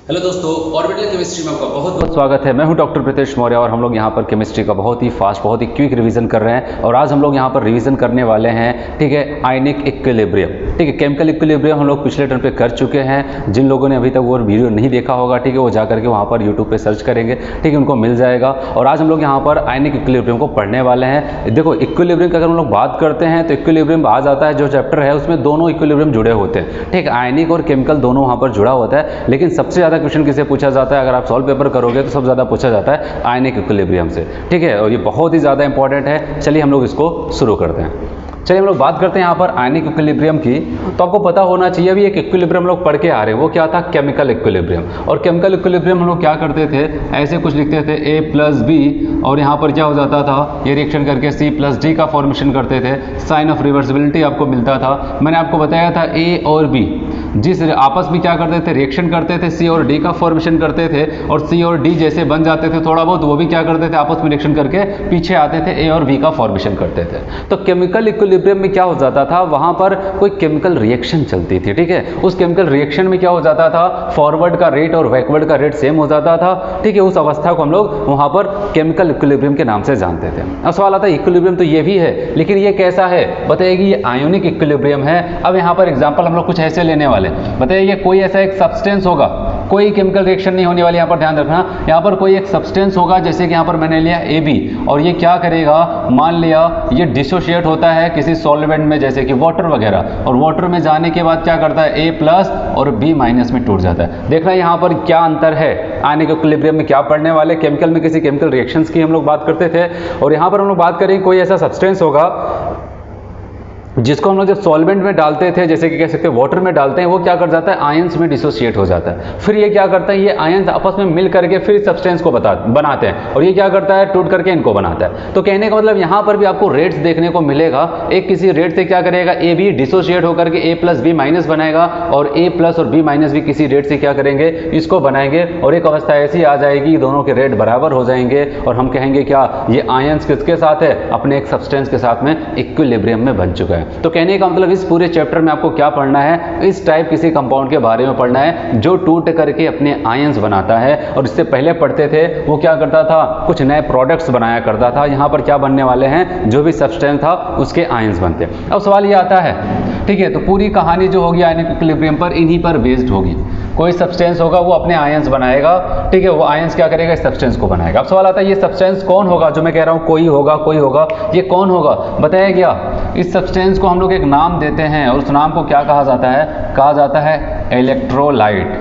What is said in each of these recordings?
Hello दोस्तों, orbital chemistry में आपका बहुत बहुत स्वागत है। मैं हूं डॉक्टर प्रीतेश मौर्य और हम लोग यहां पर केमिस्ट्री का बहुत ही फास्ट, बहुत ही क्विक रिवीजन कर रहे हैं। और आज हम लोग यहां पर रिवीजन करने वाले हैं, ठीक है, आयनिक इक्विलिब्रियम। ठीक है, केमिकल इक्विलिब्रियम हम लोग पिछले टर्म पे कर चुके हैं। जिन लोगों ने अभी तक वो वीडियो नहीं देखा होगा, ठीक है, वो जा करके वहाँ पर यूट्यूब पर सर्च करेंगे, ठीक है, उनको मिल जाएगा। और आज हम लोग यहाँ पर आयनिक इक्विलिब्रियम को पढ़ने वाले हैं। देखो, इक्विलिब्रियम की अगर हम लोग बात करते हैं तो इक्विलिब्रियम आ जाता है, जो चैप्टर है उसमें दोनों इक्विलिब्रियम जुड़े होते हैं। ठीक है, आयनिक और केमिकल दोनों वहाँ पर जुड़ा होता है। लेकिन सबसे ज़्यादा क्वेश्चन किसे पूछा जाता है, अगर आप सॉल्व पेपर करोगे तो सबसे ज़्यादा पूछा जाता है आयनिक इक्विलिब्रियम से। ठीक है, और ये बहुत ही ज़्यादा इंपॉर्टेंट है। चलिए हम लोग इसको शुरू करते हैं। चलिए हम लोग बात करते हैं यहाँ पर आयनिक इक्विलिब्रियम की। तो आपको पता होना चाहिए, अभी एक इक्विलिब्रियम हम लोग पढ़ के आ रहे हैं, वो क्या था, केमिकल इक्विलिब्रियम। और केमिकल इक्विलिब्रियम हम लोग क्या करते थे, ऐसे कुछ लिखते थे A+B, और यहाँ पर क्या हो जाता था, ये रिएक्शन करके C+D का फॉर्मेशन करते थे। साइन ऑफ रिवर्सिबिलिटी आपको मिलता था। मैंने आपको बताया था A और B जिस आपस में क्या करते थे, रिएक्शन करते थे, C और D का फॉर्मेशन करते थे। और C और D जैसे बन जाते थे थोड़ा बहुत, वो भी क्या करते थे, आपस में रिएक्शन करके पीछे आते थे, A और B का फॉर्मेशन करते थे। तो केमिकल इक्विलिब्रियम में क्या हो जाता था, वहां पर कोई केमिकल रिएक्शन चलती थी। ठीक है, उस केमिकल रिएक्शन में क्या हो जाता था, फॉरवर्ड का रेट और बैकवर्ड का रेट सेम हो जाता था। ठीक है, उस अवस्था को हम लोग वहां पर केमिकल इक्विलिब्रियम के नाम से जानते थे। अब सवाल आता है, इक्विलिब्रियम तो ये भी है, लेकिन ये कैसा है, बताइए। ये आयोनिक इक्विलिब्रियम है। अब यहाँ पर एग्जाम्पल हम लोग कुछ ऐसे लेने वाले, बताइए कोई ऐसा एक सब्सटेंस होगा, कोई केमिकल रिएक्शन नहीं होने वाली, यहाँ पर ध्यान रखना। यहाँ पर कोई एक सब्सटेंस होगा, जैसे कि यहाँ पर मैंने लिया AB, और ये क्या करेगा, मान लिया ये डिसोशिएट होता है किसी सॉल्वेंट में, जैसे कि वाटर वगैरह, और वाटर में जाने के बाद क्या करता है, A+ और B- में टूट जाता है। देखना यहाँ पर क्या अंतर है। आयनिक इक्विलिब्रियम में क्या पढ़ने वाले, केमिकल में किसी केमिकल रिएक्शंस की हम लोग बात करते थे, और यहाँ पर हम लोग बात करें कोई ऐसा सब्सटेंस होगा जिसको हम लोग जब सॉल्वेंट में डालते थे, जैसे कि कह सकते हैं वाटर में डालते हैं, वो क्या कर जाता है, आयंस में डिसोशिएट हो जाता है। फिर ये क्या करता है, ये आयंस आपस में मिल करके फिर सब्सटेंस को बनाते हैं, और ये क्या करता है, टूट करके इनको बनाता है। तो कहने का मतलब यहाँ पर भी आपको रेट्स देखने को मिलेगा। एक किसी रेट से क्या करेगा, AB डिसोशिएट होकर के A+B- बनाएगा, और A+ और B- भी किसी रेट से क्या करेंगे, इसको बनाएंगे, और एक अवस्था ऐसी आ जाएगी दोनों के रेट बराबर हो जाएंगे, और हम कहेंगे क्या, ये आयंस किसके साथ है, अपने एक सब्सटेंस के साथ में इक्विलिब्रियम में बन चुका है। तो कहने का मतलब इस पूरे चैप्टर में आपको क्या पढ़ना है, इस टाइप किसी कंपाउंड के बारे में पढ़ना है जो टूट करके अपने आयंस बनाता है। और इससे पहले पढ़ते थे वो क्या करता था, कुछ नए प्रोडक्ट्स बनाया करता था। यहाँ पर क्या बनने वाले हैं, जो भी सब्सटेंस था उसके आयंस बनते हैं। अब सवाल ये आता है, ठीक है, तो पूरी कहानी जो होगी आयनिक इक्विलिब्रियम पर, इन्हीं पर बेस्ड होगी। कोई सब्सटेंस होगा, वो अपने आयंस बनाएगा, ठीक है, वो आयंस क्या करेगा, इस सब्सटेंस को बनाएगा। अब सवाल आता है, ये सब्सटेंस कौन होगा, जो मैं कह रहा हूँ कोई होगा, ये कौन होगा, बताया गया। इस सब्सटेंस को हम लोग एक नाम देते हैं, और उस नाम को क्या कहा जाता है, इलेक्ट्रोलाइट।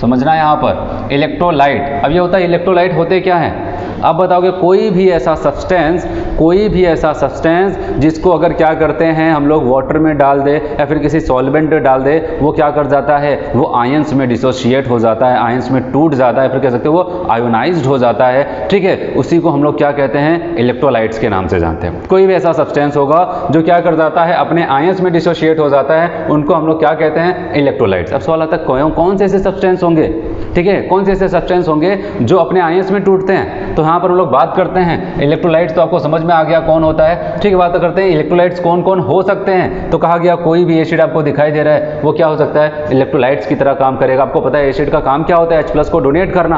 समझना यहाँ पर, इलेक्ट्रोलाइट। अब ये होता है, इलेक्ट्रोलाइट होते क्या हैं, अब बताओगे, कोई भी ऐसा सब्सटेंस जिसको अगर क्या करते हैं हम लोग वाटर में डाल दे या फिर किसी सॉल्वेंट में डाल दे, वो क्या कर जाता है, वो आयंस में डिसोशिएट हो जाता है, आयंस में टूट जाता है, फिर कह सकते हैं वो आयोनाइज्ड हो जाता है। ठीक है, उसी को हम लोग क्या कहते हैं, इलेक्ट्रोलाइट्स के नाम से जानते हैं। कोई भी ऐसा सब्सटेंस होगा जो क्या कर जाता है, अपने आयंस में डिसोशिएट हो जाता है, उनको हम लोग क्या कहते हैं, इलेक्ट्रोलाइट्स। अब सवाल आता है, कौन से ऐसे सब्सटेंस होंगे, ठीक है, कौन से ऐसे सब्सटेंस होंगे जो अपने आयंस में टूटते हैं। तो यहाँ पर हम लोग बात करते हैं इलेक्ट्रोलाइट्स, तो आपको समझ में आ गया कौन होता है। ठीक है, बात करते हैं इलेक्ट्रोलाइट्स कौन कौन हो सकते हैं। तो कहा गया कोई भी एसिड आपको दिखाई दे रहा है, वो क्या हो सकता है, इलेक्ट्रोलाइट्स की तरह काम करेगा। आपको पता है एसिड का काम क्या होता है, H+ को डोनेट करना।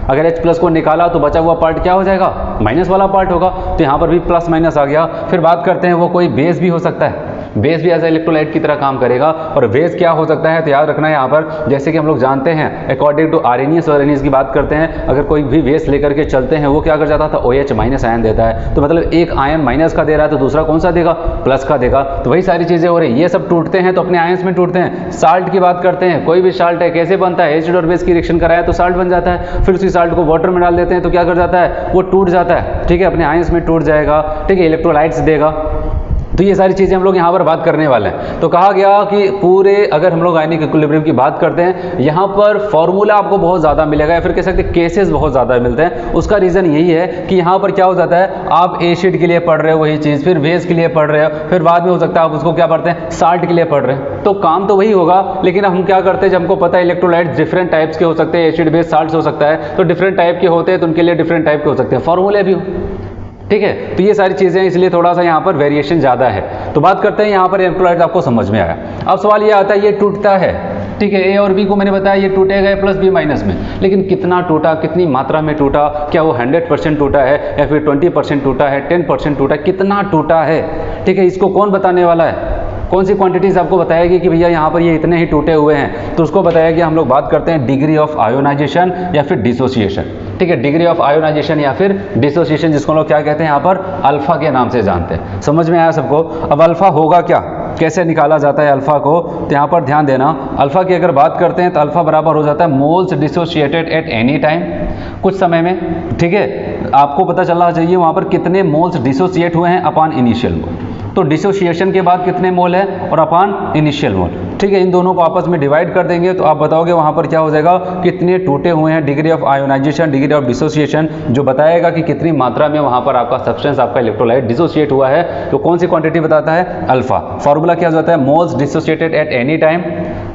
अगर H+ को निकाला तो बचा हुआ पार्ट क्या हो जाएगा, माइनस वाला पार्ट होगा। तो यहाँ पर भी प्लस माइनस आ गया। फिर बात करते हैं, वो कोई बेस भी हो सकता है, बेस भी एज इलेक्ट्रोलाइट की तरह काम करेगा। और बेस क्या हो सकता है, तो याद रखना है यहाँ पर, जैसे कि हम लोग जानते हैं अकॉर्डिंग टू आर्हेनियस और आर्हेनियस की बात करते हैं, अगर कोई भी बेस लेकर के चलते हैं, वो क्या कर जाता था, OH- आयन देता है। तो मतलब एक आयन माइनस का दे रहा है तो दूसरा कौन सा देगा, प्लस का देगा। तो वही सारी चीजें हो रही, ये सब टूटते हैं तो अपने आयंस में टूटते हैं। साल्ट की बात करते हैं, कोई भी साल्ट है, कैसे बनता है, एसिड और बेस की रिएक्शन कराया तो साल्ट बन जाता है। फिर उसी साल्ट को वाटर में डाल देते हैं तो क्या कर जाता है, वो टूट जाता है। ठीक है, अपने आयंस में टूट जाएगा। ठीक है, इलेक्ट्रोलाइट्स देगा। तो ये सारी चीज़ें हम लोग यहाँ पर बात करने वाले हैं। तो कहा गया कि पूरे अगर हम लोग आयनिक इक्विलिब्रियम की बात करते हैं, यहाँ पर फॉर्मूला आपको बहुत ज़्यादा मिलेगा, या फिर कह सकते हैं केसेस बहुत ज़्यादा मिलते हैं। उसका रीज़न यही है कि यहाँ पर क्या हो जाता है, आप एसिड के लिए पढ़ रहे हो वही चीज़, फिर बेस के लिए पढ़ रहे हो, फिर बाद में हो सकता है आप उसको क्या पढ़ते हैं, साल्ट के लिए पढ़ रहे हैं। तो काम तो वही होगा, लेकिन हम क्या करते हैं, जब हमको पता है इलेक्ट्रोलाइट्स डिफरेंट टाइप्स के हो सकते हैं, एसिड बेस साल्ट हो सकता है, तो डिफरेंट टाइप के होते हैं, तो उनके लिए डिफरेंट टाइप के हो सकते हैं, फॉर्मूले भी हो। ठीक है, तो ये सारी चीजें, इसलिए थोड़ा सा यहाँ पर वेरिएशन ज्यादा है। तो बात करते हैं यहाँ पर इलेक्ट्रोलाइट्स, आपको समझ में आया। अब सवाल ये आता है, ये टूटता है ठीक है। ए और बी को मैंने बताया ये टूटेगा ए प्लस बी माइनस में, लेकिन कितना टूटा, कितनी मात्रा में टूटा, क्या वो 100% टूटा है या फिर 20% टूटा है, 10% टूटा, कितना टूटा है, ठीक है, इसको कौन बताने वाला है? कौन सी क्वांटिटीज आपको बताएगी कि भैया यहाँ पर ये इतने ही टूटे हुए हैं, तो उसको बताया कि हम लोग बात करते हैं डिग्री ऑफ आयोनाइजेशन या फिर डिसोसिएशन, ठीक है, डिग्री ऑफ आयोनाइजेशन या फिर डिसोसिएशन, जिसको हम लोग क्या कहते हैं यहाँ पर अल्फा के नाम से जानते हैं। समझ में आया सबको? अब अल्फा होगा क्या, कैसे निकाला जाता है अल्फा को, तो यहाँ पर ध्यान देना, अल्फा की अगर बात करते हैं तो अल्फा बराबर हो जाता है moles dissociated at any time, कुछ समय में, ठीक है, आपको पता चलना चाहिए वहाँ पर कितने मोल्स डिसोशिएट हुए हैं अपॉन इनिशियल मोल, तो डिसोसिएशन के बाद कितने मोल है और अपॉन इनिशियल मोल, ठीक है, इन दोनों को आपस में डिवाइड कर देंगे तो आप बताओगे वहाँ पर क्या हो जाएगा, कितने टूटे हुए हैं, degree of ionisation, degree of dissociation, जो बताएगा कि कितनी मात्रा में वहाँ पर आपका सब्सटेंस, आपका इलेक्ट्रोलाइट डिसोसिएट हुआ है, तो कौन सी क्वांटिटी बताता है? अल्फा। फॉर्मूला क्या हो जाता है? Moles dissociated at any time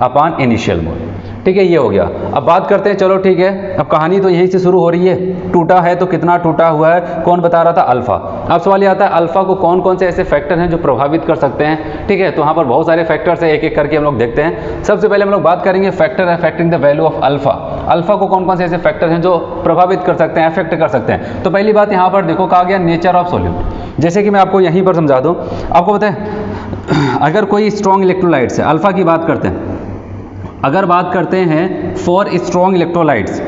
upon initial मोल, ठीक है, ये हो गया। अब बात करते हैं, चलो ठीक है, अब कहानी तो यहीं से शुरू हो रही है, टूटा है तो कितना टूटा हुआ है, कौन बता रहा था? अल्फा। अब सवाल ये आता है अल्फा को कौन कौन से ऐसे फैक्टर हैं जो प्रभावित कर सकते हैं, ठीक है, तो यहाँ पर बहुत सारे फैक्टर्स है, एक एक करके हम लोग देखते हैं। सबसे पहले हम लोग बात करेंगे factor affecting the value of alpha. Alpha को कौन कौन से ऐसे फैक्टर हैं जो प्रभावित कर सकते हैं, अफेक्ट कर सकते हैं। तो पहली बात यहाँ पर देखो, कहा गया नेचर ऑफ सॉल्यूट। जैसे कि मैं आपको यहीं पर समझा दूँ, आपको पता है अगर कोई स्ट्रॉन्ग इलेक्ट्रोलाइट्स है, अल्फा की बात करते हैं, अगर बात करते हैं for strong electrolytes,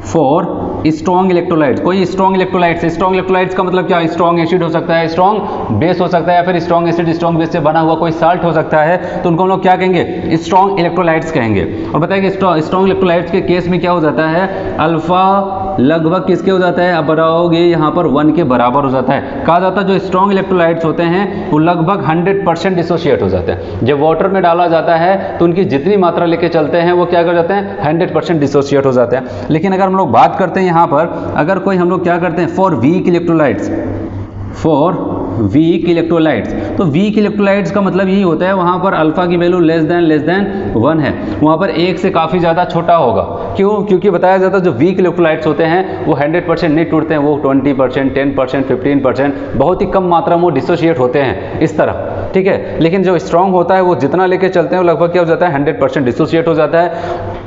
for strong electrolytes, कोई स्ट्रॉन्ग इलेक्ट्रोलाइट्स का मतलब क्या? स्ट्रॉन्ग एसिड हो सकता है, स्ट्रॉन्ग बेस हो सकता है, या फिर स्ट्रॉन्ग एसिड स्ट्रॉन्ग बेस से बना हुआ कोई साल्ट हो सकता है, तो उनको हम लोग क्या कहेंगे? स्ट्रॉन्ग इलेक्ट्रोलाइट्स कहेंगे। और बताएंगे स्ट्रॉन्ग इलेक्ट्रोलाइट्स के केस में क्या हो जाता है? अल्फा लगभग किसके हो जाता है? अब बताओगे यहाँ पर 1 के बराबर हो जाता है। कहा जाता है जो स्ट्रॉन्ग इलेक्ट्रोलाइट्स होते हैं वो लगभग 100% डिसोशिएट हो जाते हैं। जब वाटर में डाला जाता है तो उनकी जितनी मात्रा लेके चलते हैं वो क्या कर जाते हैं? 100% डिसोशिएट हो जाते हैं। लेकिन अगर हम लोग बात करते हैं यहाँ पर, अगर कोई हम लोग क्या करते हैं for weak electrolytes, for weak electrolytes, तो वीक इलेक्ट्रोलाइट्स का मतलब यही होता है वहाँ पर अल्फा की वैल्यू लेस देन 1 है, वहाँ पर 1 से काफ़ी ज़्यादा छोटा होगा। क्यों? क्योंकि बताया जाता है जो वीक इलेक्ट्रोलाइट्स होते हैं वो 100% नहीं टूटते हैं, वो 20%, 10%, 15%, बहुत ही कम मात्रा में वो डिसोशिएट होते हैं इस तरह, ठीक है। लेकिन जो स्ट्रॉन्ग होता है वो जितना लेके चलते हैं वो लगभग क्या हो जाता है? 100% डिसोशिएट हो जाता है।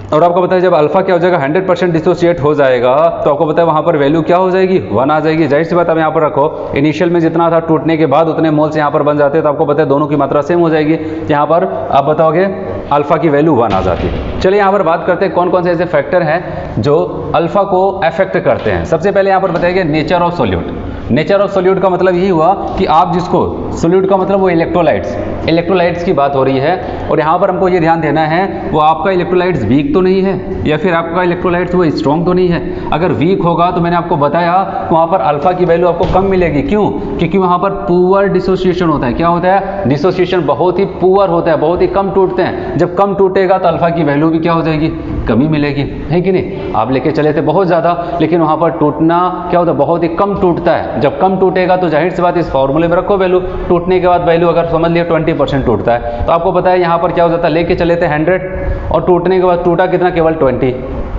और आपको पता है जब अल्फा क्या हो जाएगा? 100% डिसोशिएट हो जाएगा, तो आपको पता है वहाँ पर वैल्यू क्या हो जाएगी? 1 आ जाएगी। जाहिर सी बात, अब यहाँ पर रखो, इनिशियल में जितना था टूटने के बाद उतने मोल्स यहाँ पर बन जाते हैं, तो आपको पता है दोनों की मात्रा सेम हो जाएगी। यहाँ पर आप बताओगे अल्फा की वैल्यू 1 आ जाती है। चलिए यहाँ पर बात करते हैं कौन कौन से ऐसे फैक्टर हैं जो अल्फा को अफेक्ट करते हैं। सबसे पहले यहाँ पर बताइए nature of solute. Nature of solute का मतलब यही हुआ कि आप जिसको, सोल्यूट का मतलब वो इलेक्ट्रोलाइट्स की बात हो रही है, और यहाँ पर हमको ये ध्यान देना है वो आपका इलेक्ट्रोलाइट्स वीक तो नहीं है या फिर आपका इलेक्ट्रोलाइट्स वो स्ट्रॉन्ग तो नहीं है। अगर वीक होगा तो मैंने आपको बताया वहाँ पर अल्फा की वैल्यू आपको कम मिलेगी। क्यों? क्योंकि वहाँ पर पुअर डिसोसिएशन होता है। क्या होता है? डिसोसिएशन बहुत ही पुअर होता है, बहुत ही कम टूटते हैं। जब कम टूटेगा तो अल्फा की वैल्यू भी क्या हो जाएगी? कमी मिलेगी, है कि नहीं? आप लेके चले थे बहुत ज़्यादा, लेकिन वहाँ पर टूटना क्या होता है? बहुत ही कम टूटता है। जब कम टूटेगा तो जाहिर सी बात इस फॉर्मूले में रखो वैल्यू, टूटने के बाद वैल्यू अगर समझ लिया 20% टूटता है, तो आपको पता है यहाँ पर क्या हो जाता है? लेके चले थे 100 और टूटने के बाद टूटा कितना? केवल 20,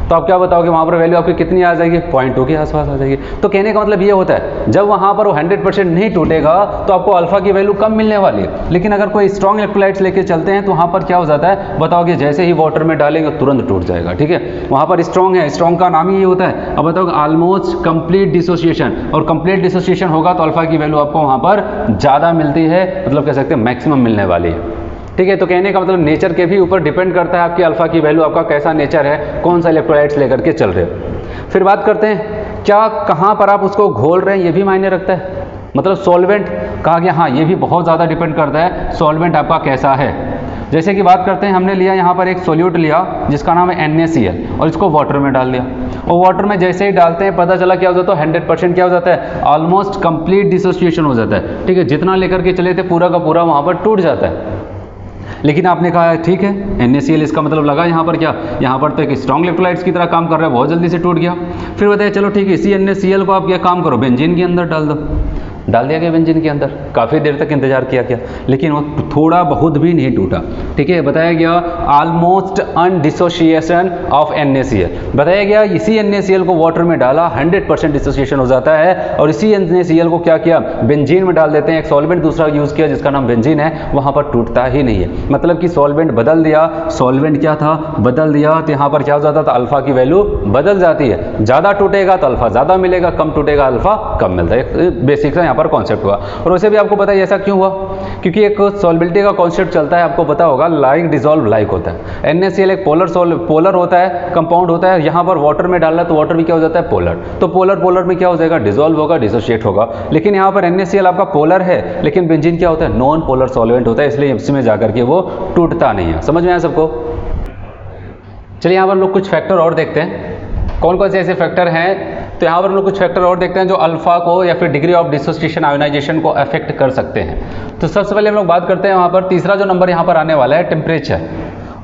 तो आप क्या बताओगे वहाँ पर वैल्यू आपकी कितनी आ जाएगी? 0.2 के आसपास आ जाएगी। तो कहने का मतलब ये होता है जब वहाँ पर वो 100% नहीं टूटेगा तो आपको अल्फा की वैल्यू कम मिलने वाली है। लेकिन अगर कोई स्ट्रॉन्ग इलेक्ट्रोलाइट्स लेके चलते हैं तो वहाँ पर क्या हो जाता है? बताओगे जैसे ही वाटर में डालेंगे तुरंत टूट जाएगा, ठीक है। वहाँ पर स्ट्रॉन्ग है, स्ट्रॉन्ग का नाम ही ये होता है। अब बताओगे ऑलमोस्ट कंप्लीट डिसोसिएशन, और कंप्लीट डिसोसिएशन होगा तो अल्फा की वैल्यू आपको वहाँ पर ज़्यादा मिलती है, मतलब कह सकते हैं मैक्सिमम मिलने वाली है, ठीक है। तो कहने का मतलब नेचर के भी ऊपर डिपेंड करता है आपकी अल्फा की वैल्यू, आपका कैसा नेचर है, कौन सा इलेक्ट्रोलाइट्स लेकर के चल रहे हो। फिर बात करते हैं क्या कहाँ पर आप उसको घोल रहे हैं, ये भी मायने रखता है। मतलब सॉल्वेंट कहा गया, हाँ ये भी बहुत ज़्यादा डिपेंड करता है सॉल्वेंट आपका कैसा है। जैसे कि बात करते हैं, हमने लिया यहाँ पर एक सोल्यूट लिया जिसका नाम है NaCl और इसको वाटर में डाल दिया, और वाटर में जैसे ही डालते हैं पता चला क्या हो जाता है? 100% क्या हो जाता है? ऑलमोस्ट कंप्लीट डिसोसिएशन हो जाता है, ठीक है। जितना लेकर के चले थे पूरा का पूरा वहाँ पर टूट जाता है। लेकिन आपने कहा ठीक है NaCl, इसका मतलब लगा यहाँ पर क्या? यहाँ पर तो एक स्ट्रॉन्ग इलेक्ट्रोलाइट्स की तरह काम कर रहा है, बहुत जल्दी से टूट गया। फिर बताया चलो ठीक है, इसी NaCl को आप क्या काम करो? बेंजीन के अंदर डाल दो। डाल दिया गया बेंजीन के अंदर, काफ़ी देर तक इंतजार किया गया, लेकिन वो थोड़ा बहुत भी नहीं टूटा। ठीक है, बताया गया ऑलमोस्ट अनडिसोसिएशन ऑफ NaCl, बताया गया इसी NaCl को वाटर में डाला 100% डिसोसिएशन हो जाता है, और इसी NaCl को क्या किया, बेंजीन में डाल देते हैं, एक सॉल्वेंट दूसरा यूज़ किया जिसका नाम बेंजीन है, वहाँ पर टूटता ही नहीं है। मतलब कि सॉल्वेंट बदल दिया, सॉल्वेंट क्या था, बदल दिया, तो यहाँ पर क्या हो जाता था, अल्फा की वैल्यू बदल जाती है। ज़्यादा टूटेगा तो अल्फा ज़्यादा मिलेगा, कम टूटेगा अल्फा कम मिलता है। बेसिक सा यहाँ पर कॉन्सेप्ट हुआ। और वैसे भी आपको पता है ऐसा क्यों हुआ, क्योंकि एक सॉल्बिलिटी का कॉन्सेप्ट चलता है, आपको पता होगा, लाइक डिजॉल्व लाइक होता है। NaCl एक पोलर होता है, कंपाउंड होता है, यहाँ पर वाटर में डालना तो वाटर भी क्या हो जाता है, पोलर, तो पोलर में क्या हो जाएगा, डिजॉल्व होगा, डिसोशिएट होगा। लेकिन यहाँ पर NaCl आपका पोलर है, लेकिन बेंजीन क्या होता है, नॉन पोलर सॉल्वेंट होता है, इसलिए इसमें जाकर के वो टूटता नहीं है। समझ में आया सबको? चलिए यहाँ पर लोग कुछ फैक्टर और देखते हैं, कौन कौन से ऐसे फैक्टर हैं। तो यहाँ पर लोग कुछ फैक्टर और देखते हैं जो अल्फा को या फिर डिग्री ऑफ डिसोसिएशन आयोनाइजेशन को अफेक्ट कर सकते हैं। तो सबसे पहले हम लोग बात करते हैं वहाँ पर तीसरा जो नंबर यहाँ पर आने वाला है, टेम्परेचर।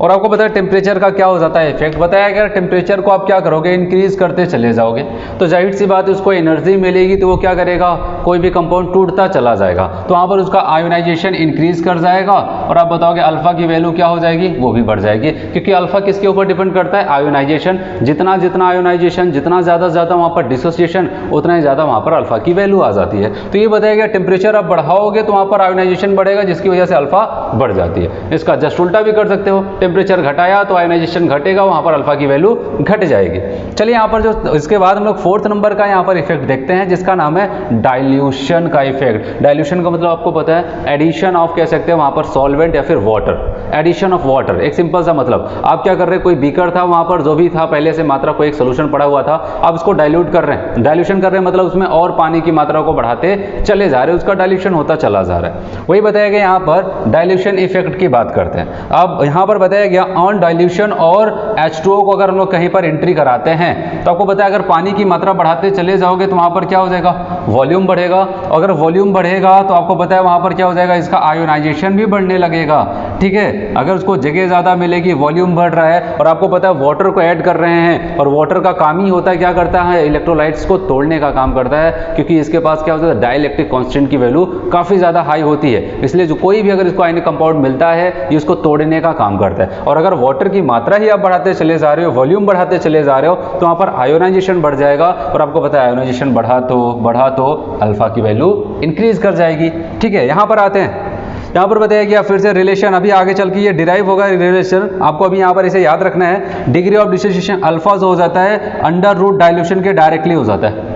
और आपको पता है टेम्परेचर का क्या हो जाता है इफेक्ट, बताया गया टेम्परेचर को आप क्या करोगे, इंक्रीज करते चले जाओगे, तो जाहिर सी बात है उसको एनर्जी मिलेगी, तो वो क्या करेगा, कोई भी कंपाउंड टूटता चला जाएगा, तो वहाँ पर उसका आयोनाइजेशन इंक्रीज कर जाएगा, और आप बताओगे अल्फा की वैल्यू क्या हो जाएगी, वो भी बढ़ जाएगी, क्योंकि अल्फा किसके ऊपर डिपेंड करता है, आयोनाइजेशन। जितना आयोनाइजेशन, जितना ज़्यादा वहाँ पर डिसोसिएशन, उतना ही ज़्यादा वहाँ पर अल्फा की वैल्यू आ जाती है। तो ये बताया गया टेम्परेचर आप बढ़ाओगे तो वहाँ पर आयोनाइजेशन बढ़ेगा, जिसकी वजह से अल्फा बढ़ जाती है। इसका जस्ट उल्टा भी कर सकते हो, टेम्परेचर घटाया तो आयोनाइजेशन घटेगा, वहाँ पर अल्फा की वैल्यू घट जाएगी। चलिए यहाँ पर जो इसके बाद हम लोग फोर्थ नंबर का यहाँ पर इफेक्ट देखते हैं, जिसका नाम है डाइल्यूशन का इफेक्ट। डाइल्यूशन का मतलब आपको पता है एडिशन ऑफ कह सकते हैं वहाँ पर सॉल्वेंट या फिर वाटर, एडिशन ऑफ वाटर। एक सिंपल सा मतलब, आप क्या कर रहे हैं, कोई बीकर था, वहाँ पर जो भी था पहले से मात्रा, कोई एक सोल्यूशन पड़ा हुआ था, आप उसको डाइल्यूट कर रहे हैं। डाइल्यूशन कर रहे हैं मतलब उसमें और पानी की मात्रा को बढ़ाते चले जा रहे हैं, उसका डाइल्यूशन होता चला जा रहा है। वही बताया गया यहाँ पर डाइल्यूशन इफेक्ट की बात करते हैं। अब यहाँ पर बताया गया ऑन डाइल्यूशन और H2O को अगर हम लोग कहीं पर एंट्री कराते हैं तो आपको पता है अगर पानी की मात्रा बढ़ाते चले जाओगे तो वहाँ पर क्या हो जाएगा, वॉल्यूम बढ़ेगा। अगर वॉल्यूम बढ़ेगा तो आपको पता है वहाँ पर क्या हो जाएगा, इसका आयोनाइजेशन भी बढ़ने लगेगा। ठीक है, अगर उसको जगह ज़्यादा मिलेगी, वॉल्यूम बढ़ रहा है, और आपको पता है वाटर को ऐड कर रहे हैं, और वाटर का काम ही होता है क्या करता है, इलेक्ट्रोलाइट्स को तोड़ने का काम करता है, क्योंकि इसके पास क्या होता है, डाइलेक्ट्रिक कांस्टेंट की वैल्यू काफ़ी ज़्यादा हाई होती है, इसलिए जो कोई भी अगर इसको आयनिक कंपाउंड मिलता है ये उसको तोड़ने का काम करता है। और अगर वाटर की मात्रा ही आप बढ़ाते चले जा रहे हो, वॉल्यूम बढ़ाते चले जा रहे हो, तो वहाँ पर आयोनाइजेशन बढ़ जाएगा, और आपको पता है आयोनाइजेशन बढ़ा तो अल्फा की वैल्यू इंक्रीज कर जाएगी। ठीक है, यहाँ पर आते हैं, यहाँ पर बताया गया फिर से रिलेशन, अभी आगे चल के ये डिराइव होगा रिलेशन, आपको अभी यहाँ पर इसे याद रखना है। डिग्री ऑफ डिसोसिएशन अल्फा जो हो जाता है अंडर रूट डाइल्यूशन के डायरेक्टली हो जाता है।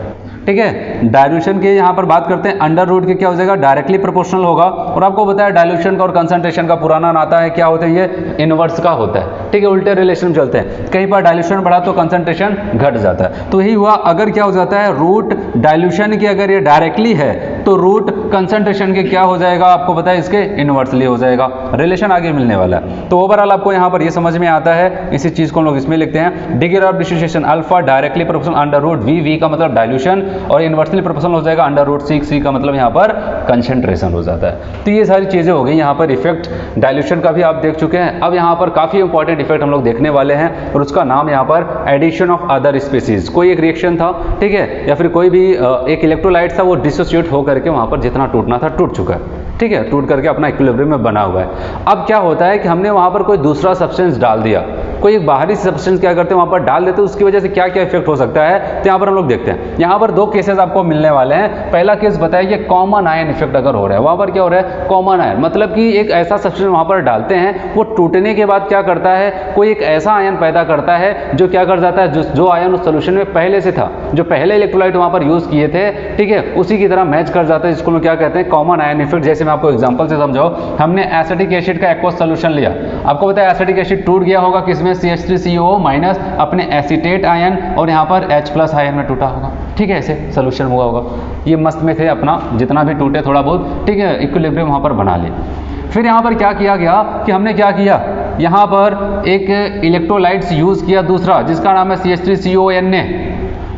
ठीक है, डाइल्यूशन के यहाँ पर बात करते हैं, अंडर रूट के क्या हो जाएगा, डायरेक्टली प्रोपोर्शनल होगा। और आपको बताया डाइल्यूशन का और कंसंट्रेशन का पुराना नाता है, क्या होता है, ये इनवर्स का होता है। ठीक है, उल्टे रिलेशन चलते हैं, कहीं पर डाइल्यूशन बढ़ा तो कंसंट्रेशन घट जाता है। तो यही हुआ, अगर क्या हो जाता है, रूट डाइल्यूशन की अगर ये डायरेक्टली है तो रूट कंसंट्रेशन के क्या हो जाएगा, आपको पता है इसके इनवर्सली हो जाएगा। रिलेशन आगे मिलने वाला है। तो ओवरऑल आपको यहाँ पर ये समझ में आता है, इसी चीज को हम लोग इसमें लिखते हैं, degree of dissociation alpha directly proportional under root V का मतलब डाइल्यूशन, और इनवर्सली प्रोपोर्शनल हो जाएगा अंडर रूट सी का मतलब यहाँ पर कंसंट्रेशन हो जाता है। तो ये सारी चीजें हो गई यहाँ पर इफेक्ट डाइल्यूशन का भी आप देख चुके हैं। अब यहाँ पर काफी इंपॉर्टेंट इफेक्ट हम लोग देखने वाले हैं, और उसका नाम यहाँ पर एडिशन ऑफ अदर स्पीसीज। कोई एक रिएक्शन था, ठीक है, या फिर कोई भी एक इलेक्ट्रोलाइट था, वो डिसोसिएट होकर के वहाँ पर जितना टूटना था टूट चुका है। ठीक है, टूट करके अपना इक्विलिब्रियम में बना हुआ है। अब क्या होता है कि हमने वहाँ पर कोई दूसरा सब्सटेंस डाल दिया, कोई एक बाहरी सब्सटेंस क्या करते हैं वहाँ पर डाल देते हैं, उसकी वजह से क्या क्या इफेक्ट हो सकता है, तो यहाँ पर हम लोग देखते हैं। यहाँ पर दो केसेस आपको मिलने वाले हैं। पहला केस बताइए कि कॉमन आयन इफेक्ट अगर हो रहा है, वहाँ पर क्या हो रहा है, कॉमन आयन, मतलब कि एक ऐसा सब्सटेंस वहाँ पर डालते हैं, वो टूटने के बाद क्या करता है, कोई एक ऐसा आयन पैदा करता है जो क्या कर जाता है, जो आयन उस सोल्यूशन में पहले से था, जो पहले इलेक्ट्रोलाइट वहाँ पर यूज किए थे, ठीक है, उसी की तरह मैच कर जाता है, जिसको हम क्या कहते हैं, कॉमन आयन इफेक्ट। जैसे मैं आपको एग्जांपल से समझाओ, हमने एसिटिक एसिड का एक्वस सोल्यूशन लिया, आपको पता है एसिटिक एसिड टूट गया होगा किसमें, CH3CO माइनस अपने एसीटेट आयन, और यहाँ पर H+ आयन में टूटा होगा। ठीक है, ऐसे सोल्यूशन हुआ होगा, ये मस्त में थे अपना, जितना भी टूटे थोड़ा बहुत, ठीक है, इक्विलिब्रियम वहाँ पर बना लिया। फिर यहाँ पर क्या किया गया कि हमने क्या किया, यहाँ पर एक इलेक्ट्रोलाइट्स यूज किया दूसरा, जिसका नाम है CH3CONA,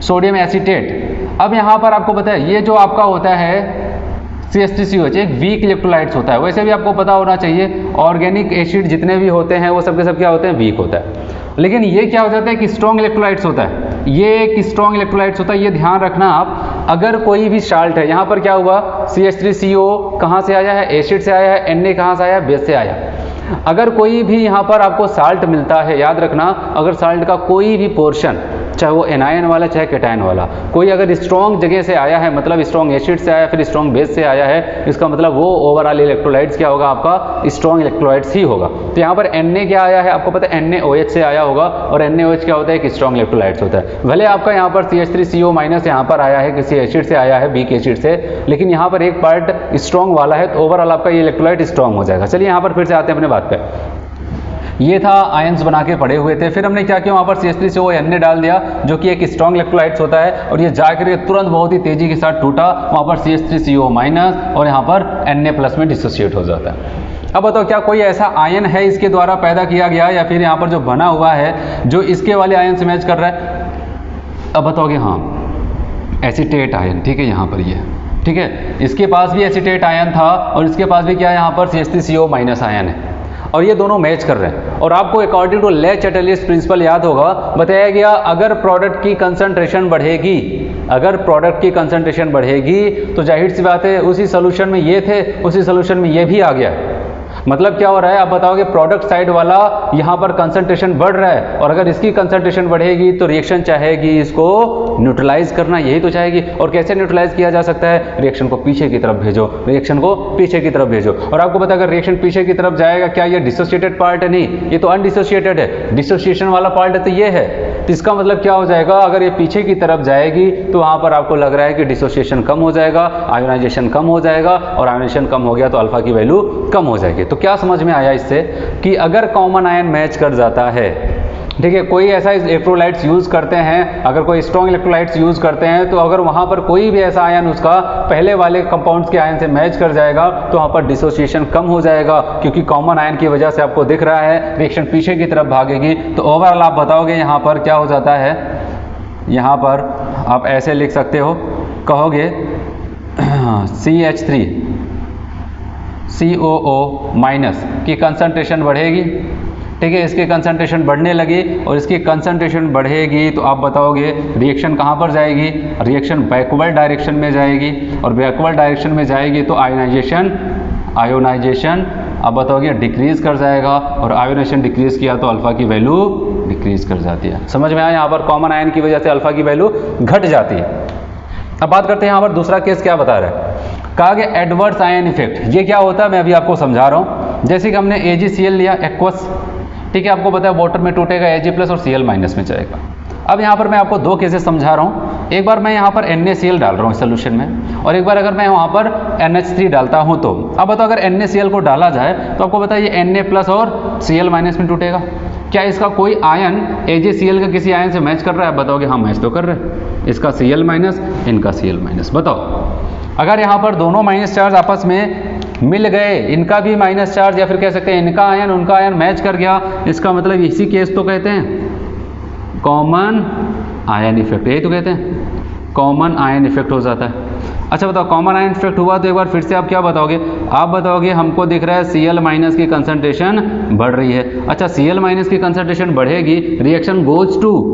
सोडियम एसीटेट। अब यहाँ पर आपको पता है ये जो आपका होता है CH3COH एक वीक इलेक्ट्रोलाइट्स होता है। वैसे भी आपको पता होना चाहिए ऑर्गेनिक एसिड जितने भी होते हैं वो सब के सब क्या होते हैं, वीक होता है। लेकिन ये क्या हो जाता है कि स्ट्रॉन्ग इलेक्ट्रोलाइट्स होता है। ये एक स्ट्रॉन्ग इलेक्ट्रोलाइट्स होता है, ये ध्यान रखना आप। अगर कोई भी साल्ट है, यहाँ पर क्या हुआ, CH3CO कहाँ से आया है, एसिड से आया है, Na कहाँ से आया, बेस से आया। अगर कोई भी यहाँ पर आपको साल्ट मिलता है, याद रखना, अगर साल्ट का कोई भी पोर्शन, चाहे वो एनायन वाला चाहे कैटायन वाला, कोई अगर स्ट्रॉन्ग जगह से आया है, मतलब स्ट्रॉन्ग एसिड से आया, फिर स्ट्रॉन्ग बेस से आया है, इसका मतलब वो ओवरऑल इलेक्ट्रोलाइट्स क्या होगा, आपका स्ट्रॉन्ग इलेक्ट्रोलाइट्स ही होगा। तो यहाँ पर Na क्या आया है, आपको पता है NaOH से आया होगा, और NaOH क्या होता है, एक स्ट्रॉन्ग इलेक्ट्रोलाइट्स होता है। भले आपका यहाँ पर CH3CO माइनस यहाँ पर आया है, किसी एसिड से आया है, वीक एसिड से, लेकिन यहाँ पर एक पार्ट स्ट्रॉन्ग वाला है, तो ओवरऑल आपका ये इलेक्ट्रोलाइट स्ट्रॉन्ग हो जाएगा। चलिए यहाँ पर फिर से आते हैं अपने बात पे। ये था आयंस बना के पड़े हुए थे, फिर हमने क्या किया, वहाँ पर CH3CO Na डाल दिया, जो कि एक स्ट्रॉन्ग इलेक्ट्रोलाइट्स होता है, और ये जाकर के तुरंत बहुत ही तेजी के साथ टूटा, वहाँ पर CH3CO माइनस और यहाँ पर Na प्लस में डिसोसिएट हो जाता है। अब बताओ, क्या कोई ऐसा आयन है इसके द्वारा पैदा किया गया, या फिर यहाँ पर जो बना हुआ है जो इसके वाले आयन से मैच कर रहा है? अब बताओगे हाँ, एसीटेट आयन, ठीक है, यहाँ पर ये, ठीक है, इसके पास भी एसीटेट आयन था, और इसके पास भी क्या है, यहाँ पर CH3CO माइनस आयन है, और ये दोनों मैच कर रहे हैं। और आपको अकॉर्डिंग टू ले चैटलियस प्रिंसिपल याद होगा, बताया गया अगर प्रोडक्ट की कंसंट्रेशन बढ़ेगी, अगर प्रोडक्ट की कंसंट्रेशन बढ़ेगी तो जाहिर सी बात है उसी सोल्यूशन में ये थे, उसी सोल्यूशन में ये भी आ गया। मतलब क्या हो रहा है, आप बताओगे प्रोडक्ट साइड वाला यहाँ पर कंसंट्रेशन बढ़ रहा है, और अगर इसकी कंसंट्रेशन बढ़ेगी तो रिएक्शन चाहेगी इसको न्यूट्रलाइज करना, यही तो चाहेगी। और कैसे न्यूट्रलाइज किया जा सकता है, रिएक्शन को पीछे की तरफ भेजो, रिएक्शन को पीछे की तरफ भेजो। और आपको पता है अगर रिएक्शन पीछे की तरफ जाएगा, क्या ये डिसोसिएटेड पार्ट है? नहीं, ये तो अनडिसोसिएटेड है। डिसोसिएशन वाला पार्ट है तो ये है, तो इसका मतलब क्या हो जाएगा, अगर ये पीछे की तरफ जाएगी तो वहाँ पर आपको लग रहा है कि डिसोसिएशन कम हो जाएगा, आयोनाइजेशन कम हो जाएगा, और आयोनाइजेशन कम हो गया तो अल्फा की वैल्यू कम हो जाएगी। तो क्या समझ में आया इससे, कि अगर कॉमन आयन मैच कर जाता है, ठीक है, कोई ऐसा इलेक्ट्रोलाइट्स यूज़ करते हैं, अगर कोई स्ट्रॉन्ग इलेक्ट्रोलाइट्स यूज़ करते हैं, तो अगर वहाँ पर कोई भी ऐसा आयन उसका पहले वाले कंपाउंड्स के आयन से मैच कर जाएगा तो वहाँ पर डिसोसिएशन कम हो जाएगा, क्योंकि कॉमन आयन की वजह से आपको दिख रहा है रिएक्शन पीछे की तरफ भागेगी। तो ओवरऑल आप बताओगे यहाँ पर क्या हो जाता है, यहाँ पर आप ऐसे लिख सकते हो, कहोगे CH3COO माइनस की कंसंट्रेशन बढ़ेगी, ठीक है, इसकी कंसंट्रेशन बढ़ने लगी, और इसकी कंसंट्रेशन बढ़ेगी तो आप बताओगे रिएक्शन कहाँ पर जाएगी, रिएक्शन बैकवर्ड डायरेक्शन में जाएगी, और बैकवर्ड डायरेक्शन में जाएगी तो आयोनाइजेशन आप बताओगे डिक्रीज कर जाएगा, और आयोनाइजेशन डिक्रीज किया तो अल्फा की वैल्यू डिक्रीज कर जाती है। समझ में आया, यहाँ पर कॉमन आयन की वजह से अल्फा की वैल्यू घट जाती है। अब बात करते हैं यहाँ पर दूसरा केस क्या बता रहा है, कहा गया एडवर्स आयन इफेक्ट। ये क्या होता है मैं अभी आपको समझा रहा हूँ। जैसे कि हमने AgCl लिया, एक्वस, ठीक है, आपको पता है वाटर में टूटेगा Ag प्लस और Cl माइनस में जाएगा। अब यहाँ पर मैं आपको दो केसेस समझा रहा हूँ, एक बार मैं यहाँ पर NaCl डाल रहा हूँ इस सोल्यूशन में, और एक बार अगर मैं वहाँ पर NH3 डालता हूँ तो अब बताओ अगर NaCl को डाला जाए तो आपको पता है ये Na प्लस और Cl माइनस में टूटेगा। क्या इसका कोई आयन AgCl का किसी आयन से मैच कर रहा है? बताओगे हाँ मैच तो कर रहे हैं, इसका Cl माइनस, इनका Cl माइनस। बताओ अगर यहाँ पर दोनों माइनस चार्ज आपस में मिल गए, इनका भी माइनस चार्ज या फिर कह सकते हैं इनका आयन उनका आयन मैच कर गया, इसका मतलब इसी केस तो कहते हैं कॉमन आयन इफेक्ट, यही तो कहते हैं कॉमन आयन इफेक्ट हो जाता है। अच्छा बताओ कॉमन आयन इफेक्ट हुआ तो एक बार फिर से आप क्या बताओगे, आप बताओगे हमको दिख रहा है Cl माइनस की कंसंट्रेशन बढ़ रही है। अच्छा Cl माइनस की कंसंट्रेशन बढ़ेगी, reaction goes to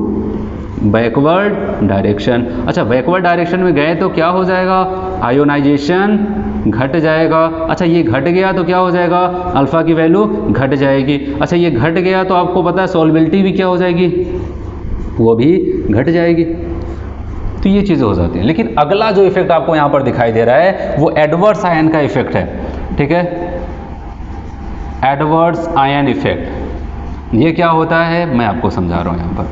backward direction. अच्छा बैकवर्ड डायरेक्शन में गए तो क्या हो जाएगा, आयोनाइजेशन घट जाएगा। अच्छा ये घट गया तो क्या हो जाएगा, अल्फा की वैल्यू घट जाएगी। अच्छा ये घट गया तो आपको पता है सॉल्बिलिटी भी क्या हो जाएगी, वो भी घट जाएगी। तो ये चीज़ें हो जाती हैं। लेकिन अगला जो इफेक्ट आपको यहाँ पर दिखाई दे रहा है वो एडवर्स आयन का इफेक्ट है, ठीक है, एडवर्स आयन इफेक्ट। ये क्या होता है मैं आपको समझा रहा हूँ। यहाँ पर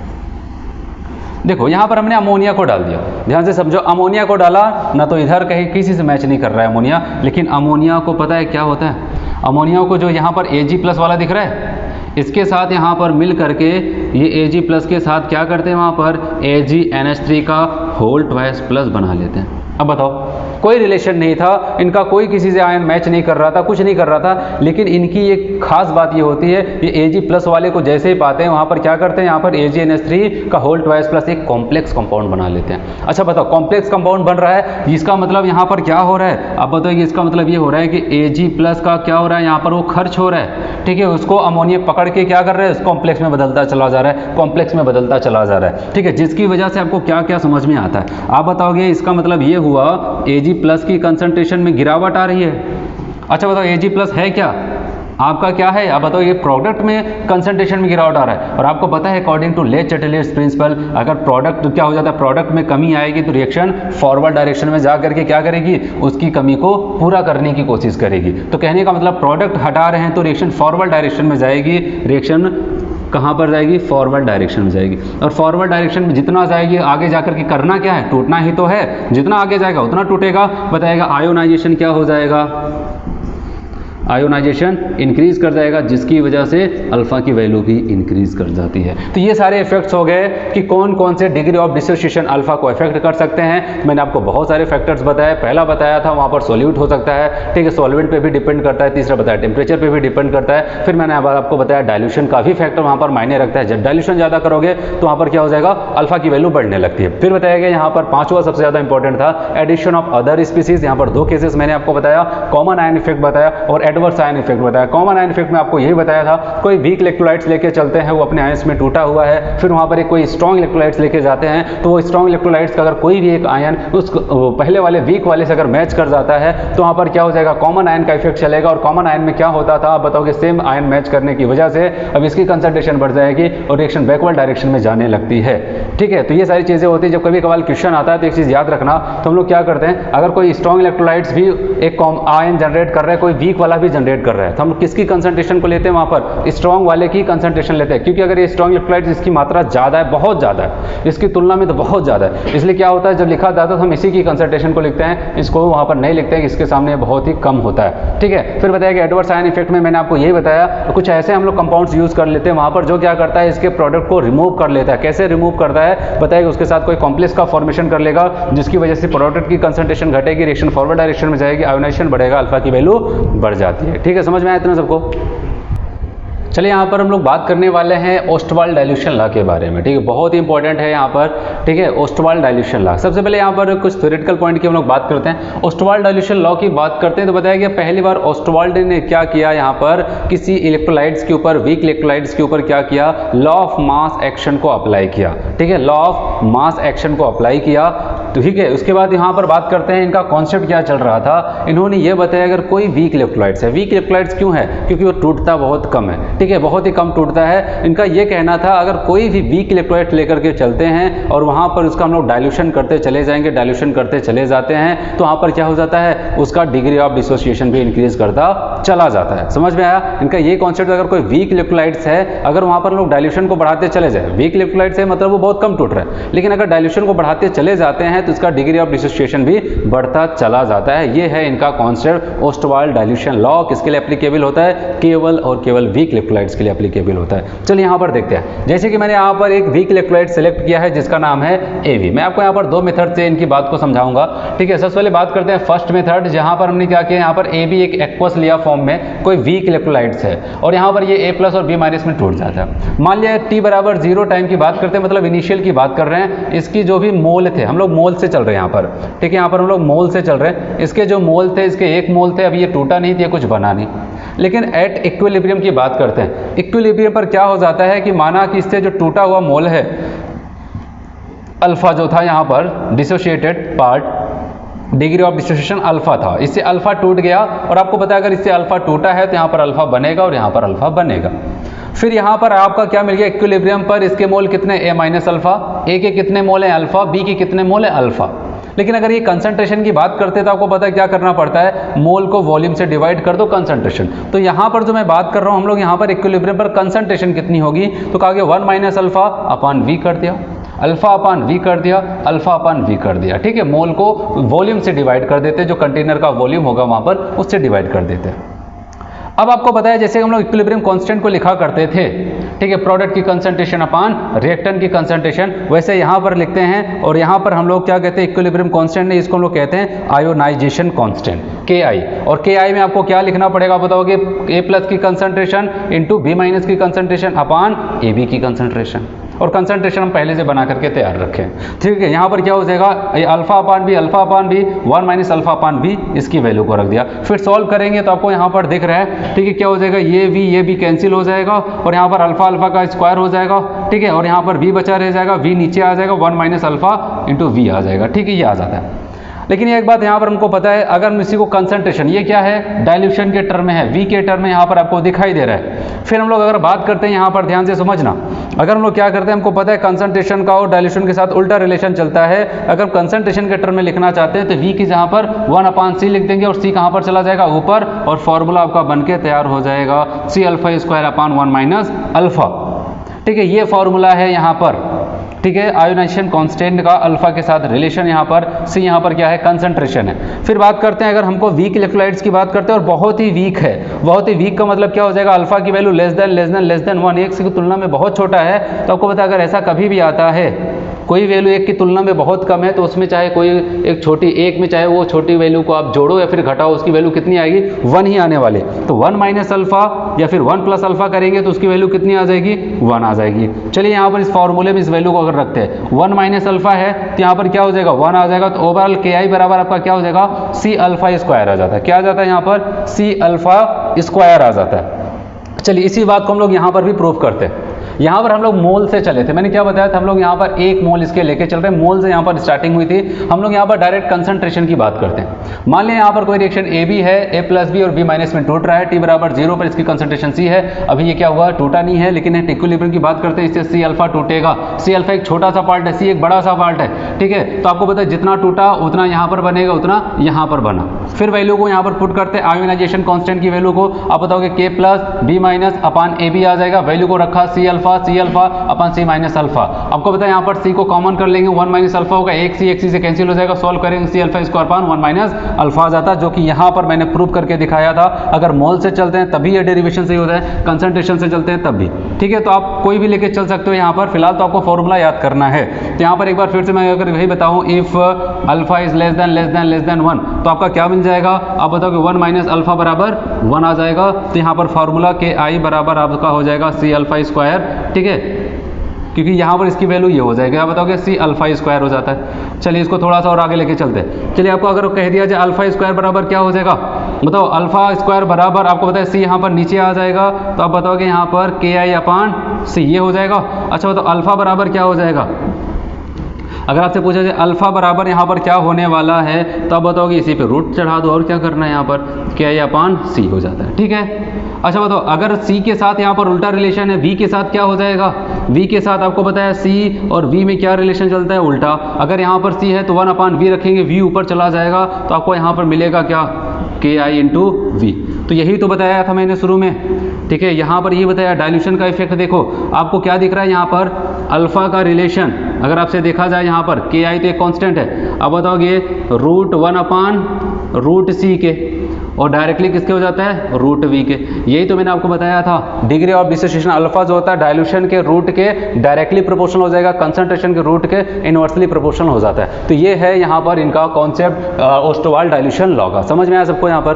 देखो, यहाँ पर हमने अमोनिया को डाल दिया, ध्यान से समझो, अमोनिया को डाला ना तो इधर कहीं किसी से मैच नहीं कर रहा है अमोनिया, लेकिन अमोनिया को पता है क्या होता है, अमोनिया को जो यहाँ पर Ag प्लस वाला दिख रहा है इसके साथ यहाँ पर मिल करके ये Ag प्लस के साथ क्या करते हैं, वहाँ पर AgNH3 का होल ट्वाइस प्लस बना लेते हैं। अब बताओ कोई रिलेशन नहीं था, इनका कोई किसी से आयन मैच नहीं कर रहा था, कुछ नहीं कर रहा था। लेकिन इनकी एक खास बात ये होती है, ये Ag+ वाले को जैसे ही पाते हैं वहाँ पर क्या करते हैं, यहाँ पर AgNH3 का होल ट्वाइस प्लस एक कॉम्प्लेक्स कंपाउंड बना लेते हैं। अच्छा बताओ, कॉम्प्लेक्स कंपाउंड बन रहा है, इसका मतलब यहाँ पर क्या हो रहा है, आप बताइए। इसका मतलब ये हो रहा है कि Ag+ का क्या हो रहा है, यहाँ पर वो खर्च हो रहा है, ठीक है। उसको अमोनिया पकड़ के क्या कर रहे हैं, कॉम्प्लेक्स में बदलता चला जा रहा है, कॉम्प्लेक्स में बदलता चला जा रहा है, ठीक है। जिसकी वजह से आपको क्या क्या समझ में आता है, आप बताओगे। इसका मतलब ये हुआ Ag+ की कंसंट्रेशन में गिरावट आ रही है। अच्छा बताओ, Ag+ है क्या, आपका क्या है, आप बताओ। ये प्रोडक्ट में कंसंट्रेशन में गिरावट आ रहा है। और आपको पता है अकॉर्डिंग टू ले चैटलियर्स प्रिंसिपल, अगर प्रोडक्ट क्या हो जाता है, प्रोडक्ट में कमी आएगी तो रिएक्शन फॉरवर्ड डायरेक्शन में जा करके क्या करेगी, उसकी कमी को पूरा करने की कोशिश करेगी। तो कहने का मतलब प्रोडक्ट हटा रहे हैं तो रिएक्शन फॉरवर्ड डायरेक्शन में जाएगी, रिएक्शन कहाँ पर जाएगी, फॉरवर्ड डायरेक्शन में जाएगी। और फॉरवर्ड डायरेक्शन में जितना जाएगी आगे जाकर के करना क्या है, टूटना ही तो है। जितना आगे जाएगा उतना टूटेगा। बताएगा आयोनाइजेशन क्या हो जाएगा, आयोनाइजेशन इंक्रीज कर जाएगा, जिसकी वजह से अल्फा की वैल्यू भी इंक्रीज कर जाती है। तो ये सारे इफेक्ट्स हो गए कि कौन कौन से डिग्री ऑफ डिसोसिएशन अल्फा को इफेक्ट कर सकते हैं। मैंने आपको बहुत सारे फैक्टर्स बताए। पहला बताया था वहाँ पर सोल्यूट हो सकता है, ठीक है, सॉल्वेंट पे भी डिपेंड करता है। तीसरा बताया टेम्परेचर पे भी डिपेंड करता है। फिर मैंने आपको बताया डाइल्यूशन का भी फैक्टर वहाँ पर मायने रखता है। जब डाइल्यूशन ज़्यादा करोगे तो वहाँ पर क्या हो जाएगा, अल्फा की वैल्यू बढ़ने लगती है। फिर बताया गया यहाँ पर पांचवा सबसे ज़्यादा इंपॉर्टेंट था एडिशन ऑफ अदर स्पीसीज। यहाँ पर दो केसेस मैंने आपको बताया, कॉमन आयन इफेक्ट बताया और एडवर्स आयन इफेक्ट बताया। कॉमन आयन इफेक्ट में आपको यही बताया था, कोई वीक इलेक्ट्रोलाइट्स लेके चलते हैं, वो अपने आयंस में टूटा हुआ है, फिर वहाँ पर एक कोई स्ट्रॉन्ग इलेक्ट्रोलाइट्स लेके जाते हैं, तो वो स्ट्रॉन्ग इलेक्ट्रोलाइट्स का अगर कोई भी एक आयन उस पहले वाले वीक वाले से अगर मैच कर जाता है तो वहाँ पर क्या हो जाएगा, कॉमन आयन का इफेक्ट चलेगा। और कॉमन आयन में क्या होता था, आप बताओगे, सेम आयन मैच करने की वजह से अब इसकी कंसंट्रेशन बढ़ जाएगी और रिएक्शन बैकवर्ड डायरेक्शन में जाने लगती है, ठीक है। तो ये सारी चीज़ें होती है। जब कभी कभार क्वेश्चन आता है तो एक चीज़ याद रखना, तो हम लोग क्या करते हैं, अगर कोई स्ट्रॉन्ग इलेक्ट्रोलाइट्स भी एक आयन जनरेट कर रहा है, कोई वीक वाला भी जनरेट कर रहा है, तो हम किसकी कंसंट्रेशन को लेते हैं, वहाँ पर स्ट्रॉन्ग वाले की कंसंट्रेशन लेते हैं। क्योंकि अगर ये स्ट्रॉन्ग इलेक्ट्रोलाइट्स इसकी मात्रा ज़्यादा है, बहुत ज़्यादा है, इसकी तुलना में तो बहुत ज़्यादा है, इसलिए क्या होता है जब लिखा जाता है तो हम इसी की कंसंट्रेशन को लिखते हैं, इसको वहाँ पर नहीं लिखते हैं, इसके सामने बहुत ही कम होता है, ठीक है। फिर बताया कि एडवर्स आयन इफेक्ट में मैंने आपको यही बताया, कुछ ऐसे हम लोग कंपाउंड्स यूज कर लेते हैं वहाँ पर जो क्या करता है, इसके प्रोडक्ट को रिमूव कर लेता है। कैसे रिमूव करता है, बताएगा, उसके साथ कोई कॉम्प्लेक्स का फॉर्मेशन कर लेगा, जिसकी वजह से प्रोडक्ट की कंसंट्रेशन घटेगी, रिएक्शन फॉरवर्ड डायरेक्शन में जाएगी, आयोनाइजेशन बढ़ेगा, अल्फा की वैल्यू बढ़ जाती है, ठीक है। समझ में आया इतना सबको। चलिए यहाँ पर हम लोग बात करने वाले हैं ओस्टवाल्ड डाइल्यूशन लॉ के बारे में, ठीक है। बहुत ही इंपॉर्टेंट है यहाँ पर, ठीक है, ओस्टवाल्ड डाइल्यूशन लॉ। सबसे पहले यहाँ पर कुछ थ्योरेटिकल पॉइंट की हम लोग बात करते हैं। ओस्टवाल्ड डाइल्यूशन लॉ की बात करते हैं तो बताया गया पहली बार ओस्टवाल्ड ने क्या किया, यहाँ पर किसी इलेक्ट्रोलाइट्स के ऊपर, वीक इलेक्ट्रोलाइट्स के ऊपर क्या किया, लॉ ऑफ मास एक्शन को अप्लाई किया, ठीक है, लॉ ऑफ मास एक्शन को अप्लाई किया, ठीक है। उसके बाद यहाँ पर बात करते हैं इनका कॉन्सेप्ट क्या चल रहा था। इन्होंने ये बताया अगर कोई वीक इलेक्ट्रोलाइट्स है, वीक इलेक्ट्रोलाइट्स क्यों है, क्योंकि वो टूटता बहुत कम है, ठीक है, बहुत ही कम टूटता है। इनका ये कहना था अगर कोई भी वीक इलेक्ट्रोलाइट लेकर के चलते हैं और वहाँ पर उसका हम लोग डाइल्यूशन करते चले जाएंगे, डाइल्यूशन करते चले जाते हैं, तो वहाँ पर क्या हो जाता है, उसका डिग्री ऑफ डिसोसिएशन भी इंक्रीज करता चला जाता है। समझ में आया इनका ये कॉन्सेप्ट। अगर कोई वीक इलेक्ट्रोलाइट्स है, अगर वहाँ पर लोग डाइल्यूशन को बढ़ाते चले जाए, वीक इलेक्ट्रोलाइट्स है मतलब वो बहुत कम टूट रहा है, लेकिन अगर डाइल्यूशन को बढ़ाते चले जाते हैं तो इसका डिग्री ऑफ डिसोसिएशन भी बढ़ता चला जाता है। ये है इनका कॉन्सेप्ट ओस्टवाल्ड डाइल्यूशन लॉ। किसके लिए एप्लीकेबल होता है, केवल और केवल वीक इलेक्ट्रोलाइट्स के लिए एप्लीकेबल होता है। चलिए यहाँ पर देखते हैं। जैसे कि मैंने यहाँ पर एक वीक इलेक्ट्रोलाइट सेलेक्ट किया है जिसका नाम है एवी। मैं आपको यहाँ पर दो मेथड से इनकी बात को समझाऊंगा, ठीक है। सबसे पहले बात करते हैं फर्स्ट मेथड, जहाँ पर हमने क्या किया, यहाँ पर एवी एक एक्वस लिया फॉर्म में, कोई वीक इलेक्ट्रोलाइट्स है और यहाँ पर ये A+ और B- में टूट जाता है। मान लिया t बराबर 0 टाइम की बात करते हैं, मतलब इनिशियल की बात कर रहे हैं। इसकी जो भी मोल थे, हम लोग मोल से चल रहे हैं यहाँ पर, ठीक है, यहाँ पर हम लोग मोल से चल रहे हैं। इसके जो मोल थे, इसके 1 मोल थे, अभी ये टूटा नहीं था, कुछ बना नहीं। लेकिन एट इक्विलिब्रियम की बात करते हैं। इक्विलिब्रियम पर क्या हो जाता है कि माना कि इससे जो टूटा हुआ मोल है, अल्फा जो था यहाँ पर dissociated part, degree of dissociation alpha था, इससे अल्फा टूट गया। और आपको पता है अगर इससे अल्फा टूटा है तो यहाँ पर अल्फा बनेगा और यहाँ पर अल्फा बनेगा। फिर यहाँ पर आपका क्या मिल गया, इक्विलिब्रियम पर इसके मोल कितने, A- अल्फा, A के कितने मोल हैं अल्फा, B के कितने मोल हैं अल्फा। लेकिन अगर ये कंसंट्रेशन की बात करते हैं तो आपको पता है क्या करना पड़ता है, मोल को वॉल्यूम से डिवाइड कर दो कंसंट्रेशन। तो यहाँ पर जो मैं बात कर रहा हूँ, हम लोग यहाँ पर इक्विलिब्रियम पर कंसंट्रेशन कितनी होगी, तो कहा गया 1 - अल्फा अपान V कर दिया, अल्फा अपान V कर दिया, अल्फा अपान V कर दिया, ठीक है। मोल को वॉल्यूम से डिवाइड कर देते, जो कंटेनर का वॉल्यूम होगा वहाँ पर उससे डिवाइड कर देते। अब आपको पता है जैसे हम लोग इक्विलिब्रियम कांस्टेंट को लिखा करते थे, ठीक है, प्रोडक्ट की कंसंट्रेशन अपान रिएक्टेंट की कंसंट्रेशन, वैसे यहाँ पर लिखते हैं। और यहाँ पर हम लोग क्या कहते हैं, इक्विलिब्रियम कांस्टेंट नहीं, इसको हम लोग कहते हैं आयोनाइजेशन कांस्टेंट Ki। और Ki में आपको क्या लिखना पड़ेगा बताओगे, A+ की कंसंट्रेशन इंटू B- की कंसंट्रेशन अपान AB की कंसंट्रेशन। और कंसंट्रेशन हम पहले से बना करके तैयार रखें, ठीक है। यहाँ पर क्या हो जाएगा, alpha upon B 1 minus alpha upon B, इसकी वैल्यू को रख दिया। फिर सॉल्व करेंगे तो आपको यहाँ पर दिख रहा है, ठीक है, क्या हो जाएगा, ये भी कैंसिल हो जाएगा और यहाँ पर अल्फा अल्फा का स्क्वायर हो जाएगा, ठीक है। और यहाँ पर v बचा रह जाएगा, v नीचे आ जाएगा, 1 माइनस अल्फा इंटू वी आ जाएगा, ठीक है, ये आ जाता है। लेकिन एक बात यहाँ पर हमको पता है, अगर हम इसी को कंसंट्रेशन, ये क्या है, डाइल्यूशन के टर्म में है, v के टर्म में यहाँ पर आपको दिखाई दे रहा है। फिर हम लोग अगर बात करते हैं, यहाँ पर ध्यान से समझना, अगर हम लोग क्या करते हैं, हमको पता है कंसंट्रेशन का और डाइल्यूशन के साथ उल्टा रिलेशन चलता है। अगर कंसंट्रेशन के टर्म में लिखना चाहते हैं तो v की जहाँ पर 1/c लिख देंगे और c कहाँ पर चला जाएगा, ऊपर, और फॉर्मूला आपका बन के तैयार हो जाएगा C∝² 1 - अल्फा, ठीक है। ये फॉर्मूला है यहाँ पर, ठीक है, आयोनाइजेशन कांस्टेंट का अल्फा के साथ रिलेशन, यहाँ पर सी, यहाँ पर क्या है, कंसंट्रेशन है। फिर बात करते हैं, अगर हमको वीक इलेक्ट्रोलाइट्स की बात करते हैं और बहुत ही वीक है, बहुत ही वीक का मतलब क्या हो जाएगा, अल्फा की वैल्यू लेस देन 1, एक की तुलना में बहुत छोटा है। तो आपको पता है, अगर ऐसा कभी भी आता है, कोई वैल्यू एक की तुलना में बहुत कम है, तो उसमें चाहे कोई एक छोटी, एक में चाहे वो छोटी वैल्यू को आप जोड़ो या फिर घटाओ, उसकी वैल्यू कितनी आएगी, 1 ही आने वाले। तो 1 माइनस अल्फा या फिर 1 प्लस अल्फा करेंगे तो उसकी वैल्यू कितनी आ जाएगी, 1 आ जाएगी। चलिए यहाँ पर इस फॉर्मूले में इस वैल्यू को अगर रखते हैं, 1 माइनस अल्फा है तो यहाँ पर क्या हो जाएगा, 1 आ जाएगा। तो ओवरऑल Ki बराबर आपका क्या हो जाएगा, C∝² आ जाता है। क्या आ जाता है यहाँ पर, C∝² आ जाता है। चलिए इसी बात को हम लोग यहाँ पर भी प्रूव करते हैं। यहाँ पर हम लोग मोल से चले थे, मैंने क्या बताया था, हम लोग यहाँ पर 1 मोल इसके लेके चल रहे हैं, मोल से यहाँ पर स्टार्टिंग हुई थी। हम लोग यहाँ पर डायरेक्ट कंसंट्रेशन की बात करते हैं। मान लें यहाँ पर कोई रिएक्शन ए बी है, A+B और B- में टूट रहा है, t बराबर 0 पर इसकी कंसंट्रेशन C है। अभी ये क्या हुआ, टूटा नहीं है, लेकिन इक्विलिब्रियम की बात करते हैं, इससे C∝ टूटेगा। C∝ एक छोटा सा पार्ट है, C एक बड़ा सा पार्ट है, ठीक है। तो आपको पता है जितना टूटा उतना यहाँ पर बनेगा, उतना यहाँ पर बना। फिर वैल्यू को यहाँ पर पुट करते हैं, आयोनाइजेशन कांस्टेंट की वैल्यू को आप बताओगे K+B- अपान AB आ जाएगा। वैल्यू को रखा C∝ अपन C माइनस अल्फा। आपको पता है यहाँ पर C को कॉमन कर लेंगे, 1 माइनस अल्फा होगा, एक C से कैंसिल हो जाएगा, सॉल्व करेंगे C∝² 1 माइनस अल्फा आ जाता है, जो कि यहाँ पर मैंने प्रूव करके दिखाया था। अगर मोल से चलते हैं तभी ये डेरिवेशन सही होता है, कंसंट्रेशन से चलते हैं तब भी, ठीक है। तो आप कोई भी लेके चल सकते हो यहाँ पर, फिलहाल तो आपको फॉर्मूला याद करना है। तो यहाँ पर एक बार फिर से मैं अगर वही बताऊँ, if alpha is less than 1, तो आपका क्या बन जाएगा, आप बताओगे 1 माइनस अल्फा बराबर 1 आ जाएगा। तो यहाँ पर फॉर्मूला Ki बराबर आपका हो जाएगा C∝², ठीक है, क्योंकि यहाँ पर इसकी वैल्यू ये हो जाएगी, आप बताओगे C∝² हो जाता है। चलिए इसको थोड़ा सा और आगे लेके चलते हैं। चलिए आपको अगर कह दिया जाए α² बराबर क्या हो जाएगा, बताओ α² बराबर, आपको पता है C यहाँ पर नीचे आ जाएगा, तो आप बताओगे यहाँ पर Ki/C ये हो जाएगा। अच्छा बताओ अल्फा बराबर क्या हो जाएगा, अगर आपसे पूछा जाए अल्फा बराबर यहाँ पर क्या होने वाला है, तो आप बताओगे इसी पे रूट चढ़ा दो और क्या करना है, यहाँ पर Ki/C हो जाता है, ठीक है। अच्छा बताओ अगर C के साथ यहाँ पर उल्टा रिलेशन है, V के साथ क्या हो जाएगा, V के साथ आपको पता है C और V में क्या रिलेशन चलता है, उल्टा। अगर यहाँ पर C है तो 1/V रखेंगे, V ऊपर चला जाएगा, तो आपको यहाँ पर मिलेगा क्या, Ki/V। तो यही तो बताया था मैंने शुरू में, ठीक है। यहाँ पर यही बताया डाइल्यूशन का इफेक्ट। देखो आपको क्या दिख रहा है यहाँ पर, अल्फा का रिलेशन अगर आपसे देखा जाए यहाँ पर Ki तो एक कांस्टेंट है, अब बताओगे √1/√C के, और डायरेक्टली किसके हो जाता है, √V के। यही तो मैंने आपको बताया था, डिग्री ऑफ डिसोसिएशन अल्फा जो होता है डाइल्यूशन के रूट के डायरेक्टली प्रोपोर्शनल हो जाएगा, कंसंट्रेशन के रूट के इनवर्सली प्रोपोर्शनल हो जाता है। तो ये है यहाँ पर इनका कॉन्सेप्ट ओस्टोवाल डाइल्यूशन लॉ का, समझ में आया सबको यहाँ पर।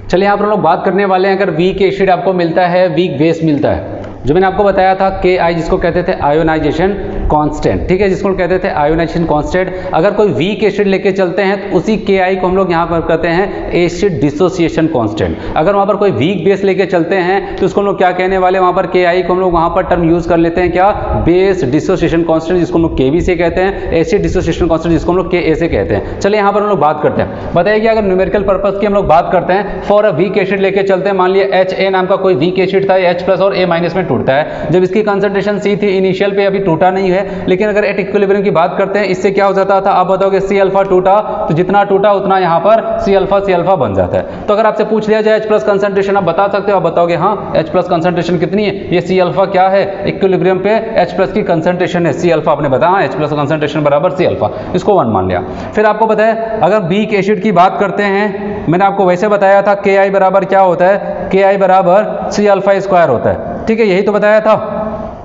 चलिए यहाँ पर हम लोग बात करने वाले हैं, अगर वीक एसिड आपको मिलता है, वीक बेस मिलता है, जो मैंने आपको बताया था Ki जिसको कहते थे आयोनाइजेशन कांस्टेंट, ठीक है, जिसको कहते थे आयोनाइजेशन कांस्टेंट। अगर कोई वीक एसिड लेके चलते हैं तो उसी Ki को हम लोग यहाँ पर कहते हैं एसिड डिसोसिएशन कांस्टेंट। अगर वहाँ पर कोई वीक बेस लेके चलते हैं तो उसको हम लोग क्या कहने वाले, वहाँ पर Ki को हम लोग वहाँ पर टर्म यूज कर लेते हैं क्या, बेस डिसोसिएशन कांस्टेंट, जिसको हम लोग Kb से कहते हैं, एसिड डिसोसिएशन कांस्टेंट जिसको हम लोग Ka से कहते हैं। चलिए यहाँ पर हम लोग बात करते हैं, बताइए कि अगर न्यूमेरिकल पर्पस की हम लोग बात करते हैं, फॉर अ वीक एसिड लेके चलते हैं, मान लिया Ha नाम का कोई वीक एसिड था, H+ और A- में टूटता है। जब इसकी कंसंट्रेशन C थी इनिशियल पे, अभी टूटा नहीं है, लेकिन अगर एट इक्विलिब्रियम की बात करते हैं, इससे क्या हो जाता था, आप बताओगे C∝ टूटा, तो जितना टूटा उतना यहाँ पर C∝ बन जाता है। तो अगर आपसे पूछ लिया जाए H+ कंसंट्रेशन, आप बता सकते हो, आप बताओगे हाँ H+ कंसंट्रेशन कितनी है, ये C∝ क्या है, इक्विलिब्रियम पे H+ की कंसंट्रेशन है, C∝ आपने बताया H+ कंसंट्रेशन बराबर C∝, इसको 1 मान लिया। फिर आपको पता है अगर वीक एसिड की बात करते हैं, मैंने आपको वैसे बताया था Ki बराबर क्या होता है, Ki बराबर C∝² होता है। ठीक है, यही तो बताया था।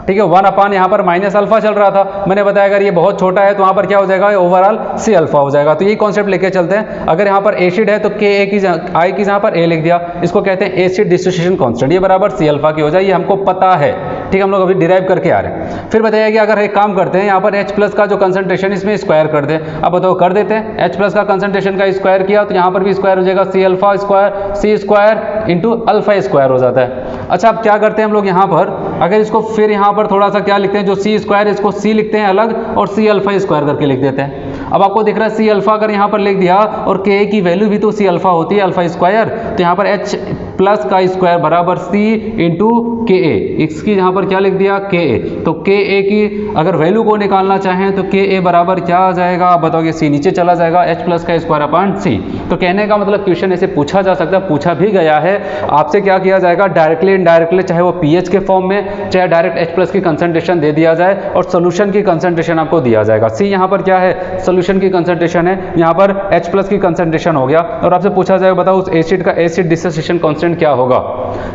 ठीक है, 1 अपान यहाँ पर माइनस अल्फा चल रहा था, मैंने बताया अगर ये बहुत छोटा है तो वहाँ पर क्या हो जाएगा, ओवरऑल सी अल्फा हो जाएगा। तो यही कॉन्सेप्ट लेके चलते हैं। अगर यहाँ पर एसिड है तो के ए की आई की जहाँ पर ए लिख दिया, इसको कहते हैं एसिड डिसोसिएशन कांस्टेंट, ये बराबर सी अल्फा की हो जाए, ये हमको पता है। ठीक है, हम लोग अभी डिराइव करके आ रहे हैं। फिर बताइए कि अगर एक काम करते हैं, यहाँ पर H प्लस का जो कंसंट्रेशन इसमें स्क्वायर कर दें। अब बताओ, कर देते हैं। H प्लस का कंसंट्रेशन का स्क्वायर किया तो यहाँ पर भी स्क्वायर हो जाएगा, सी अल्फा स्क्वायर सी स्क्वायर इंटू अल्फा स्क्वायर हो जाता है। अच्छा, अब क्या करते हैं हम लोग यहाँ पर, अगर इसको फिर यहाँ पर थोड़ा सा क्या लिखते हैं, जो सी स्क्वायर इसको सी लिखते हैं अलग और सी अल्फा स्क्वायर करके लिख देते हैं। अब आपको दिख रहा है सी अल्फा अगर यहाँ पर लिख दिया और के की वैल्यू भी तो सी अल्फा होती है, अल्फा स्क्वायर, तो यहाँ पर H प्लस का स्क्वायर बराबर सी इंटू के ए, इसकी यहाँ पर क्या लिख दिया, के ए। तो के ए की अगर वैल्यू को निकालना चाहें तो के ए बराबर क्या आ जाएगा, आप बताओगे, सी नीचे चला जाएगा, H प्लस का स्क्वायर अपॉन सी। तो कहने का मतलब क्वेश्चन ऐसे पूछा जा सकता है, पूछा भी गया है आपसे, क्या किया जाएगा, डायरेक्टली इनडायरेक्टली, चाहे वो पीएच के फॉर्म में, चाहे डायरेक्ट H प्लस की कंसंट्रेशन दे दिया जाए और सोल्यूशन की कंसंट्रेशन आपको दिया जाएगा। सी यहाँ पर क्या है, सोल्यूशन की कंसंट्रेशन है, यहाँ पर H प्लस की कंसंट्रेशन हो गया और आपसे पूछा जाएगा बताओ उस एसिड का एसिड डिसोसिएशन कांस्टेंट क्या होगा।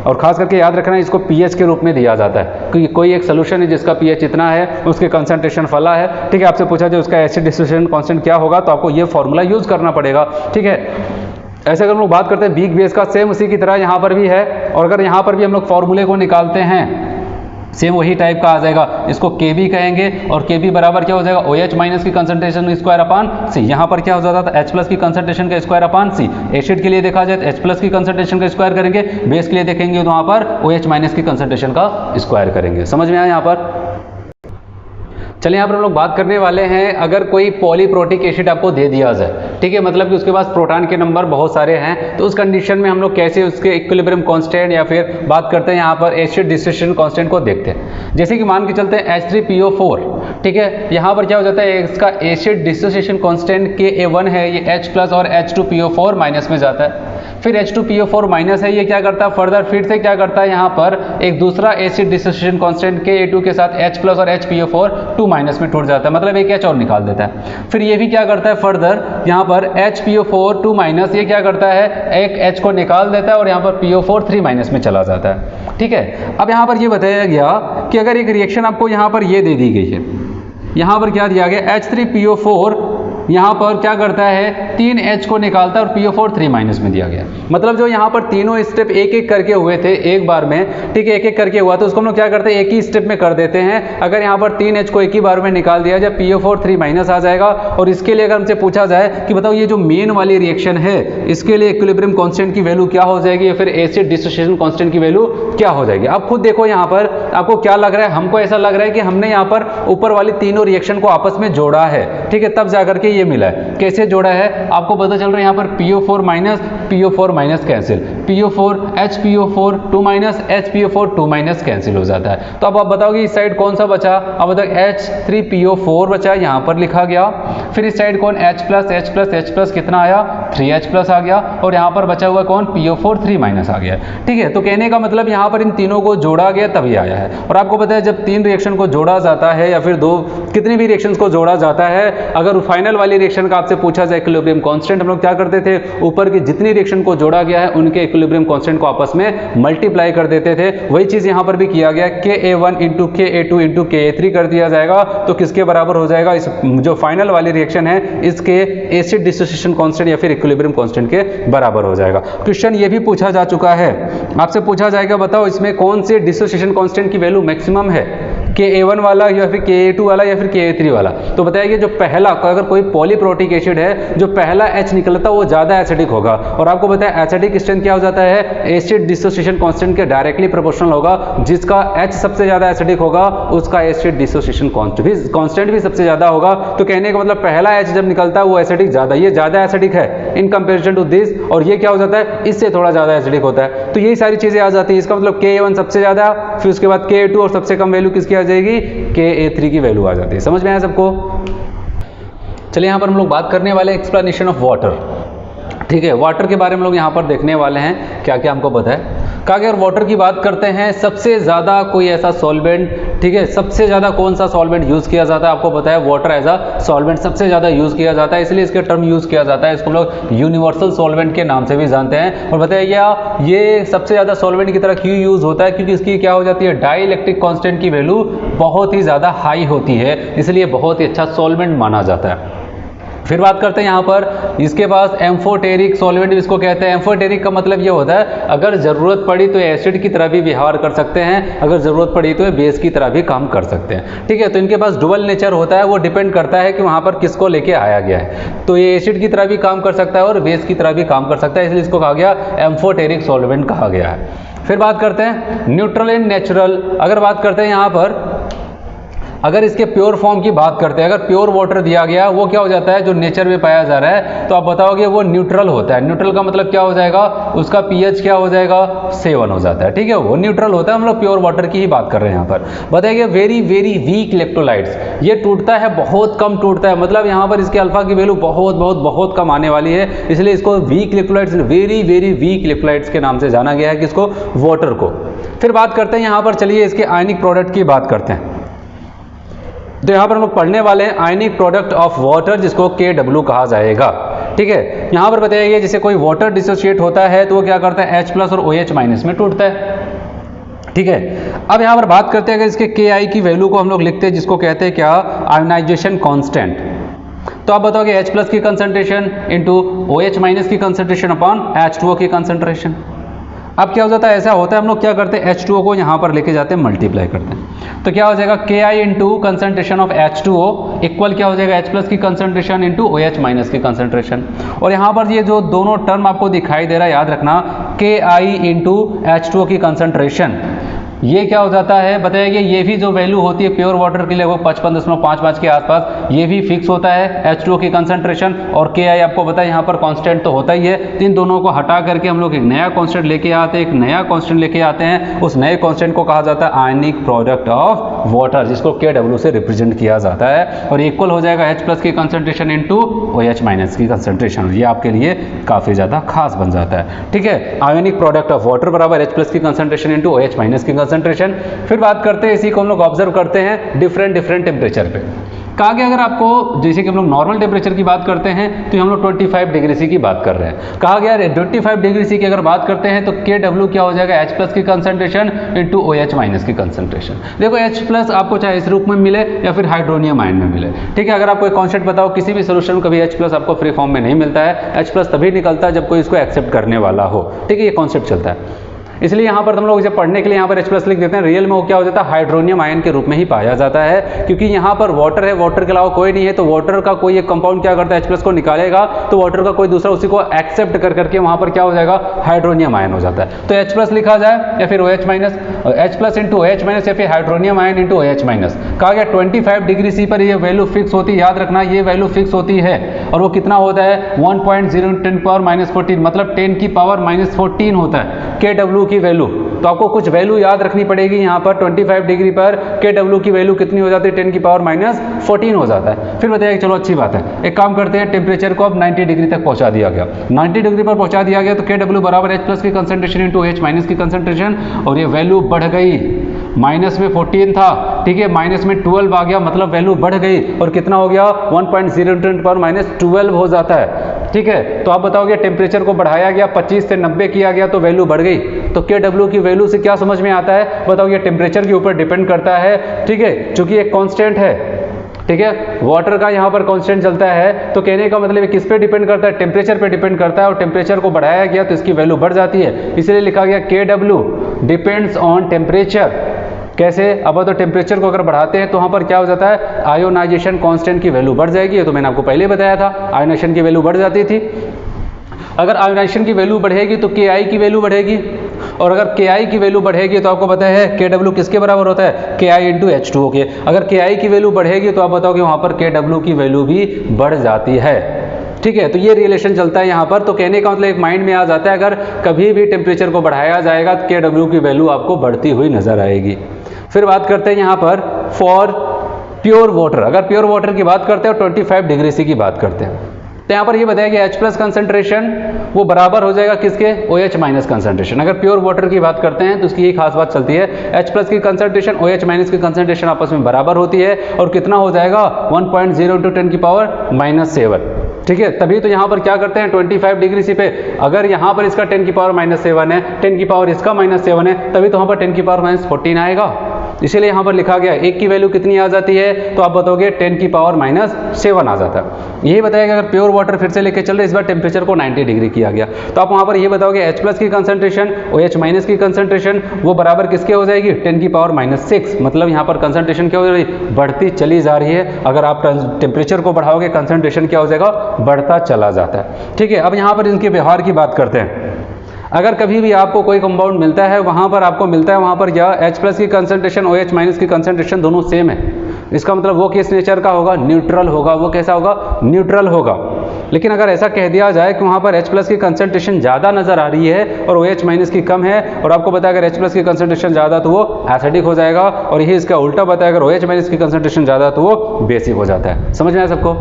और खास करके याद रखना इसको पीएच के रूप में दिया जाता है, क्योंकि कोई एक सोल्यूशन है जिसका पीएच इतना है, उसके कंसंट्रेशन फला है। ठीक है, आपसे पूछा जाए उसका एसिड डिसोसिएशन कांस्टेंट क्या होगा, तो आपको ये फॉर्मूला यूज करना पड़ेगा। ठीक है, ऐसे अगर हम लोग बात करते हैं बिग बेस का, सेम उसी की तरह यहाँ पर भी है। और अगर यहाँ पर भी हम लोग फॉर्मूले को निकालते हैं, सेम वही टाइप का आ जाएगा, इसको KB कहेंगे और KB बराबर क्या हो जाएगा, OH माइनस की कंसंट्रेशन स्क्वायर अपान सी। यहाँ पर क्या हो जाता था, H प्लस की कंसंट्रेशन का स्क्वायर अपान सी। एसिड के लिए देखा जाए तो H प्लस की कंसंट्रेशन का स्क्वायर करेंगे, बेस के लिए देखेंगे तो वहाँ पर OH माइनस की कंसंट्रेशन का स्क्वायर करेंगे। समझ में आया यहाँ पर। चलिए, यहाँ पर हम लोग बात करने वाले हैं, अगर कोई पॉलीप्रोटिक एसिड आपको दे दिया जाए, ठीक है, मतलब कि उसके पास प्रोटॉन के नंबर बहुत सारे हैं, तो उस कंडीशन में हम लोग कैसे उसके इक्विलिब्रियम कांस्टेंट या फिर बात करते हैं यहाँ पर एसिड डिसोसिएशन कांस्टेंट को देखते हैं। जैसे कि मान के चलते हैं H3PO4, ठीक है, यहाँ पर क्या हो जाता है, इसका एसिड डिसोसिएशन कांस्टेंट Ka1 है, ये H प्लस और H2PO4 माइनस में जाता है। फिर H2PO4 माइनस है, ये क्या करता है, फर्दर फिर से क्या करता है, यहाँ पर एक दूसरा एसिड डिसोसिएशन कांस्टेंट Ka2 के साथ H प्लस और HPO4 2 माइनस में टूट जाता है, मतलब एक H और निकाल देता है। फिर ये भी क्या करता है, फर्दर यहाँ पर HPO4 2 माइनस, ये क्या करता है, एक H को निकाल देता है और यहाँ पर PO4 3 माइनस में चला जाता है। ठीक है, अब यहाँ पर ये बताया गया कि अगर एक रिएक्शन आपको यहाँ पर ये दे दी गई है, यहाँ पर क्या दिया गया, H3PO4 यहाँ पर क्या करता है, 3H को निकालता है और PO4 3 माइनस में दिया गया। मतलब जो यहाँ पर तीनों स्टेप एक एक करके हुए थे एक बार में, ठीक है, एक एक करके हुआ, तो उसको हम लोग क्या करते हैं, एक ही स्टेप में कर देते हैं। अगर यहाँ पर 3H को एक ही बार में निकाल दिया जाए, PO4 3 माइनस आ जाएगा। और इसके लिए अगर हमसे पूछा जाए कि बताओ ये जो मेन वाली रिएक्शन है, इसके लिए इक्विलिब्रियम कांस्टेंट की वैल्यू क्या हो जाएगी या फिर एसिड डिसोसिएशन कांस्टेंट की वैल्यू क्या हो जाएगी। आप खुद देखो यहाँ पर आपको क्या लग रहा है, हमको ऐसा लग रहा है कि हमने यहाँ पर ऊपर वाली तीनों रिएक्शन को आपस में जोड़ा है, ठीक है, तब जाकर के ये मिला है। कैसे जोड़ा है, आपको पता चल रहा है यहाँ पर PO4 minus cancel, PO4 HPO4 2 minus HPO4 2 minus cancel हो जाता है। तो अब आप बताओगे इस साइड कौन सा बचा, अब बताओ H3PO4 बचा, यहाँ पर लिखा गया। फिर इस साइड कौन, H प्लस कितना आया, 3H प्लस आ गया। और यहाँ पर बचा हुआ कौन, PO4 3 माइनस आ गया। ठीक है, तो कहने का मतलब यहाँ पर इन तीनों को जोड़ा गया तभी आया है। और आपको पता है जब तीन रिएक्शन को जोड़ा जाता है या फिर दो कितनी भी रिएक्शंस को जोड़ा जाता है, अगर फाइनल वाली रिएक्शन का आपसे पूछा जाए इक्विलिब्रियम कांस्टेंट, हम लोग क्या करते थे, ऊपर की जितनी रिएक्शन को जोड़ा गया है उनके इक्विलिब्रियम कांस्टेंट को आपस में मल्टीप्लाई कर देते थे। वही चीज यहाँ पर भी किया गया, Ka1 into Ka2 into Ka3 कर दिया जाएगा, तो किसके बराबर हो जाएगा, इस जो फाइनल वाली रिएक्शन है इसके एसिड डिसोसिएशन कांस्टेंट या फिर इक्विलिब्रियम कांस्टेंट के बराबर हो जाएगा। क्वेश्चन ये भी पूछा जा चुका है, आपसे पूछा जाएगा बताओ इसमें कौन से डिसोसिएशन कांस्टेंट की वैल्यू मैक्सिमम है, Ka1 वाला या फिर Ka2 वाला या फिर Ka3 वाला। तो बताइए जो पहला, अगर कोई पॉलीप्रोटिक एसिड है, जो पहला H निकलता है वो ज़्यादा एसिडिक होगा। और आपको पता है एसिडिक स्ट्रेंथ क्या हो जाता है, एसिड डिसोसिएशन कांस्टेंट के डायरेक्टली प्रोपोर्शनल होगा। जिसका H सबसे ज़्यादा एसिडिक होगा उसका एसिड डिसोसिएशन कांस्टेंट भी सबसे ज़्यादा होगा। तो कहने का मतलब पहला H जब निकलता है वो एसिडिक ज़्यादा, ये ज़्यादा एसिडिक है इन कंपेरिजन टू दिस, और ये क्या हो जाता है, इससे थोड़ा ज़्यादा एसिडिक होता है। तो यही सारी चीज़ें आ जाती है। इसका मतलब Ka1 सबसे ज़्यादा, फिर उसके बाद Ka2 और सबसे कम वैल्यू किसकी आ जाएगी, Ka3 की वैल्यू आ जाती है। समझ में आया सबको। चलिए यहाँ पर हम लोग बात करने वाले हैं एक्सप्लेनेशन ऑफ वाटर। ठीक है, वाटर के बारे में लोग यहाँ पर देखने वाले हैं क्या क्या हमको पता है। कहा अगर वाटर की बात करते हैं सबसे ज़्यादा कोई ऐसा सॉल्वेंट, ठीक है, सबसे ज़्यादा कौन सा सॉल्वेंट यूज़ किया जाता है, आपको पता है वाटर एज अ सॉल्वेंट सबसे ज़्यादा यूज़ किया जाता है, इसलिए इसके टर्म यूज़ किया जाता है, इसको हम लोग यूनिवर्सल सॉल्वेंट के नाम से भी जानते हैं। और बताइए ये सबसे ज़्यादा सॉल्वेंट की तरह क्यों यूज़ होता है, क्योंकि इसकी क्या हो जाती है, डाई इलेक्ट्रिक कॉन्स्टेंट की वैल्यू बहुत ही ज़्यादा हाई होती है, इसलिए बहुत ही अच्छा सॉल्वेंट माना जाता है। फिर बात करते हैं यहाँ पर इसके पास एम्फोटेरिक सॉल्वेंट इसको कहते हैं। एम्फोटेरिक का मतलब ये होता है अगर ज़रूरत पड़ी तो एसिड की तरह भी व्यवहार कर सकते हैं, अगर ज़रूरत पड़ी तो बेस की तरह भी काम कर सकते हैं, ठीक है। तो इनके पास डुअल नेचर होता है, वो डिपेंड करता है कि वहाँ पर किसको लेके आया गया है। तो ये एसिड की तरह भी काम कर सकता है और बेस की तरह भी काम कर सकता है, इसलिए इसको कहा गया एम्फोटेरिक सॉल्वेंट कहा गया है। फिर बात करते हैं न्यूट्रल एंड नेचुरल। अगर बात करते हैं यहाँ पर अगर इसके प्योर फॉर्म की बात करते हैं, अगर प्योर वाटर दिया गया वो क्या हो जाता है, जो नेचर में पाया जा रहा है, तो आप बताओगे वो न्यूट्रल होता है। न्यूट्रल का मतलब क्या हो जाएगा, उसका पीएच क्या हो जाएगा, 7 हो जाता है, ठीक है, वो न्यूट्रल होता है। हम लोग प्योर वाटर की ही बात कर रहे हैं यहाँ पर। बताइए वेरी वेरी वीक इलेक्ट्रोलाइट्स, ये टूटता है, बहुत कम टूटता है, मतलब यहाँ पर इसके अल्फा की वैल्यू बहुत बहुत बहुत कम आने वाली है, इसलिए इसको weak electrolytes, very very weak electrolytes के नाम से जाना गया है, किसको, वाटर को। फिर बात करते हैं यहाँ पर, चलिए इसके आयनिक प्रोडक्ट की बात करते हैं। तो यहाँ पर हम लोग पढ़ने वाले हैं आयनिक प्रोडक्ट ऑफ वाटर, जिसको KW कहा जाएगा, ठीक है। यहाँ पर बताइए जैसे कोई वाटर डिसोशिएट होता है तो वो क्या करता है, H+ और OH- में टूटता है, ठीक है। अब यहाँ पर बात करते हैं अगर इसके Ki की वैल्यू को हम लोग लिखते हैं, जिसको कहते हैं क्या, आयोनाइजेशन कांस्टेंट। तो आप बताओगे H+ की कंसंट्रेशन इंटू OH- की कंसंट्रेशन अपॉन H2O की कंसंट्रेशन। अब क्या हो जाता है, ऐसा होता है हम लोग क्या करते हैं, H2O को यहाँ पर लेके जाते हैं, मल्टीप्लाई करते हैं, तो क्या हो जाएगा Ki into concentration of H2O equal क्या हो जाएगा, H+ की कंसंट्रेशन इंटू OH- की कंसंट्रेशन। और यहाँ पर ये जो दोनों टर्म आपको दिखाई दे रहा है, याद रखना, Ki इंटू H2O की कंसंट्रेशन, ये क्या हो जाता है बताइए, ये भी जो वैल्यू होती है प्योर वाटर के लिए वो 55.55 के आसपास, ये भी फिक्स होता है H2O की कंसंट्रेशन, और Ki आपको पता है यहाँ पर कांस्टेंट तो होता ही है। तो इन दोनों को हटा करके हम लोग एक नया कांस्टेंट लेके आते हैं, एक नया कांस्टेंट लेके आते हैं, उस नए कांस्टेंट को कहा जाता है आयनिक प्रोडक्ट ऑफ वाटर, जिसको KW से रिप्रेजेंट किया जाता है, और इक्वल हो जाएगा H+ की कंसंट्रेशन इंटू OH- की कंसंट्रेशन। ये आपके लिए काफ़ी ज़्यादा खास बन जाता है, ठीक है। आयनिक प्रोडक्ट ऑफ वाटर बराबर H+ की कंसंट्रेशन इंटू OH- की कंसंट्रेशन। फिर बात करते हैं, इसी को हम लोग ऑब्जर्व करते हैं डिफरेंट टेम्परेचर पे। कहा कि अगर आपको जैसे कि हम लोग नॉर्मल टेम्परेचर की बात करते हैं तो हम लोग 25 डिग्री सी की बात कर रहे हैं। कहा गया 25 डिग्री सी की अगर बात करते हैं तो KW क्या हो जाएगा, H+ की कंसंट्रेशन इंटू OH- की कंसंट्रेशन। देखो H+ आपको चाहे इस रूप में मिले या फिर हाइड्रोनियम आयन में मिले, ठीक है। अगर आपको एक कॉन्सेप्ट बताओ, किसी भी सोल्यूशन में कभी H+ आपको फ्री फॉर्म में नहीं मिलता है, H+ तभी निकलता है जब कोई इसको एक्सेप्ट करने वाला हो, ठीक है, ये कॉन्सेप्ट चलता है। इसलिए यहाँ पर हम लोग इसे पढ़ने के लिए यहाँ पर H+ लिख देते हैं, रियल में वो क्या हो जाता है, हाइड्रोनियम आयन के रूप में ही पाया जाता है, क्योंकि यहाँ पर वाटर है, वाटर के अलावा कोई नहीं है, तो वाटर का कोई एक कंपाउंड क्या करता है, H+ को निकालेगा तो वाटर का कोई दूसरा उसी को एक्सेप्ट कर करके वहाँ पर क्या हो जाएगा, हाइड्रोनियम आयन हो जाता है। तो H+ लिखा जाए या फिर H+ इंटू OH- या फिर हाइड्रोनियम आयन इंटू OH-। कहा गया 25 डिग्री सी पर ये वैल्यू फिक्स होती है, याद रखना ये वैल्यू फिक्स होती है, और वो कितना होता है 1.0 मतलब 10 की पावर -14 होता है KW की वैल्यू। तो आपको कुछ वैल्यू याद रखनी पड़ेगी, यहाँ पर 25 डिग्री पर KW की वैल्यू कितनी हो जाती है, 10 की पावर -14 हो जाता है। फिर बताइए, चलो अच्छी बात है, एक काम करते हैं, टेम्परेचर को अब 90 डिग्री तक पहुंचा दिया गया, 90 डिग्री पर पहुंचा दिया गया, तो KW बराबर H+ की कंसंट्रेशन इंटू OH- की कंसंट्रेशन, और ये वैल्यू बढ़ गई, माइनस में 14 था, ठीक है, माइनस में 12 आ गया, मतलब वैल्यू बढ़ गई, और कितना हो गया 1.0 पर -12 हो जाता है, ठीक है। तो आप बताओगे टेम्परेचर को बढ़ाया गया, 25 से 90 किया गया तो वैल्यू बढ़ गई, तो KW की वैल्यू से क्या समझ में आता है बताओ, ये टेम्परेचर के ऊपर डिपेंड करता है, ठीक है, चूंकि एक कांस्टेंट है, ठीक है, वाटर का यहाँ पर कांस्टेंट चलता है, तो कहने का मतलब किस पे डिपेंड करता है, टेम्परेचर पे डिपेंड करता है, और टेम्परेचर को बढ़ाया गया तो इसकी वैल्यू बढ़ जाती है, इसलिए लिखा गया KW डिपेंड्स ऑन टेम्परेचर। कैसे, अब तो टेम्परेचर को अगर बढ़ाते हैं तो वहाँ पर क्या हो जाता है, आयोनाइजेशन कांस्टेंट की वैल्यू बढ़ जाएगी, ये तो मैंने आपको पहले बताया था, आयोनाइजेशन की वैल्यू बढ़ जाती थी। अगर आयोनाइजेशन की वैल्यू बढ़ेगी तो Ki की वैल्यू बढ़ेगी, और अगर Ki की वैल्यू बढ़ेगी तो आपको पता है KW किसके बराबर होता है, Ki इंटू H2O के। अगर Ki की वैल्यू बढ़ेगी तो आप बताओ कि वहाँ पर KW की वैल्यू भी बढ़ जाती है, ठीक है। तो ये रिलेशन चलता है यहाँ पर, तो कहने का मतलब एक माइंड में आ जाता है, अगर कभी भी टेम्परेचर को बढ़ाया जाएगा तो KW की वैल्यू आपको बढ़ती हुई नजर आएगी। फिर बात करते हैं यहाँ पर फॉर प्योर वाटर, अगर प्योर वाटर की बात करते हैं 25 डिग्री सी की बात करते हैं, तो यहाँ पर ये बताया कि H प्लस कंसंट्रेशन वो बराबर हो जाएगा किसके, OH माइनस कंसंट्रेशन। अगर प्योर वाटर की बात करते हैं तो उसकी यही खास बात चलती है, H प्लस की कंसंट्रेशन OH माइनस की कंसंट्रेशन आपस में बराबर होती है और कितना हो जाएगा 1.0 × 10⁻⁷। ठीक है, तभी तो यहाँ पर क्या करते हैं 25 डिग्री सी पे, अगर यहाँ पर इसका 10⁻⁷ है, 10 की पावर इसका -7 है, तभी तो वहाँ पर 10⁻⁻14 आएगा। इसीलिए यहाँ पर लिखा गया एक की वैल्यू कितनी आ जाती है, तो आप बताओगे 10⁻⁻7 आ जाता है। यही बताएगा अगर प्योर वाटर फिर से लेके चल रहे, इस बार टेम्परेचर को 90 डिग्री किया गया, तो आप वहाँ पर ये बताओगे H प्लस की कंसंट्रेशन OH माइनस की कंसंट्रेशन वो बराबर किसके हो जाएगी 10⁻�6। मतलब यहाँ पर कंसंट्रेशन क्या हो रही है, बढ़ती चली जा रही है। अगर आप टेम्परेचर को बढ़ाओगे कंसंट्रेशन क्या हो जाएगा, बढ़ता चला जाता है। ठीक है, अब यहाँ पर इनके व्यवहार की बात करते हैं। अगर कभी भी आपको कोई कंपाउंड मिलता है, वहाँ पर आपको मिलता है वहाँ पर या H प्लस की कंसंट्रेशन OH माइनस की कंसंट्रेशन दोनों सेम है, इसका मतलब वो किस नेचर का होगा, न्यूट्रल होगा। वो कैसा होगा, न्यूट्रल होगा। लेकिन अगर ऐसा कह दिया जाए कि वहाँ पर H प्लस की कंसंट्रेशन ज़्यादा नज़र आ रही है और OH माइनस की कम है, और आपको बताया अगर H प्लस की कंसंट्रेशन ज़्यादा तो वो एसिडिक हो जाएगा, और यही इसका उल्टा बताया अगर OH माइनस की कंसंट्रेशन ज़्यादा तो वो बेसिक हो जाता है। समझ में आया सबको?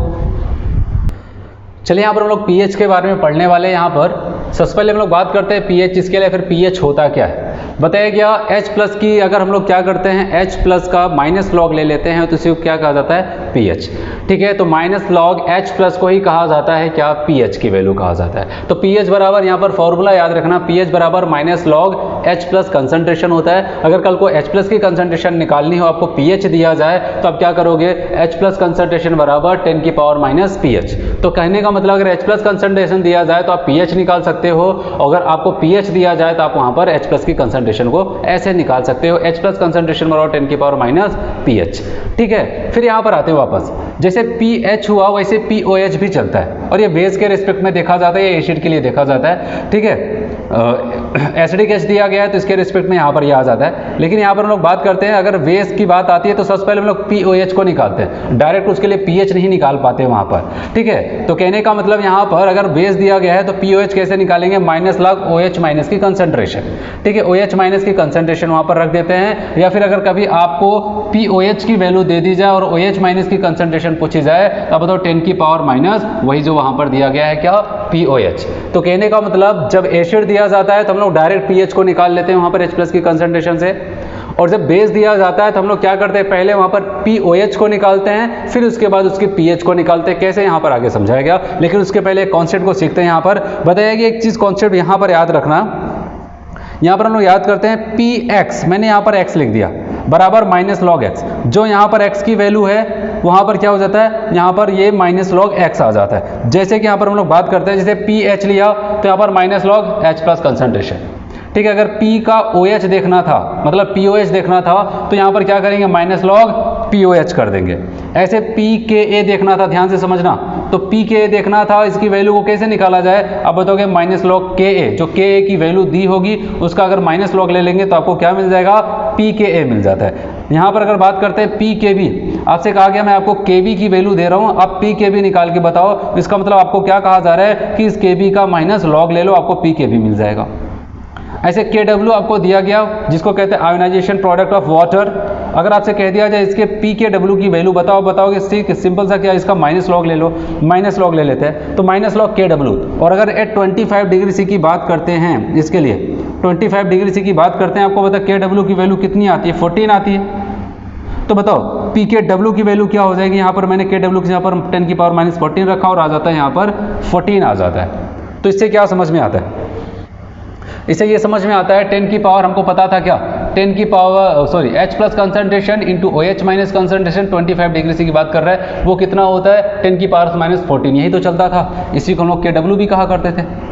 चलिए यहाँ पर हम लोग pH के बारे में पढ़ने वाले हैं। यहाँ पर सबसे पहले हम लोग बात करते हैं pH इसके लिए, फिर pH होता क्या है बताया गया। H प्लस की अगर हम लोग क्या करते हैं, H प्लस का माइनस लॉग ले लेते हैं तो इसे क्या कहा जाता है, pH। ठीक है, तो माइनस लॉग H प्लस को ही कहा जाता है क्या, pH की वैल्यू कहा जाता है। तो pH बराबर यहाँ पर फॉर्मूला याद रखना, pH बराबर minus log H plus concentration होता है। अगर कल को H प्लस की कंसंट्रेशन निकालनी हो, आपको pH दिया जाए तो आप क्या करोगे, H प्लस कंसंट्रेशन बराबर 10⁻⁻pH। तो कहने का मतलब अगर H प्लस कंसंट्रेशन दिया जाए तो आप pH निकाल सकते हो, अगर आपको pH दिया जाए तो आप वहाँ पर H प्लस की कंसंट्रेशन को ऐसे निकाल सकते हो, H प्लस कंसंट्रेशन बराबर 10⁻⁻pH। ठीक है, फिर यहाँ पर आते हैं वापस, जैसे pH हुआ वैसे pOH भी चलता है, और ये बेस के रिस्पेक्ट में देखा जाता है, ये एसिड के लिए देखा जाता है। ठीक है, एसिडिक H दिया गया है तो इसके रिस्पेक्ट में यहाँ पर ये आ जाता है। लेकिन यहाँ पर हम लोग बात करते हैं, अगर बेस की बात आती है तो सबसे पहले हम लोग pOH को निकालते हैं, डायरेक्ट उसके लिए pH नहीं निकाल पाते वहाँ पर। ठीक है, तो कहने का मतलब यहाँ पर अगर बेस दिया गया है तो pOH कैसे निकालेंगे, माइनस लॉग OH माइनस की कंसंट्रेशन। ठीक है, OH माइनस की कंसंट्रेशन वहाँ पर रख देते हैं, या फिर अगर कभी आपको pOH की वैल्यू दे दी जाए और OH माइनस की कंसंट्रेशन पूछी जाए तो बताओ 10⁻⁻, वही जो वहाँ पर दिया गया है क्या, pOH। तो कहने का मतलब जब एसिड दिया जाता है तो हम लोग डायरेक्ट pH को निकाल लेते हैं वहाँ पर H प्लस की कंसंट्रेशन से, और जब बेस दिया जाता है तो हम लोग क्या करते हैं, पहले वहाँ पर pOH को निकालते हैं, फिर उसके बाद उसकी pH को निकालते हैं। कैसे यहाँ पर आगे समझाया गया, लेकिन उसके पहले कॉन्सेप्ट को सीखते हैं। यहाँ पर बताया कि एक चीज़ कॉन्सेप्ट यहाँ पर याद रखना, यहाँ पर हम लोग याद करते हैं px, मैंने यहाँ पर x लिख दिया, बराबर माइनस लॉग x। जो यहाँ पर x की वैल्यू है वहाँ पर क्या हो जाता है, यहाँ पर ये माइनस लॉग x आ जाता है। जैसे कि यहाँ पर हम लोग बात करते हैं, जैसे pH लिया तो यहाँ पर minus log H plus concentration. ठीक है, अगर P का OH देखना था, मतलब pOH देखना था, तो यहाँ पर क्या करेंगे, माइनस लॉग pOH कर देंगे। ऐसे pKa देखना था, ध्यान से समझना, तो pKa देखना था, इसकी वैल्यू को कैसे निकाला जाए, आप बताओगे माइनस लॉग Ka। जो Ka की वैल्यू दी होगी उसका अगर माइनस लॉग ले लेंगे तो आपको क्या मिल जाएगा, pKa मिल जाता है। यहाँ पर अगर बात करते हैं pKb, आपसे कहा गया मैं आपको Kb की वैल्यू दे रहा हूँ, आप pKb निकाल के बताओ। इसका मतलब आपको क्या कहा जा रहा है कि इस Kb का माइनस लॉग ले लो, आपको pKb मिल जाएगा। ऐसे Kw आपको दिया गया, जिसको कहते हैं आयोनाइजेशन प्रोडक्ट ऑफ वाटर। अगर आपसे कह दिया जाए इसके pKw की वैल्यू बताओगे, सिंपल सा क्या, इसका माइनस लॉग ले लो, माइनस लॉग ले लेते हैं, तो माइनस लॉग Kw। और अगर एट 25 डिग्री सी की बात करते हैं, इसके लिए 25 डिग्री सी की बात करते हैं, आपको पता है Kw की वैल्यू कितनी आती है, 14 आती है। तो बताओ pKw की वैल्यू क्या हो जाएगी, यहाँ पर मैंने Kw यहाँ पर 10⁻⁻14 रखा और आ जाता है यहाँ पर 14 आ जाता है। तो इससे क्या समझ में आता है, इससे ये समझ में आता है 10 की पावर, हमको पता था क्या, 10 की power H plus concentration into OH minus concentration 25 degree C की बात कर रहा है, वो कितना होता है 10 की पावर -14। यही तो चलता था, इसी को हम लोग Kw भी कहा करते थे।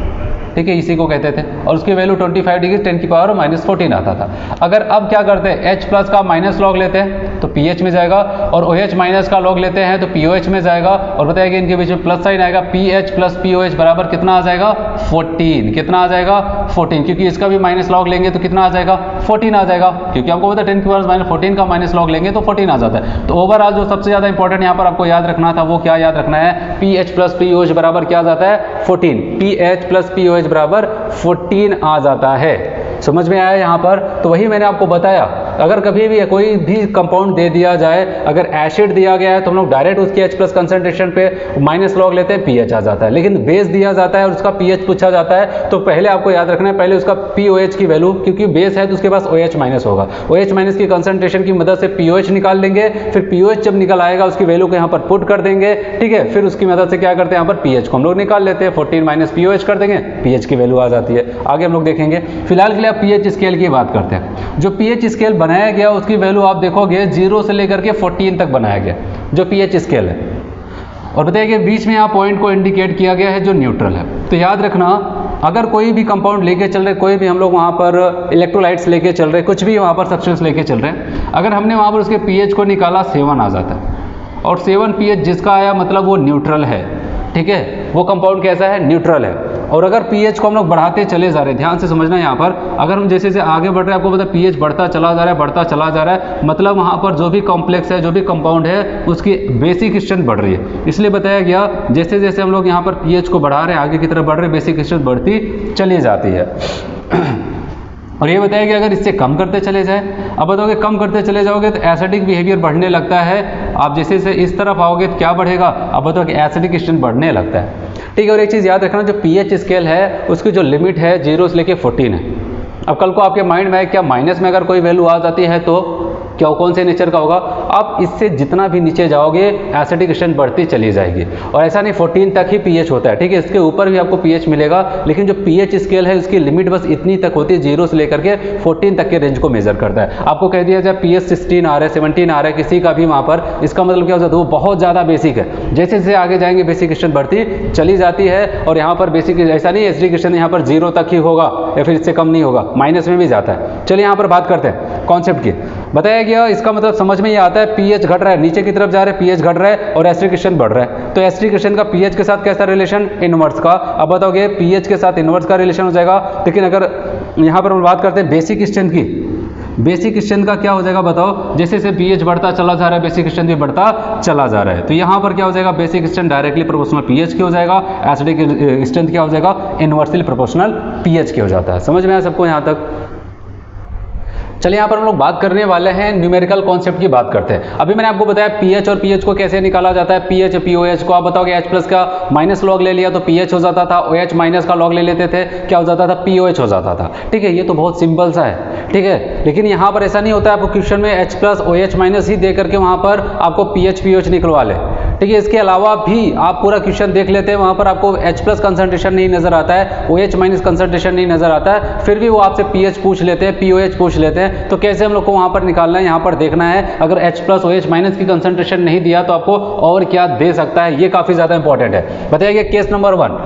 ठीक है, इसी को कहते थे, और उसकी वैल्यू 25 डिग्री 10 की पावर -14 आता था। अगर अब क्या करते हैं, H प्लस का माइनस लॉग लेते हैं तो pH में जाएगा, और OH माइनस का लॉग लेते हैं तो pOH में जाएगा, और बताया कि इनके बीच में प्लस साइन आएगा, pH प्लस pOH बराबर कितना आ जाएगा, 14। कितना आ जाएगा, 14, क्योंकि इसका भी माइनस लॉग लेंगे तो कितना आ जाएगा, 14 आ जाएगा, क्योंकि आपको पता है 10 की पावर -14 का माइनस लॉग लेंगे तो 14 आ जाता है। तो ओवरऑल जो सबसे ज़्यादा इंपॉर्टेंट यहाँ पर आपको याद रखना था, वो क्या याद रखना है, pH प्लस pOH बराबर क्या आ जाता है, 14। pH प्लस pOH बराबर 14 आ जाता है। समझ में आया यहाँ पर? तो वही मैंने आपको बताया अगर कभी भी कोई भी कंपाउंड दे दिया जाए, अगर एसिड दिया गया है तो हम लोग डायरेक्ट उसकी H+ कंसंट्रेशन पे माइनस लॉग लेते हैं, pH आ जाता है। लेकिन बेस दिया जाता है और उसका pH पूछा जाता है तो पहले आपको याद रखना है, पहले उसका POH की वैल्यू, क्योंकि बेस है तो उसके पास OH- होगा, OH- की कंसंट्रेशन की मदद से POH निकाल लेंगे, फिर POH जब निकल आएगा उसकी वैल्यू को यहाँ पर पुट कर देंगे, ठीक है। फिर उसकी मदद से क्या करते हैं, यहाँ पर pH को हम लोग निकाल लेते हैं, 14 - POH कर देंगे, pH की वैल्यू आ जाती है। आगे हम लोग देखेंगे, फिलहाल के लिए आप pH स्केल की बात करते हैं। जो pH स्केल बनाया गया उसकी वैल्यू आप देखोगे 0 से लेकर के 14 तक बनाया गया जो pH स्केल है, और बताइए कि बीच में यहाँ पॉइंट को इंडिकेट किया गया है जो न्यूट्रल है। तो याद रखना, अगर कोई भी कंपाउंड लेके चल रहे, कोई भी हम लोग वहाँ पर इलेक्ट्रोलाइट्स लेके चल रहे, कुछ भी वहाँ पर सब्सटेंस लेके चल रहे हैं, अगर हमने वहाँ पर उसके pH को निकाला 7 आ जाता है, और 7 pH जिसका आया मतलब वो न्यूट्रल है, ठीक है, वो कंपाउंड कैसा है, न्यूट्रल है। और अगर pH को हम लोग बढ़ाते चले जा रहे हैं, ध्यान से समझना यहाँ पर, अगर हम जैसे जैसे आगे बढ़ रहे हैं, आपको पता है pH बढ़ता चला जा रहा है, बढ़ता चला जा रहा है, मतलब वहाँ पर जो भी कॉम्प्लेक्स है, जो भी कंपाउंड है, उसकी बेसिक स्ट्रेंथ बढ़ रही है। इसलिए बताया गया जैसे जैसे हम लोग यहाँ पर pH को बढ़ा रहे हैं, आगे की तरफ बढ़ रहे हैं, बेसिक स्ट्रेंथ बढ़ती चली जाती है। और ये बताया कि अगर इससे कम करते चले जाए, अब बताओगे कम करते चले जाओगे तो एसिडिक बिहेवियर बढ़ने लगता है। आप जैसे जैसे इस तरफ आओगे तो क्या बढ़ेगा, अब बताओ कि एसिडिक स्ट्रेंथ बढ़ने लगता है, ठीक है। और एक चीज़ याद रखना, जो pH स्केल है उसकी जो लिमिट है 0 से लेके 14 है। अब कल को आपके माइंड में है क्या माइनस में अगर कोई वैल्यू आ जाती है तो क्या कौन से नेचर का होगा, आप इससे जितना भी नीचे जाओगे एसिडिक स्ट्रेंथ बढ़ती चली जाएगी। और ऐसा नहीं 14 तक ही pH होता है, ठीक है, इसके ऊपर भी आपको pH मिलेगा, लेकिन जो pH स्केल है उसकी लिमिट बस इतनी तक होती है, 0 से लेकर के 14 तक के रेंज को मेजर करता है। आपको कह दिया जाए pH 16 आ रहा है, 17 आ रहा है किसी का भी वहाँ पर, इसका मतलब क्या हो जाता है, वो बहुत ज़्यादा बेसिक है। जैसे जैसे आगे जाएंगे बेसिक स्ट्रेंथ बढ़ती चली जाती है, और यहाँ पर बेसिक ऐसा नहीं एसिडिक स्ट्रेंथ यहाँ पर 0 तक ही होगा या फिर इससे कम नहीं होगा, माइनस में भी जाता है। चलिए यहाँ पर बात करते हैं कॉन्सेप्ट की। बताया गया इसका मतलब समझ में ये आता है, pH घट रहा है, नीचे की तरफ जा रहे हैं, pH घट रहा है और एसिडिक स्ट्रेंथ बढ़ रहा है, तो एसिडिक स्ट्रेंथ का pH के साथ कैसा रिलेशन, इनवर्स का। अब बताओगे pH के साथ इनवर्स का रिलेशन हो जाएगा। लेकिन अगर यहाँ पर हम बात करते हैं बेसिक स्ट्रेंथ की, बेसिक स्ट्रेंथ का क्या हो जाएगा बताओ, जैसे जैसे pH बढ़ता चला जा रहा है बेसिक स्ट्रेंथ भी बढ़ता चला जा रहा है, तो यहाँ पर क्या हो जाएगा, basic strength directly proportional pH की हो जाएगा, एसिडिक स्ट्रेंथ क्या हो जाएगा, इनवर्सली प्रोपोर्शनल pH की हो जाता है। समझ में आया सबको यहाँ तक। चलिए यहाँ पर हम लोग बात करने वाले हैं न्यूमेरिकल कॉन्सेप्ट की बात करते हैं। अभी मैंने आपको बताया pH और pH को कैसे निकाला जाता है, pH POH को आप बताओगे H+ का माइनस लॉग ले लिया तो pH हो जाता था, OH- का लॉग ले लेते थे क्या हो जाता था, POH हो जाता था, ठीक है। ये तो बहुत सिंपल सा है, ठीक है, लेकिन यहाँ पर ऐसा नहीं होता है, आपको क्वेश्चन में H+ OH- ही दे करके वहाँ पर आपको pH POH निकलवा ले, ठीक है। इसके अलावा भी आप पूरा क्वेश्चन देख लेते हैं, वहाँ पर आपको H+ कंसंट्रेशन नहीं नजर आता है, OH- कंसंट्रेशन नहीं नजर आता है, फिर भी वो आपसे pH पूछ लेते हैं, POH पूछ लेते हैं, तो कैसे हम लोग को वहाँ पर निकालना है, यहाँ पर देखना है। अगर H+ OH- की कंसंट्रेशन नहीं दिया तो आपको और क्या दे सकता है, ये काफी ज्यादा इंपॉर्टेंट है। बताइए case number 1,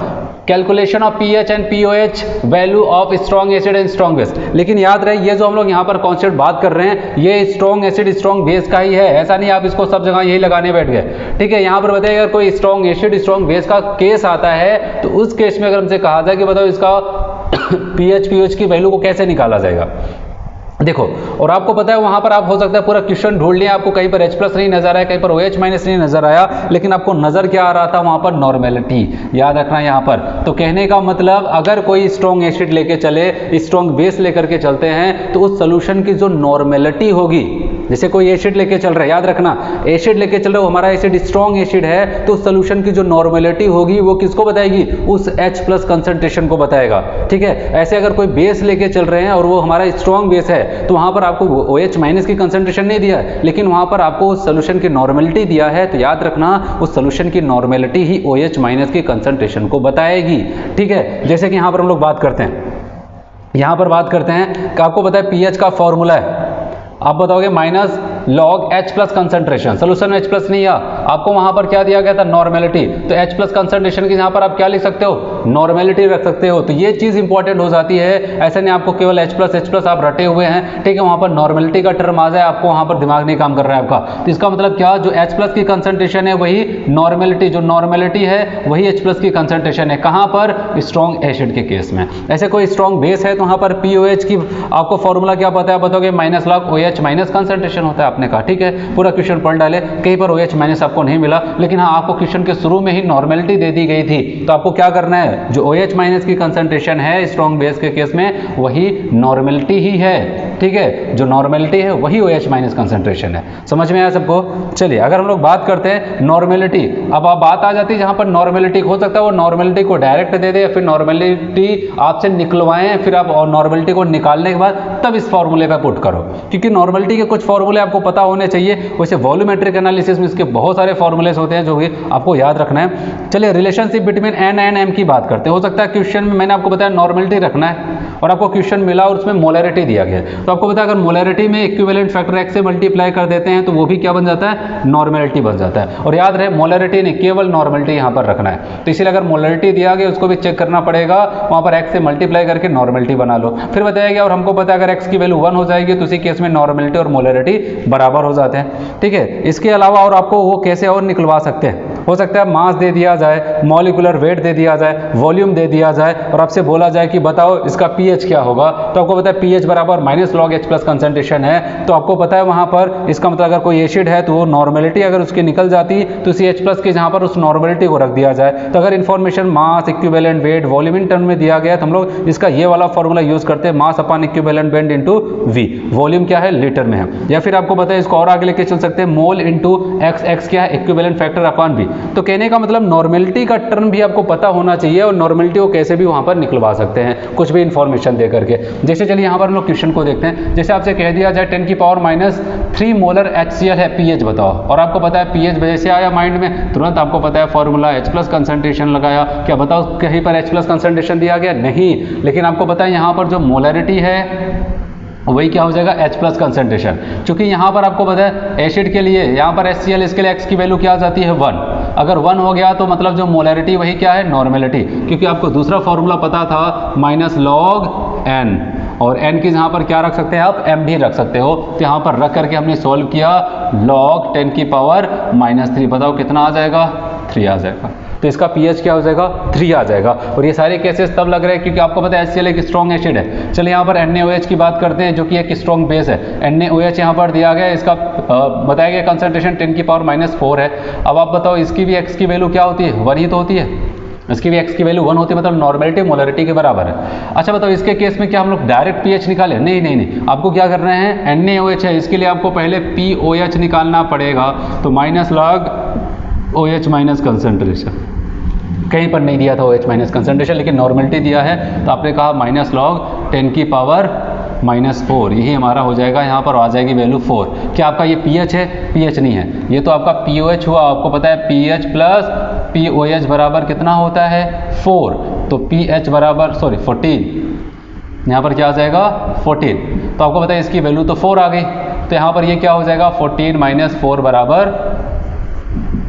calculation of pH and POH value of strong acid and strong base. लेकिन याद रहे ये जो हम लोग यहाँ पर कॉन्सेप्ट बात कर रहे हैं ये स्ट्रॉन्ग एसिड स्ट्रॉन्ग बेस का ही है, ऐसा नहीं आप इसको सब जगह यही लगाने बैठ गए, ठीक है। यहाँ पर बताइए अगर कोई स्ट्रॉन्ग एसिड स्ट्रॉन्ग बेस का केस आता है तो उस केस में अगर हमसे कहा जाए कि बताओ इसका pH POH की वैल्यू को कैसे निकाला जाएगा, देखो। और आपको पता है वहां पर आप हो सकता है पूरा क्वेश्चन ढूंढ लिया, आपको कहीं पर H+ नहीं नजर आया, कहीं पर OH- नहीं नजर आया, लेकिन आपको नजर क्या आ रहा था वहां पर, नॉर्मेलिटी। याद रखना यहाँ पर, तो कहने का मतलब अगर कोई स्ट्रॉन्ग एसिड लेके चले, स्ट्रॉन्ग बेस लेकर के चलते हैं तो उस सोल्यूशन की जो नॉर्मेलिटी होगी, जैसे कोई एसिड लेके चल रहा है, याद रखना एसिड लेके चल रहा है, हमारा एसिड स्ट्रॉन्ग एसिड है, तो सोल्यूशन की जो नॉर्मेलिटी होगी वो किसको बताएगी, उस H+ कंसंट्रेशन को बताएगा, ठीक है। ऐसे अगर कोई बेस लेके चल रहे हैं और वो हमारा स्ट्रॉन्ग बेस है तो वहां पर आपको OH- की कंसंट्रेशन नहीं दिया है, लेकिन वहां पर आपको उस सोल्यूशन की नॉर्मेलिटी दिया है, तो याद रखना उस सोल्यूशन की नॉर्मेलिटी ही OH- की कंसंट्रेशन को बताएगी, ठीक है। जैसे कि यहां पर हम लोग बात करते हैं, यहां पर बात करते हैं कि आपको पता है pH का फॉर्मूला है, आप बताओगे minus log H+ concentration, solution में H+ नहीं आ, आपको वहां पर क्या दिया गया था, नॉर्मेलिटी, तो H+ कंसंट्रेशन की यहां पर आप क्या लिख सकते हो, नॉर्मेलिटी रख सकते हो, तो ये चीज इंपॉर्टेंट हो जाती है। ऐसा नहीं आपको केवल H+ आप रटे हुए हैं, ठीक है, वहां पर नॉर्मेलिटी का टर्म आ जाए आपको वहां पर दिमाग नहीं काम कर रहा है आपका, तो इसका मतलब क्या, जो H+ की कंसंट्रेशन है वही नॉर्मेलिटी, जो नॉर्मेलिटी है वही H+ की कंसंट्रेशन है, कहां पर, स्ट्रॉन्ग एसिड के केस में। ऐसे कोई स्ट्रॉन्ग बेस है तो वहां पर POH की आपको फॉर्मूला क्या पता है, बताओगे माइनस लॉग OH- कंसंट्रेशन होता है, आपने कहा, ठीक है, पूरा क्वेश्चन पढ़ डाले, कहीं पर OH- आपको नहीं मिला, लेकिन हाँ आपको क्वेश्चन के शुरू में ही नॉर्मेलिटी दे दी गई थी, तो आपको क्या करना है, जो OH- की कंसंट्रेशन है स्ट्रॉन्ग बेस के केस में वही नॉर्मेलिटी ही है, ठीक है, जो नॉर्मेलिटी है वही OH माइनस कंसंट्रेशन है। समझ में आया सबको? चलिए अगर हम लोग बात करते हैं नॉर्मेलिटी, अब आप बात आ जाती है जहाँ पर नॉर्मेलिटी हो सकता है वो नॉर्मेलिटी को डायरेक्ट दे दे या फिर नॉर्मेलिटी आपसे निकलवाएं, फिर आप और नॉर्मेलिटी को निकालने के बाद तब इस फॉर्मूले पर पुट करो, क्योंकि नॉर्मेलिटी के कुछ फॉर्मूले आपको पता होने चाहिए। वैसे वॉल्यूमेट्रिक एनालिसिस में इसके बहुत सारे फॉर्मूलेस होते हैं जो कि आपको याद रखना है। चलिए relationship between N and M की बात करते हैं। हो सकता है क्वेश्चन में मैंने आपको बताया नॉर्मेलिटी रखना है और आपको क्वेश्चन मिला और उसमें मोलैरिटी दिया गया है, तो आपको पता है अगर मोलैरिटी में इक्विवेलेंट फैक्टर X से मल्टीप्लाई कर देते हैं तो वो भी क्या बन जाता है, नॉर्मेलिटी बन जाता है। और याद रहे मोलैरिटी नहीं, केवल नॉर्मेलिटी यहाँ पर रखना है। तो इसीलिए अगर मोलैरिटी दिया गया उसको भी चेक करना पड़ेगा, वहाँ पर X से मल्टीप्लाई करके नॉर्मेलिटी बना लो। फिर बताया गया और हमको पता है अगर X की वैल्यू 1 हो जाएगी तो उसी केस में नॉर्मेलिटी और मोलैरिटी बराबर हो जाते हैं। ठीक है, इसके अलावा और आपको वो कैसे और निकलवा सकते हैं, हो सकता है मास दे दिया जाए, मॉलिक्यूलर वेट दे दिया जाए, वॉल्यूम दे दिया जाए और आपसे बोला जाए कि बताओ इसका पीएच क्या होगा, तो आपको पता है पीएच बराबर -log H प्लस कंसंट्रेशन है। तो आपको पता है वहाँ पर इसका मतलब अगर कोई एसिड है तो वो नॉर्मेलिटी अगर उसकी निकल जाती तो उसी H प्लस के जहाँ पर उस नॉर्मेलिटी को रख दिया जाए। तो अगर information mass, equivalent weight, volume in term में दिया गया तो हम लोग इसका ये वाला फॉर्मूला यूज करते हैं, mass upon equivalent weight into V। Volume क्या है, लीटर में है। या फिर आपको पता है इसको और आगे लेके चल सकते हैं, मोल इंटू x क्या है, इक्विवेलेंट फैक्टर अपॉन V। तो कहने का मतलब नॉर्मेलिटी का टर्म भी आपको पता होना चाहिए और नॉर्मेलिटी को कैसे भी वहाँ पर निकलवा सकते हैं कुछ भी इन्फॉर्मेशन दे करके। जैसे चलिए यहाँ पर हम लोग क्वेश्चन को देखते हैं। जैसे आपसे कह दिया जाए 10⁻³ मोलर HCl है, पीएच बताओ, और आपको पता है पीएच जैसे आया माइंड में तुरंत आपको पता है फॉर्मूला H प्लस कंसंट्रेशन लगाया। क्या बताओ कहीं पर H प्लस कंसंट्रेशन दिया गया? नहीं, लेकिन आपको पता है यहाँ पर जो मोलैरिटी है वही क्या हो जाएगा, H प्लस कंसंट्रेशन। क्योंकि यहाँ पर आपको पता है एसिड के लिए यहाँ पर HCl, इसके लिए X की वैल्यू क्या आ जाती है 1। अगर 1 हो गया तो मतलब जो मोलैरिटी वही क्या है, नॉर्मेलिटी। क्योंकि आपको दूसरा फॉर्मूला पता था -log N, और N की यहाँ पर क्या रख सकते हैं आप, M भी रख सकते हो। तो यहाँ पर रख करके हमने सॉल्व किया, log 10⁻³ बताओ कितना आ जाएगा, 3 आ जाएगा। तो इसका pH क्या हो जाएगा, 3 आ जाएगा। और ये सारे केसेस तब लग रहे हैं क्योंकि आपको पता है HCl एक स्ट्रॉन्ग एसिड है। चलिए यहाँ पर NaOH की बात करते हैं जो कि एक स्ट्रॉन्ग बेस है। NaOH यहाँ पर दिया गया, इसका बताया गया कंसंट्रेशन 10⁻⁴ है। अब आप बताओ इसकी भी X की वैल्यू क्या होती है, 1 ही तो होती है। इसकी भी X की वैल्यू 1 होती है, मतलब नॉर्मेलिटी मोलैरिटी के बराबर है। अच्छा बताओ इसके केस में क्या हम लोग डायरेक्ट pH निकालें? नहीं नहीं नहीं, आपको क्या करना है, NaOH है, इसके लिए आपको पहले POH निकालना पड़ेगा। तो -log OH माइनस कंसंट्रेशन, कहीं पर नहीं दिया था OH माइनस कंसंट्रेशन, लेकिन नॉर्मेलिटी दिया है तो आपने कहा -log 10⁻⁴, यही हमारा हो जाएगा। यहाँ पर आ जाएगी वैल्यू 4। क्या आपका ये pH है? pH नहीं है, ये तो आपका POH हुआ। आपको पता है pH प्लस POH बराबर कितना होता है, 4। तो pH बराबर 14, यहाँ पर क्या आ जाएगा 14। तो आपको पता है इसकी वैल्यू तो 4 आ गई, तो यहाँ पर ये क्या हो जाएगा 14 - 4 बराबर,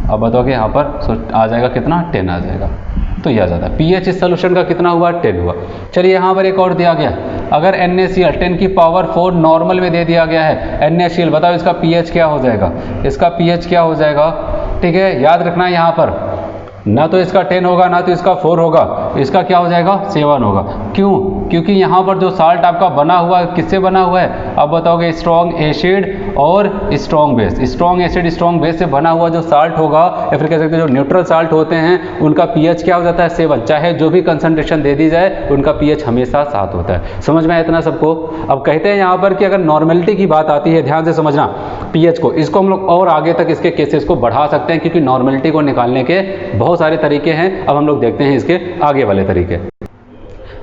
अब बताओगे यहाँ पर आ जाएगा कितना, 10 आ जाएगा। तो यह आ जाता है pH इस सोल्यूशन का कितना हुआ, 10 हुआ। चलिए यहाँ पर एक और दिया गया, अगर NaCl 10⁴ नॉर्मल में दे दिया गया है, NaCl बताओ इसका pH क्या हो जाएगा, इसका pH क्या हो जाएगा। ठीक है, याद रखना है यहाँ पर ना तो इसका 10 होगा ना तो इसका 4 होगा, इसका क्या हो जाएगा 7 होगा। क्यों? क्योंकि यहाँ पर जो साल्ट आपका बना हुआ है किससे बना हुआ है, अब बताओगे स्ट्रॉन्ग एसिड और strong base. Strong acid strong base से बना हुआ जो साल्ट होगा, या फिर कह सकते हैं जो न्यूट्रल साल्ट होते हैं, उनका pH क्या हो जाता है 7। चाहे जो भी कंसंट्रेशन दे दी जाए उनका pH हमेशा 7 होता है। समझ में आया इतना सबको? अब कहते हैं यहाँ पर कि अगर नॉर्मेलिटी की बात आती है, ध्यान से समझना pH को, इसको हम लोग और आगे तक इसके केसेस को बढ़ा सकते हैं, क्योंकि नॉर्मेलिटी को निकालने के बहुत सारे तरीके हैं। अब हम लोग देखते हैं इसके आगे वाले तरीके।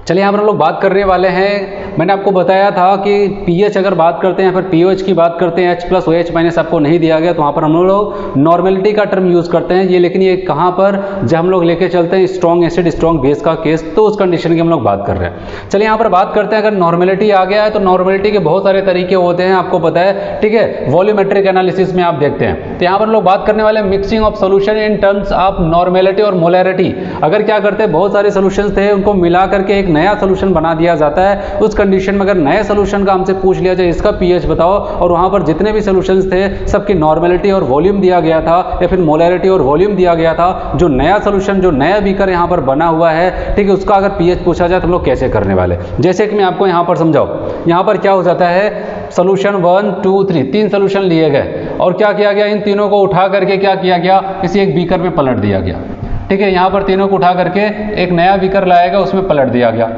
चलिए यहाँ पर हम लोग बात करने वाले हैं, मैंने आपको बताया था कि pH अगर बात करते हैं, फिर POH की बात करते हैं, H प्लस OH माइनस आपको नहीं दिया गया तो वहाँ पर हम लोग नॉर्मेलिटी का टर्म यूज़ करते हैं। ये लेकिन ये कहाँ पर, जब हम लोग लेके चलते हैं स्ट्रॉन्ग एसिड स्ट्रॉन्ग बेस का केस, तो उस कंडीशन की हम लोग बात कर रहे हैं। चलिए यहाँ पर बात करते हैं, अगर नॉर्मेलिटी आ गया है तो नॉर्मेलिटी के बहुत सारे तरीके होते हैं, आपको पता है। ठीक है, वॉल्यूमेट्रिक एनालिसिस में आप देखते हैं। तो यहाँ पर हम लोग बात करने वाले mixing of solution in terms of normality और मोलैरिटी। अगर क्या करते हैं, बहुत सारे सोल्यूशन थे, उनको मिला करके एक नया सोल्यूशन बना दिया जाता है। उस कंडीशन में अगर नए सोल्यूशन का हमसे पूछ लिया जाए इसका pH बताओ, और वहां पर जितने भी सोल्यूशंस थे सबकी नॉर्मेलिटी और वॉल्यूम दिया गया था, या फिर मोलैरिटी और वॉल्यूम दिया गया था, जो नया सोल्यूशन जो नया बीकर यहां पर बना हुआ है, ठीक है, उसका अगर pH पूछा जाए तो हम लोग कैसे करने वाले। जैसे कि मैं आपको यहां पर समझाऊं, यहां पर क्या हो जाता है, सोल्यूशन 1 2 3 3 सोल्यूशन लिए गए, और क्या किया गया, इन तीनों को उठा करके क्या किया गया, किसी एक बीकर में पलट दिया गया। ठीक है, यहाँ पर तीनों को उठा करके एक नया बीकर लाया गया, उसमें पलट दिया गया।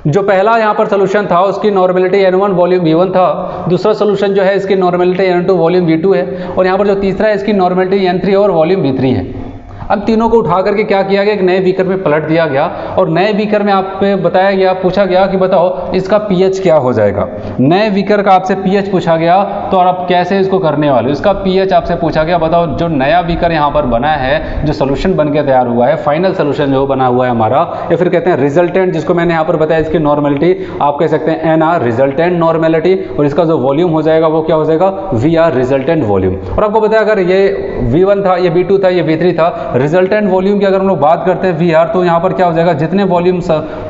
जो पहला यहाँ पर सोल्यूशन था उसकी नॉर्मेलिटी N1 वॉल्यूम V1 था, दूसरा सोल्यूशन जो है इसकी नॉर्मेलिटी N2 वॉल्यूम V2 है, और यहाँ पर जो तीसरा है इसकी नॉर्मेलिटी N3 और वॉल्यूम V3 है। अब तीनों को उठा करके क्या किया गया, एक नए बीकर में पलट दिया गया और नए बीकर में आप पे बताया गया, पूछा गया कि बताओ इसका पीएच क्या हो जाएगा। नए बीकर का आपसे पीएच पूछा गया, तो और आप कैसे इसको करने वाले, इसका पीएच आपसे पूछा गया। बताओ जो नया बीकर यहाँ पर बना है, जो सोल्यूशन बन के तैयार हुआ है, फाइनल सोल्यूशन जो बना हुआ है हमारा, या फिर कहते हैं रिजल्टेंट, जिसको मैंने यहाँ पर बताया इसकी नॉर्मेलिटी आप कह सकते हैं NR रिजल्टेंट नॉर्मेलिटी, और इसका जो वॉल्यूम हो जाएगा वो क्या हो जाएगा VR रिजल्टेंट वॉल्यूम। और आपको बताया अगर ये V1 था, ये V2 था, ये V3 था, रिजल्टेंट वॉल्यूम की अगर हम लोग बात करते हैं VR, तो यहाँ पर क्या हो जाएगा, जितने वॉल्यूम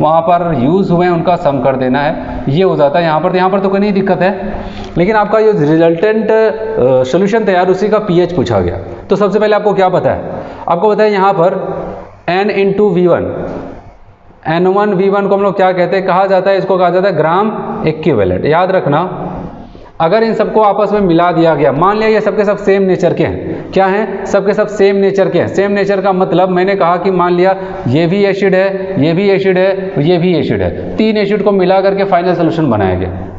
वहाँ पर यूज़ हुए हैं उनका सम कर देना है, ये हो जाता है। यहाँ पर तो कोई नहीं दिक्कत है, लेकिन आपका ये रिजल्टेंट सोल्यूशन तैयार उसी का पीएच पूछा गया। तो सबसे पहले आपको क्या पता है, आपको पता है यहाँ पर N into V1, N1 V1 को हम लोग क्या कहते हैं, कहा जाता है, इसको कहा जाता है ग्राम इक्विवेलेंट। याद रखना, अगर इन सबको आपस में मिला दिया गया, मान लिया ये सबके सब सेम नेचर के हैं, क्या हैं, सबके सब सेम नेचर के हैं। सेम नेचर का मतलब मैंने कहा कि मान लिया ये भी एसिड है, ये भी एसिड है, ये भी एसिड है, तीन एसिड को मिला करके फाइनल सोल्यूशन बनाया गया।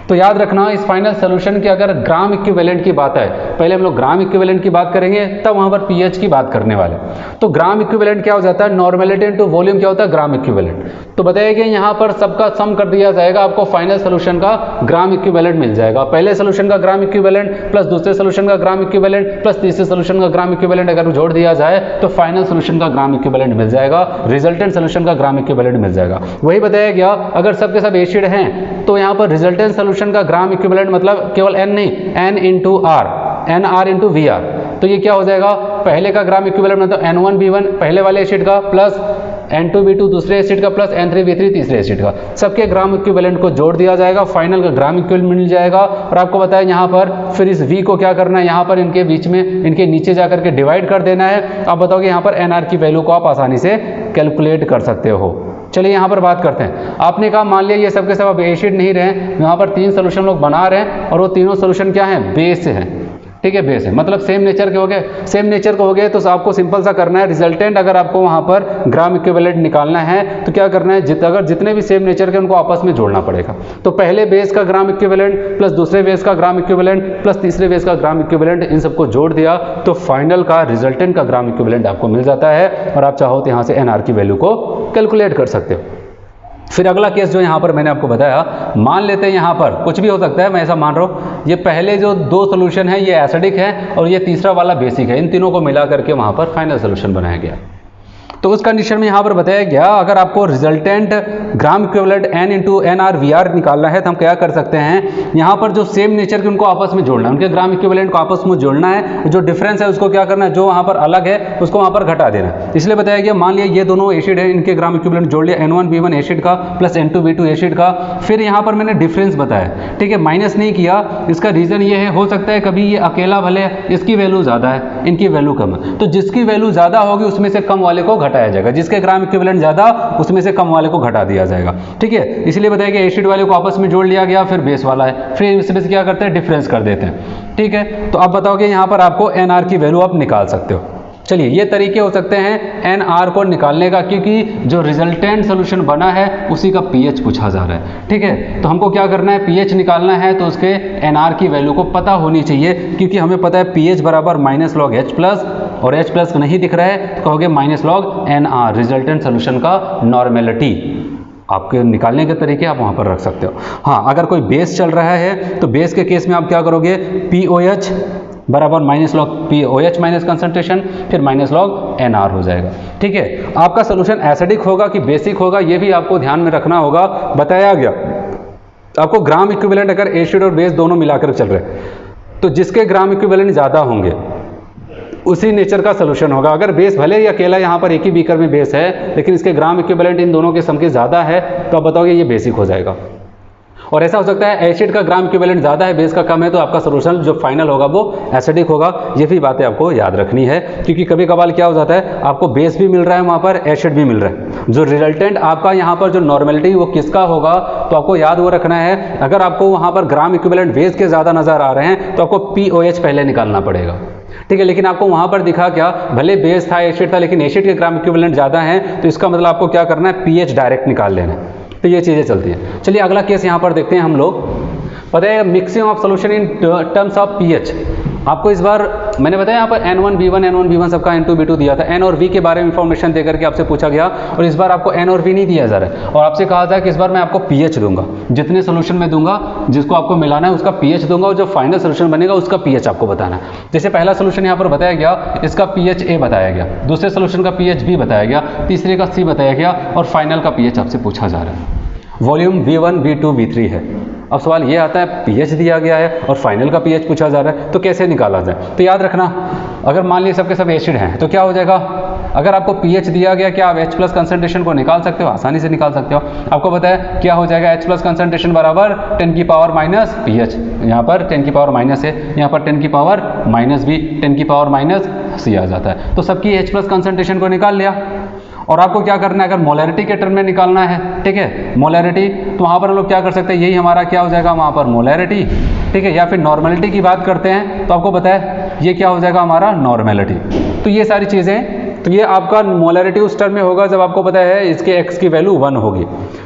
तो याद रखना, इस फाइनल सोल्यूशन की अगर ग्राम इक्विवेलेंट की बात है, पहले हम लोग ग्राम इक्विवेलेंट की बात करेंगे, तब वहाँ पर पीएच की बात करने वाले। तो ग्राम इक्विवेलेंट क्या हो जाता है, नॉर्मेलिटी इनटू वॉल्यूम क्या होता है, ग्राम इक्विवेलेंट। तो बताइए कि यहाँ पर सबका सम कर दिया जाएगा, आपको फाइनल सोल्यूशन का ग्राम इक्विवेलेंट मिल जाएगा। पहले सोल्यूशन का ग्राम इक्विवेलेंट प्लस दूसरे सोल्यूशन का ग्राम इक्विवेलेंट प्लस तीसरे सोल्यूशन का ग्राम इक्विवेलेंट अगर जोड़ दिया जाए तो फाइनल सोल्यूशन का ग्राम इक्विवेलेंट मिल जाएगा, रिजल्टेंट सोल्यूशन का ग्राम इक्विवेलेंट मिल जाएगा। वही बताया गया, अगर सबके सब एसिड हैं तो यहाँ पर रिजल्टेंट सोल्यूशन का ग्राम इक्विवेलेंट मतलब केवल N नहीं, N into R, NR into VR। तो ये क्या हो जाएगा, पहले का ग्राम इक्विवेलेंट मतलब N1 V1 पहले वाले एसिड का प्लस N2 V2 दूसरे एसिड का प्लस N3 V3 तीसरे एसिड का, सबके ग्राम इक्विवेलेंट को जोड़ दिया जाएगा, फाइनल का ग्राम इक्विवेलेंट मिल जाएगा। और आपको बताया यहाँ पर फिर इस V को क्या करना है, यहाँ पर इनके बीच में, इनके नीचे जाकर के डिवाइड कर देना है। आप बताओगे यहाँ पर NR की वैल्यू को आप आसानी से कैलकुलेट कर सकते हो। चलिए यहाँ पर बात करते हैं। आपने कहा मान लिया ये सबके सब अब एसिड नहीं रहे, यहाँ पर तीन सोल्यूशन लोग बना रहे हैं और वो तीनों सोल्यूशन क्या हैं, बेस हैं, ठीक है, बेस है, मतलब सेम नेचर के हो गए। सेम नेचर के हो गए तो आपको सिंपल सा करना है, रिजल्टेंट अगर आपको वहाँ पर ग्राम इक्विवेलेंट निकालना है तो क्या करना है, अगर जितने भी सेम नेचर के उनको आपस में जोड़ना पड़ेगा। तो पहले बेस का ग्राम इक्विवेलेंट प्लस दूसरे बेस का ग्राम इक्विवेलेंट प्लस तीसरे बेस का ग्राम इक्विवेलेंट, इन सबको जोड़ दिया तो फाइनल का रिजल्टेंट का ग्राम इक्विवेलेंट आपको मिल जाता है। और आप चाहो तो यहाँ से NR की वैल्यू को कैलकुलेट कर सकते हो। फिर अगला केस जो यहाँ पर मैंने आपको बताया, मान लेते हैं यहाँ पर कुछ भी हो सकता है, मैं ऐसा मान रहा हूँ ये पहले जो दो सोल्यूशन है ये एसिडिक है और ये तीसरा वाला बेसिक है, इन तीनों को मिला करके वहाँ पर फाइनल सोल्यूशन बनाया गया। तो उस कंडीशन में यहाँ पर बताया गया, अगर आपको resultant gram equivalent N into NR VR निकालना है तो हम क्या कर सकते हैं, यहाँ पर जो सेम नेचर के उनको आपस में जोड़ना है, उनके ग्राम इक्विवेलेंट को आपस में जोड़ना है, जो डिफरेंस है उसको क्या करना है, जो वहाँ पर अलग है उसको वहाँ पर घटा देना है। इसलिए बताया गया, मान लिया ये दोनों एसिड है, इनके ग्राम इक्विवेलेंट जोड़ लिया, N1 V1 एसिड का प्लस N2 V2 एसिड का। फिर यहाँ पर मैंने डिफरेंस बताया, ठीक है, माइनस नहीं किया। इसका रीज़न ये है, हो सकता है कभी ये अकेला भले इसकी वैल्यू ज़्यादा है, इनकी वैल्यू कम है, तो जिसकी वैल्यू ज़्यादा होगी उसमें से कम वाले को घटाया जाएगा, जिसके ग्राम इक्विवेलेंट ज्यादा उसमें से कम वाले को घटा दिया जाएगा, ठीक है। इसलिए बताया कि एसिड वाले को आपस में जोड़ लिया गया, फिर बेस वाला है, फिर इसमें से क्या करते हैं, डिफरेंस कर देते हैं, ठीक है। तो अब बताओगे यहाँ पर आपको NR की वैल्यू आप निकाल सकते हो। चलिए ये तरीके हो सकते हैं NR को निकालने का, क्योंकि जो रिजल्टेंट सोल्यूशन बना है उसी का पीएच पूछा जा रहा है, ठीक है। तो हमको क्या करना है, पीएच निकालना है तो उसके NR की वैल्यू को पता होनी चाहिए, क्योंकि हमें पता है पीएच बराबर माइनस लॉग H प्लस, और H प्लस नहीं दिख रहा है तो कहोगे minus log NR, resultant solution का नॉर्मेलिटी। आपके निकालने के तरीके आप वहाँ पर रख सकते हो। हाँ, अगर कोई बेस चल रहा है तो बेस के केस में आप क्या करोगे, POH बराबर minus log POH minus concentration, फिर माइनस लॉग NR हो जाएगा, ठीक है। आपका सोल्यूशन एसिडिक होगा कि बेसिक होगा ये भी आपको ध्यान में रखना होगा। बताया गया आपको ग्राम इक्विवेलेंट अगर एसिड और बेस दोनों मिलाकर चल रहे हैं तो जिसके ग्राम इक्विवेलेंट ज़्यादा होंगे उसी नेचर का सोल्यूशन होगा। अगर बेस भले ही अकेला यहाँ पर एक ही बीकर में बेस है लेकिन इसके ग्राम इक्विवेलेंट इन दोनों के सम के ज़्यादा है तो आप बताओगे ये बेसिक हो जाएगा। और ऐसा हो सकता है एसिड का ग्राम इक्विवेलेंट ज़्यादा है, बेस का कम है, तो आपका सोल्यूशन जो फाइनल होगा वो एसिडिक होगा। ये भी बातें आपको याद रखनी है, क्योंकि कभी कभार क्या हो जाता है, आपको बेस भी मिल रहा है वहाँ पर, एसिड भी मिल रहा है। जो रिजल्टेंट आपका यहाँ पर जो नॉर्मेलिटी वो किसका होगा तो आपको याद वो रखना है। अगर आपको वहाँ पर ग्राम इक्विवेलेंट बेस के ज़्यादा नज़र आ रहे हैं तो आपको POH पहले निकालना पड़ेगा, ठीक है। लेकिन आपको वहाँ पर दिखा क्या, भले बेस था एसिड था लेकिन एसिड के ग्राम इक्विवेलेंट ज़्यादा हैं, तो इसका मतलब आपको क्या करना है, पीएच डायरेक्ट निकाल लेना है। तो ये चीज़ें चलती हैं। चलिए अगला केस यहाँ पर देखते हैं हम लोग। पता है mixing of solution in terms of pH. आपको इस बार मैंने बताया यहाँ पर N1 B1 सबका N2 B2 दिया था। N और V के बारे में इंफॉर्मेशन देकर के आपसे पूछा गया, और इस बार आपको N और V नहीं दिया जा रहा है, और आपसे कहा था कि इस बार मैं आपको pH दूंगा। जितने सोल्यूशन में दूंगा जिसको आपको मिलाना है उसका pH दूंगा, और जो फाइनल सोल्यूशन बनेगा उसका pH आपको बताना है। जैसे पहला सोल्यूशन यहाँ पर बताया गया, इसका pH A बताया गया, दूसरे सोल्यूशन का pH B बताया गया, तीसरे का C बताया गया, और फाइनल का pH आपसे पूछा जा रहा है। वॉल्यूम V1 V2 V3 है। अब सवाल ये आता है pH दिया गया है और फाइनल का pH पूछा जा रहा है, तो कैसे निकाला जाए। तो याद रखना, अगर मान लीजिए सबके सब एसिड हैं तो क्या हो जाएगा, अगर आपको pH दिया गया, क्या आप H+ कंसंट्रेशन को निकाल सकते हो, आसानी से निकाल सकते हो। आपको पता है क्या हो जाएगा, H+ कंसंट्रेशन बराबर 10 की पावर माइनस pH, यहाँ पर 10 की पावर माइनस है, यहाँ पर 10 की पावर माइनस भी, 10 की पावर माइनस C आ जाता है। तो सबकी H+ कंसंट्रेशन को निकाल लिया, और आपको क्या करना है, अगर मोलैरिटी के टर्म में निकालना है, ठीक है, मोलैरिटी, तो वहाँ पर हम लोग क्या कर सकते हैं, यही हमारा क्या हो जाएगा वहाँ पर मोलैरिटी, ठीक है, या फिर नॉर्मेलिटी की बात करते हैं तो आपको पता है ये क्या हो जाएगा हमारा नॉर्मेलिटी। तो ये सारी चीज़ें, तो ये आपका मोलैरिटी उस टर्म में होगा जब आपको पता है इसके x की वैल्यू 1 होगी।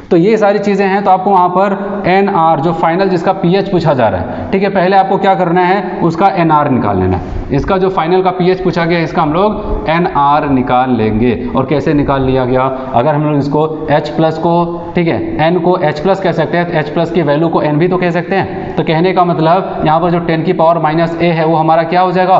तो ये सारी चीज़ें हैं, तो आपको वहाँ पर NR जो फाइनल जिसका pH पूछा जा रहा है, ठीक है, पहले आपको क्या करना है, उसका NR निकाल लेना है। इसका जो फाइनल का pH पूछा गया इसका हम लोग NR निकाल लेंगे। और कैसे निकाल लिया गया, अगर हम लोग इसको H+ को, ठीक है, N को H+ कह सकते हैं, H+ की वैल्यू को N भी तो कह सकते हैं। तो कहने का मतलब यहाँ पर जो 10 की पावर माइनस A है वो हमारा क्या हो जाएगा,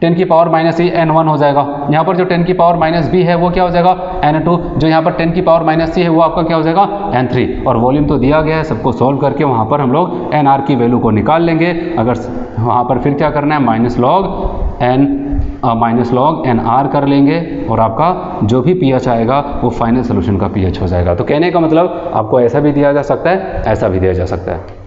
10 की पावर माइनस E N1 हो जाएगा। यहाँ पर जो 10 की पावर माइनस B है वो क्या हो जाएगा N2, जो यहाँ पर 10 की पावर माइनस C है वो आपका क्या हो जाएगा N3। और वॉल्यूम तो दिया गया है, सबको सॉल्व करके वहाँ पर हम लोग NR की वैल्यू को निकाल लेंगे। अगर वहाँ पर फिर क्या करना है, माइनस लॉग NR कर लेंगे, और आपका जो भी pH आएगा वो फाइनल सोल्यूशन का pH हो जाएगा। तो कहने का मतलब आपको ऐसा भी दिया जा सकता है, ऐसा भी दिया जा सकता है।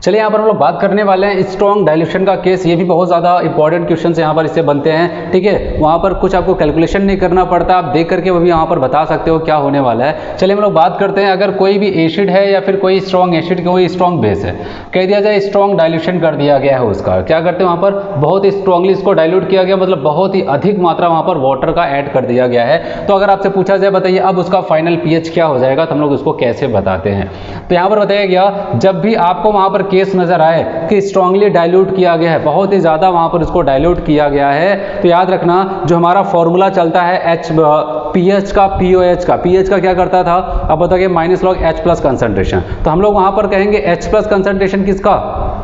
चलिए यहाँ पर हम लोग बात करने वाले हैं स्ट्रॉन्ग डाइल्यूशन का केस। ये भी बहुत ज़्यादा इंपॉर्टेंट क्वेश्चन यहाँ पर इससे बनते हैं, ठीक है। वहाँ पर कुछ आपको कैलकुलेशन नहीं करना पड़ता, आप देख करके वो भी यहाँ पर बता सकते हो क्या होने वाला है। चलिए हम लोग बात करते हैं, अगर कोई भी एसिड है या फिर कोई स्ट्रॉन्ग एसिड, कोई स्ट्रॉन्ग बेस है, कह दिया जाए स्ट्रॉन्ग डाइल्यूशन कर दिया गया है उसका, क्या करते हैं वहाँ पर बहुत ही स्ट्रॉन्गली इसको डाइल्यूट किया गया, मतलब बहुत ही अधिक मात्रा वहाँ पर वाटर का ऐड कर दिया गया है। तो अगर आपसे पूछा जाए बताइए अब उसका फाइनल pH क्या हो जाएगा, तो हम लोग उसको कैसे बताते हैं। तो यहाँ पर बताया गया, जब भी आपको वहाँ पर केस नजर आए कि स्ट्रांगली डाइल्यूट किया गया है, बहुत ही ज्यादा वहां पर इसको डाइल्यूट किया गया है, तो याद रखना जो हमारा फॉर्मूला चलता है pH का, pOH का, pH का क्या करता था, अब बताइए माइनस लॉग H+ कंसंट्रेशन। तो हम लोग वहां पर कहेंगे H+ कंसंट्रेशन किसका,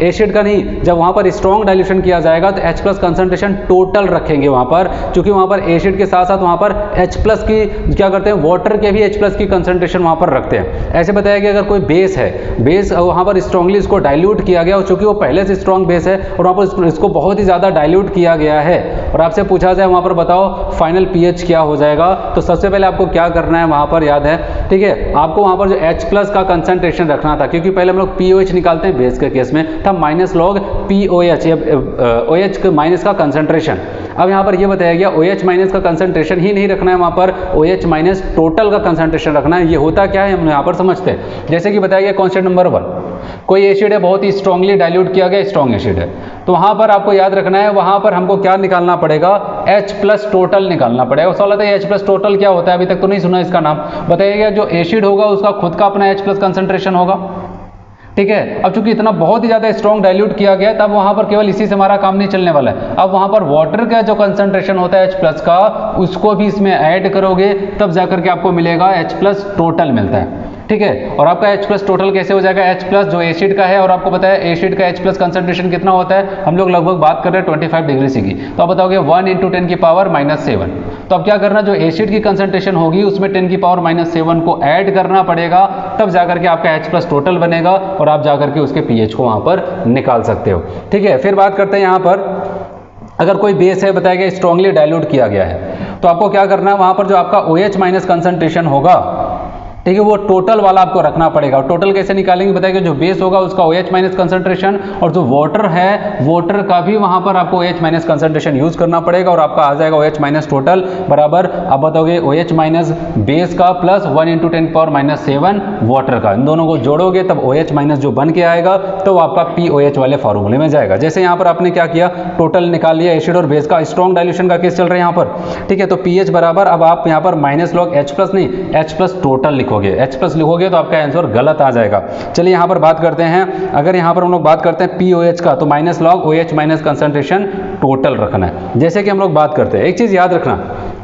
एसिड का नहीं। जब वहां पर स्ट्रॉन्ग डाइल्यूशन किया जाएगा तो H+ कंसंट्रेशन टोटल रखेंगे वहां पर, क्योंकि वहां पर एसिड के साथ साथ वहां पर H+ की क्या करते हैं, वाटर के भी H+ की कंसंट्रेशन वहां पर रखते हैं। ऐसे बताया कि अगर कोई बेस है, बेस वहां पर स्ट्रांगली इसको डाइल्यूट किया गया, चूंकि वो पहले से स्ट्रॉन्ग बेस है और वहां पर इसको बहुत ही ज्यादा डाइल्यूट किया गया है, और आपसे पूछा जाए वहां पर बताओ फाइनल pH क्या हो जाएगा, तो सबसे पहले आपको क्या करना है वहां पर, याद है, ठीक है, आपको वहां पर जो H+ का कंसंट्रेशन रखना था, क्योंकि पहले हम लोग pOH निकालते हैं, बेस के केस में था माइनस लॉग POH या OH के माइनस का कंसंट्रेशन। अब यहाँ पर ये बताया गया OH माइनस का कंसंट्रेशन ही नहीं रखना है, वहां पर OH माइनस टोटल का कंसंट्रेशन रखना है। ये होता क्या है हम यहाँ पर समझते हैं। जैसे कि बताया गया कॉन्सेप्ट नंबर 1, कोई एसिड है बहुत ही स्ट्रांगली डाइल्यूट किया गया, स्ट्रॉन्ग एसिड है, तो वहां पर आपको याद रखना है, वहां पर हमको क्या निकालना पड़ेगा, H+ टोटल निकालना पड़ेगा। सवाल आता है H+ टोटल क्या होता है, अभी तक तो नहीं सुना इसका नाम। बताइएगा जो एसिड होगा उसका खुद का अपना H+ कंसंट्रेशन होगा, ठीक है। अब चूंकि इतना बहुत ही ज्यादा स्ट्रॉन्ग डाइल्यूट किया गया, तब वहां पर केवल इसी से हमारा काम नहीं चलने वाला है। अब वहां पर वाटर का जो कंसंट्रेशन होता है H+ का, उसको भी इसमें ऐड करोगे, तब जाकर के आपको मिलेगा H+ टोटल मिलता है, ठीक है। और आपका H+ टोटल कैसे हो जाएगा, H+ जो एसिड का है, और आपको पता है एसिड का H+ कंसंट्रेशन कितना होता है, हम लोग लगभग बात कर रहे हैं 25 डिग्री C की, तो आप बताओगे 1 × 10 की पावर -7। तो अब क्या करना, जो एसिड की कंसंट्रेशन होगी उसमें 10 की पावर -7 को ऐड करना पड़ेगा, तब जाकर के आपका H+ टोटल बनेगा, और आप जाकर के उसके pH को वहां पर निकाल सकते हो, ठीक है। फिर बात करते हैं यहाँ पर, अगर कोई बेस है बताया गया स्ट्रांगली डाइल्यूट किया गया है, तो आपको क्या करना है, वहां पर जो आपका OH माइनस कंसंट्रेशन होगा, ठीक है, वो टोटल वाला आपको रखना पड़ेगा। और टोटल कैसे निकालेंगे, बताइए जो बेस होगा उसका OH माइनस कंसंट्रेशन, और जो वाटर है वाटर का भी वहां पर आपको OH माइनस कंसंट्रेशन यूज करना पड़ेगा, और आपका आ जाएगा OH माइनस टोटल बराबर, आप बताओगे OH माइनस बेस का प्लस 1 × 10 की पावर -7 वाटर का, इन दोनों को जोड़ोगे तब OH माइनस जो बन के आएगा तो आपका POH वाले फॉर्मूले में जाएगा। जैसे यहाँ पर आपने क्या किया, टोटल निकाल लिया एसिड और बेस का, स्ट्रॉन्ग डाइल्यूशन का केस चल रहा है यहाँ पर, ठीक है। तो pH बराबर, अब आप यहाँ पर माइनस लॉग H+ नहीं H+ टोटल लिखो, लिखोगे, H+ लिखोगे तो आपका आंसर गलत आ जाएगा। चलिए यहाँ पर बात करते हैं, अगर यहाँ पर हम लोग बात करते हैं POH का, तो minus log OH minus concentration total रखना है। जैसे कि हम लोग बात करते हैं, एक चीज़ याद रखना,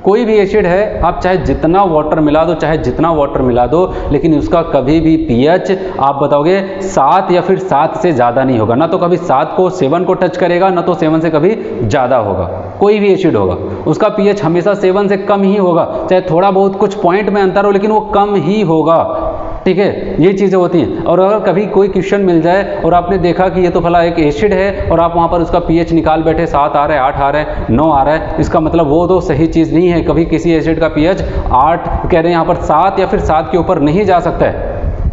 कोई भी एसिड है, आप चाहे जितना वाटर मिला दो, चाहे जितना वाटर मिला दो, लेकिन उसका कभी भी pH आप बताओगे 7 या फिर 7 से ज़्यादा नहीं होगा। ना तो कभी 7 को 7 को टच करेगा, ना तो 7 से कभी ज़्यादा होगा। कोई भी एसिड होगा उसका pH हमेशा 7 से कम ही होगा, चाहे थोड़ा बहुत कुछ पॉइंट में अंतर हो, लेकिन वो कम ही होगा। ठीक है, ये चीज़ें होती हैं। और अगर कभी कोई क्वेश्चन मिल जाए और आपने देखा कि ये तो भला एक एसिड है और आप वहाँ पर उसका pH निकाल बैठे, 7 आ रहा है, 8 आ रहा है, 9 आ रहा है, इसका मतलब वो तो सही चीज़ नहीं है। कभी किसी एसिड का pH 8 कह रहे हैं, यहाँ पर 7 या फिर 7 के ऊपर नहीं जा सकता है,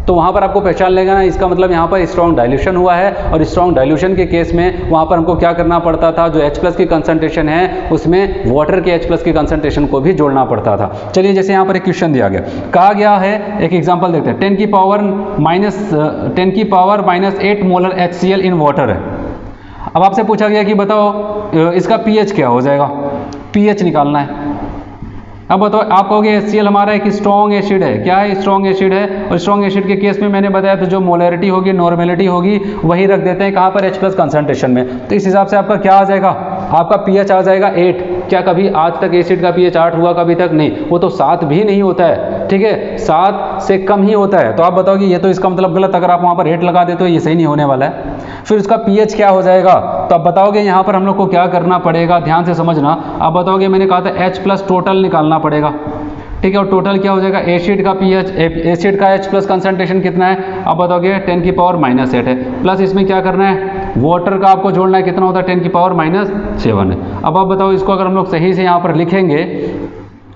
तो वहाँ पर आपको पहचान लेगा ना, इसका मतलब यहाँ पर स्ट्रॉन्ग डाइल्यूशन हुआ है। और स्ट्रॉन्ग डाइल्यूशन के केस में वहाँ पर हमको क्या करना पड़ता था, जो H+ की कंसंट्रेशन है उसमें वाटर के H+ की कंसंट्रेशन को भी जोड़ना पड़ता था। चलिए जैसे यहाँ पर एक क्वेश्चन दिया गया, कहा गया है, एक एग्जांपल देखते हैं, 10 की power minus 8 molar HCl in water है। अब आपसे पूछा गया कि बताओ इसका pH क्या हो जाएगा, pH निकालना है। अब बताओ, आप कहोगे HCl हमारा एक स्ट्रॉन्ग एसिड है, क्या है, स्ट्रॉन्ग एसिड है। और स्ट्रॉन्ग एसिड के केस में मैंने बताया तो जो मोलरिटी होगी, नॉर्मेलिटी होगी, वही रख देते हैं कहाँ पर, H+ कंसंट्रेशन में। तो इस हिसाब से आपका क्या आ जाएगा, आपका pH आ जाएगा 8। क्या कभी आज तक एसिड का pH 8 हुआ, कभी तक नहीं, वो तो 7 भी नहीं होता है। ठीक है, 7 से कम ही होता है। तो आप बताओगे ये तो इसका मतलब गलत, अगर आप वहाँ पर 8 लगा दे तो ये सही नहीं होने वाला है। फिर उसका pH क्या हो जाएगा, तो आप बताओगे यहाँ पर हम लोग को क्या करना पड़ेगा, ध्यान से समझना। आप बताओगे, मैंने कहा था H+ टोटल निकालना पड़ेगा। ठीक है, और टोटल क्या हो जाएगा, एसिड का pH, एसिड का H+ कंसंट्रेशन कितना है, आप बताओगे 10 की पावर माइनस 8 है, प्लस इसमें क्या करना है, वाटर का आपको जोड़ना है, कितना होता है, 10 की पावर माइनस 7 है। अब आप बताओ, इसको अगर हम लोग सही से यहाँ पर लिखेंगे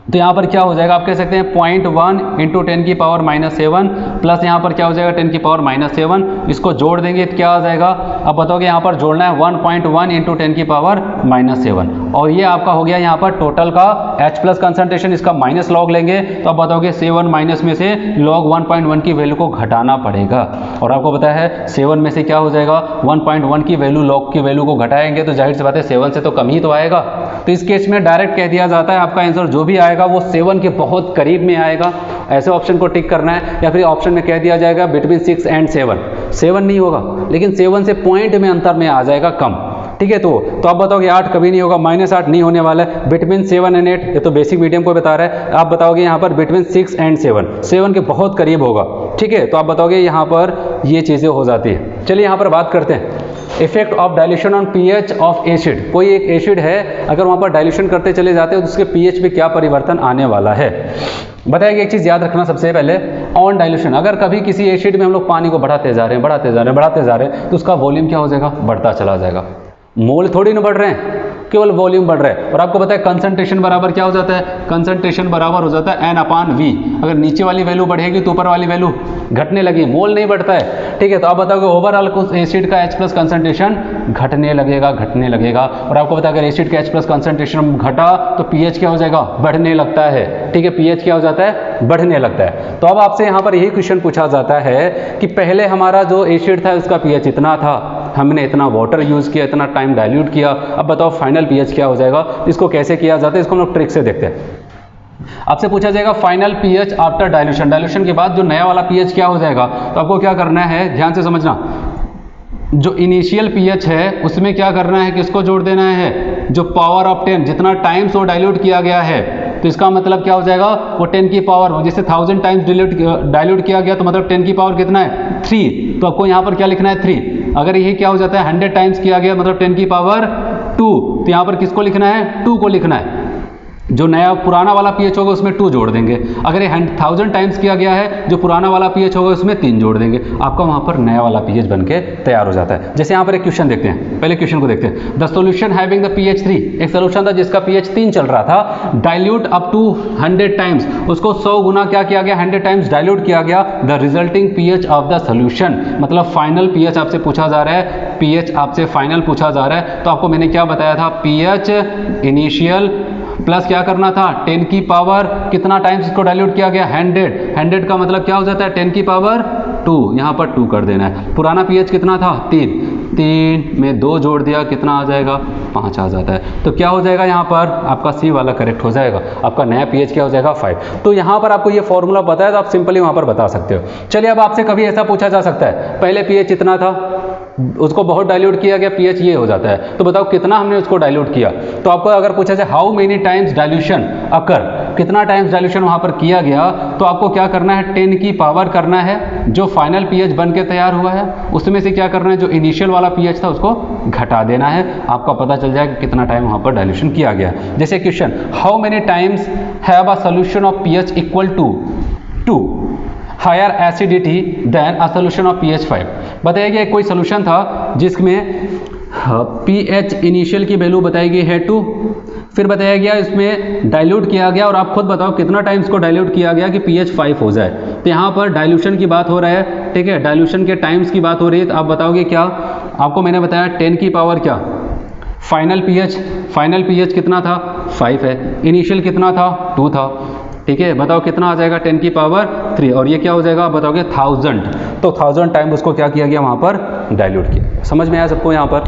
तो यहाँ पर क्या हो जाएगा, आप कह सकते हैं 0.1 इंटू 10 की पावर माइनस 7 प्लस यहाँ पर क्या हो जाएगा 10 की पावर माइनस 7, इसको जोड़ देंगे तो क्या आ जाएगा, अब बताओगे यहाँ पर जोड़ना है 1.1 इंटू 10 की पावर माइनस 7, और ये आपका हो गया यहाँ पर टोटल का H+ कंसंट्रेशन। इसका माइनस लॉग लेंगे तो आप बताओगे 7 माइनस में से लॉग 1.1 की वैल्यू को घटाना पड़ेगा। और आपको पता है 7 में से क्या हो जाएगा, 1.1 की वैल्यू, लॉग की वैल्यू को घटाएंगे तो जाहिर सी बात है 7 से तो कम ही तो आएगा। तो इस केस में डायरेक्ट कह दिया जाता है आपका आंसर जो भी आएगा वो 7 के बहुत करीब में आएगा। ऐसे ऑप्शन को टिक करना है, या फिर ऑप्शन में कह दिया जाएगा बिटवीन 6 एंड 7, 7 नहीं होगा लेकिन 7 से पॉइंट में अंतर में आ जाएगा कम। ठीक है, तो आप बताओगे 8 कभी नहीं होगा, -8 नहीं होने वाला है, बिटवीन 7 एंड 8, ये तो बेसिक मीडियम को बता रहा है। आप बताओगे यहाँ पर बिटवीन 6 एंड 7, 7 के बहुत करीब होगा। ठीक है, तो आप बताओगे यहाँ पर ये चीज़ें हो जाती है। चलिए यहाँ पर बात करते हैं effect of dilution on pH of acid. कोई एक एसिड है, अगर वहाँ पर डाइल्यूशन करते चले जाते हैं तो उसके pH में क्या परिवर्तन आने वाला है। बताइए, एक चीज़ याद रखना सबसे पहले, ऑन डाइल्यूशन, अगर कभी किसी एसिड में हम लोग पानी को बढ़ाते जा रहे हैं तो उसका वॉल्यूम क्या हो जाएगा, बढ़ता चला जाएगा। मोल थोड़ी ना बढ़ रहे हैं, केवल वॉल्यूम बढ़ रहा है। और आपको पता है कंसंट्रेशन बराबर क्या हो जाता है, कंसंट्रेशन बराबर हो जाता है N/V। अगर नीचे वाली वैल्यू बढ़ेगी तो ऊपर वाली वैल्यू घटने लगी, मोल नहीं बढ़ता है। ठीक है, तो आप बताओगे ओवरऑल कुछ एसिड का H+ कंसंट्रेशन घटने लगेगा। और आपको पता है अगर एसिड का H+ कंसंट्रेशन घटा तो pH क्या हो जाएगा, बढ़ने लगता है। ठीक है, pH क्या हो जाता है, बढ़ने लगता है। तो अब आपसे यहाँ पर यही क्वेश्चन पूछा जाता है कि पहले हमारा जो एसिड था उसका pH इतना था, हमने इतना वाटर यूज़ किया, इतना टाइम डाइल्यूट किया, अब बताओ फाइनल pH क्या हो जाएगा। इसको कैसे किया जाता है, इसको हम लोग ट्रिक से देखते हैं। आपसे पूछा जाएगा final pH after dilution, dilution के बाद जो नया वाला pH क्या हो जाएगा। तो आपको क्या करना है, ध्यान से समझना, जो इनिशियल pH है उसमें क्या करना है कि इसको जोड़ देना है जो पावर ऑफ 10, जितना टाइम्स वो डाइल्यूट किया गया है। तो इसका मतलब क्या हो जाएगा, वो 10 की पावर, जैसे 1000 टाइम्स डाइल्यूट किया गया तो मतलब 10 की पावर कितना है, 3। तो आपको यहाँ पर क्या लिखना है, 3। अगर यही क्या हो जाता है 100 टाइम्स किया गया मतलब 10 की पावर 2, तो यहाँ पर किसको लिखना है, 2 को लिखना है। जो नया पुराना वाला pH होगा उसमें 2 जोड़ देंगे। अगर ये 1000 टाइम्स किया गया है, जो पुराना वाला pH होगा उसमें 3 जोड़ देंगे, आपका वहाँ पर नया वाला pH बन के तैयार हो जाता है। जैसे यहाँ पर एक क्वेश्चन देखते हैं, पहले क्वेश्चन को देखते हैं। The solution having the pH 3, एक सोल्यूशन था जिसका pH 3 चल रहा था, डाइल्यूट अप टू 100 टाइम्स, उसको 100 गुना क्या किया गया, 100 टाइम्स डाइल्यूट किया गया। The resulting pH of the solution, मतलब फाइनल pH आपसे पूछा जा रहा है, pH आपसे फाइनल पूछा जा रहा है। तो आपको मैंने क्या बताया था, pH इनिशियल प्लस क्या करना था, 10 की पावर कितना टाइम्स इसको डाइल्यूट किया गया, 100 का मतलब क्या हो जाता है 10 की पावर 2, यहाँ पर 2 कर देना है। पुराना pH कितना था, 3 में 2 जोड़ दिया, कितना आ जाएगा 5 आ जाता है। तो क्या हो जाएगा यहाँ पर आपका सी वाला करेक्ट हो जाएगा, आपका नया pH क्या हो जाएगा 5। तो यहाँ पर आपको ये फॉर्मूला पता है तो आप सिंपली वहाँ पर बता सकते हो। चलिए अब आपसे कभी ऐसा पूछा जा सकता है पहले pH इतना था, उसको बहुत डाइल्यूट किया गया, pH ये हो जाता है, तो बताओ कितना हमने उसको डाइल्यूट किया। तो आपको अगर पूछा जाए हाउ मेनी टाइम्स डाइल्यूशन अकर, कितना टाइम्स डाइल्यूशन वहाँ पर किया गया, तो आपको क्या करना है 10 की पावर करना है, जो फाइनल pH बन के तैयार हुआ है उसमें से क्या करना है, जो इनिशियल वाला pH था उसको घटा देना है, आपका पता चल जाएगा कितना टाइम वहाँ पर डाइल्यूशन किया गया। जैसे question, how many times have a solution of pH equal to higher acidity than a solution of pH 5। बताइए कि कोई सोल्यूशन था जिसमें pH इनिशियल की वैल्यू बताई गई है 2, फिर बताया गया इसमें डाइल्यूट किया गया, और आप खुद बताओ कितना टाइम्स को डाइल्यूट किया गया कि pH 5 हो जाए। तो यहाँ पर डाइल्यूशन की बात हो रहा है, ठीक है, डाइल्यूशन के टाइम्स की बात हो रही है, तो आप बताओगे क्या, आपको मैंने बताया 10 की पावर क्या, फाइनल pH कितना था 5 है, इनिशियल कितना था 2 था, ठीक है, बताओ कितना आ जाएगा 10 की पावर 3, और ये क्या हो जाएगा आप बताओगे 1000। तो 1000 टाइम उसको क्या किया गया वहाँ पर डाइल्यूट किया। समझ में आया सबको यहाँ पर।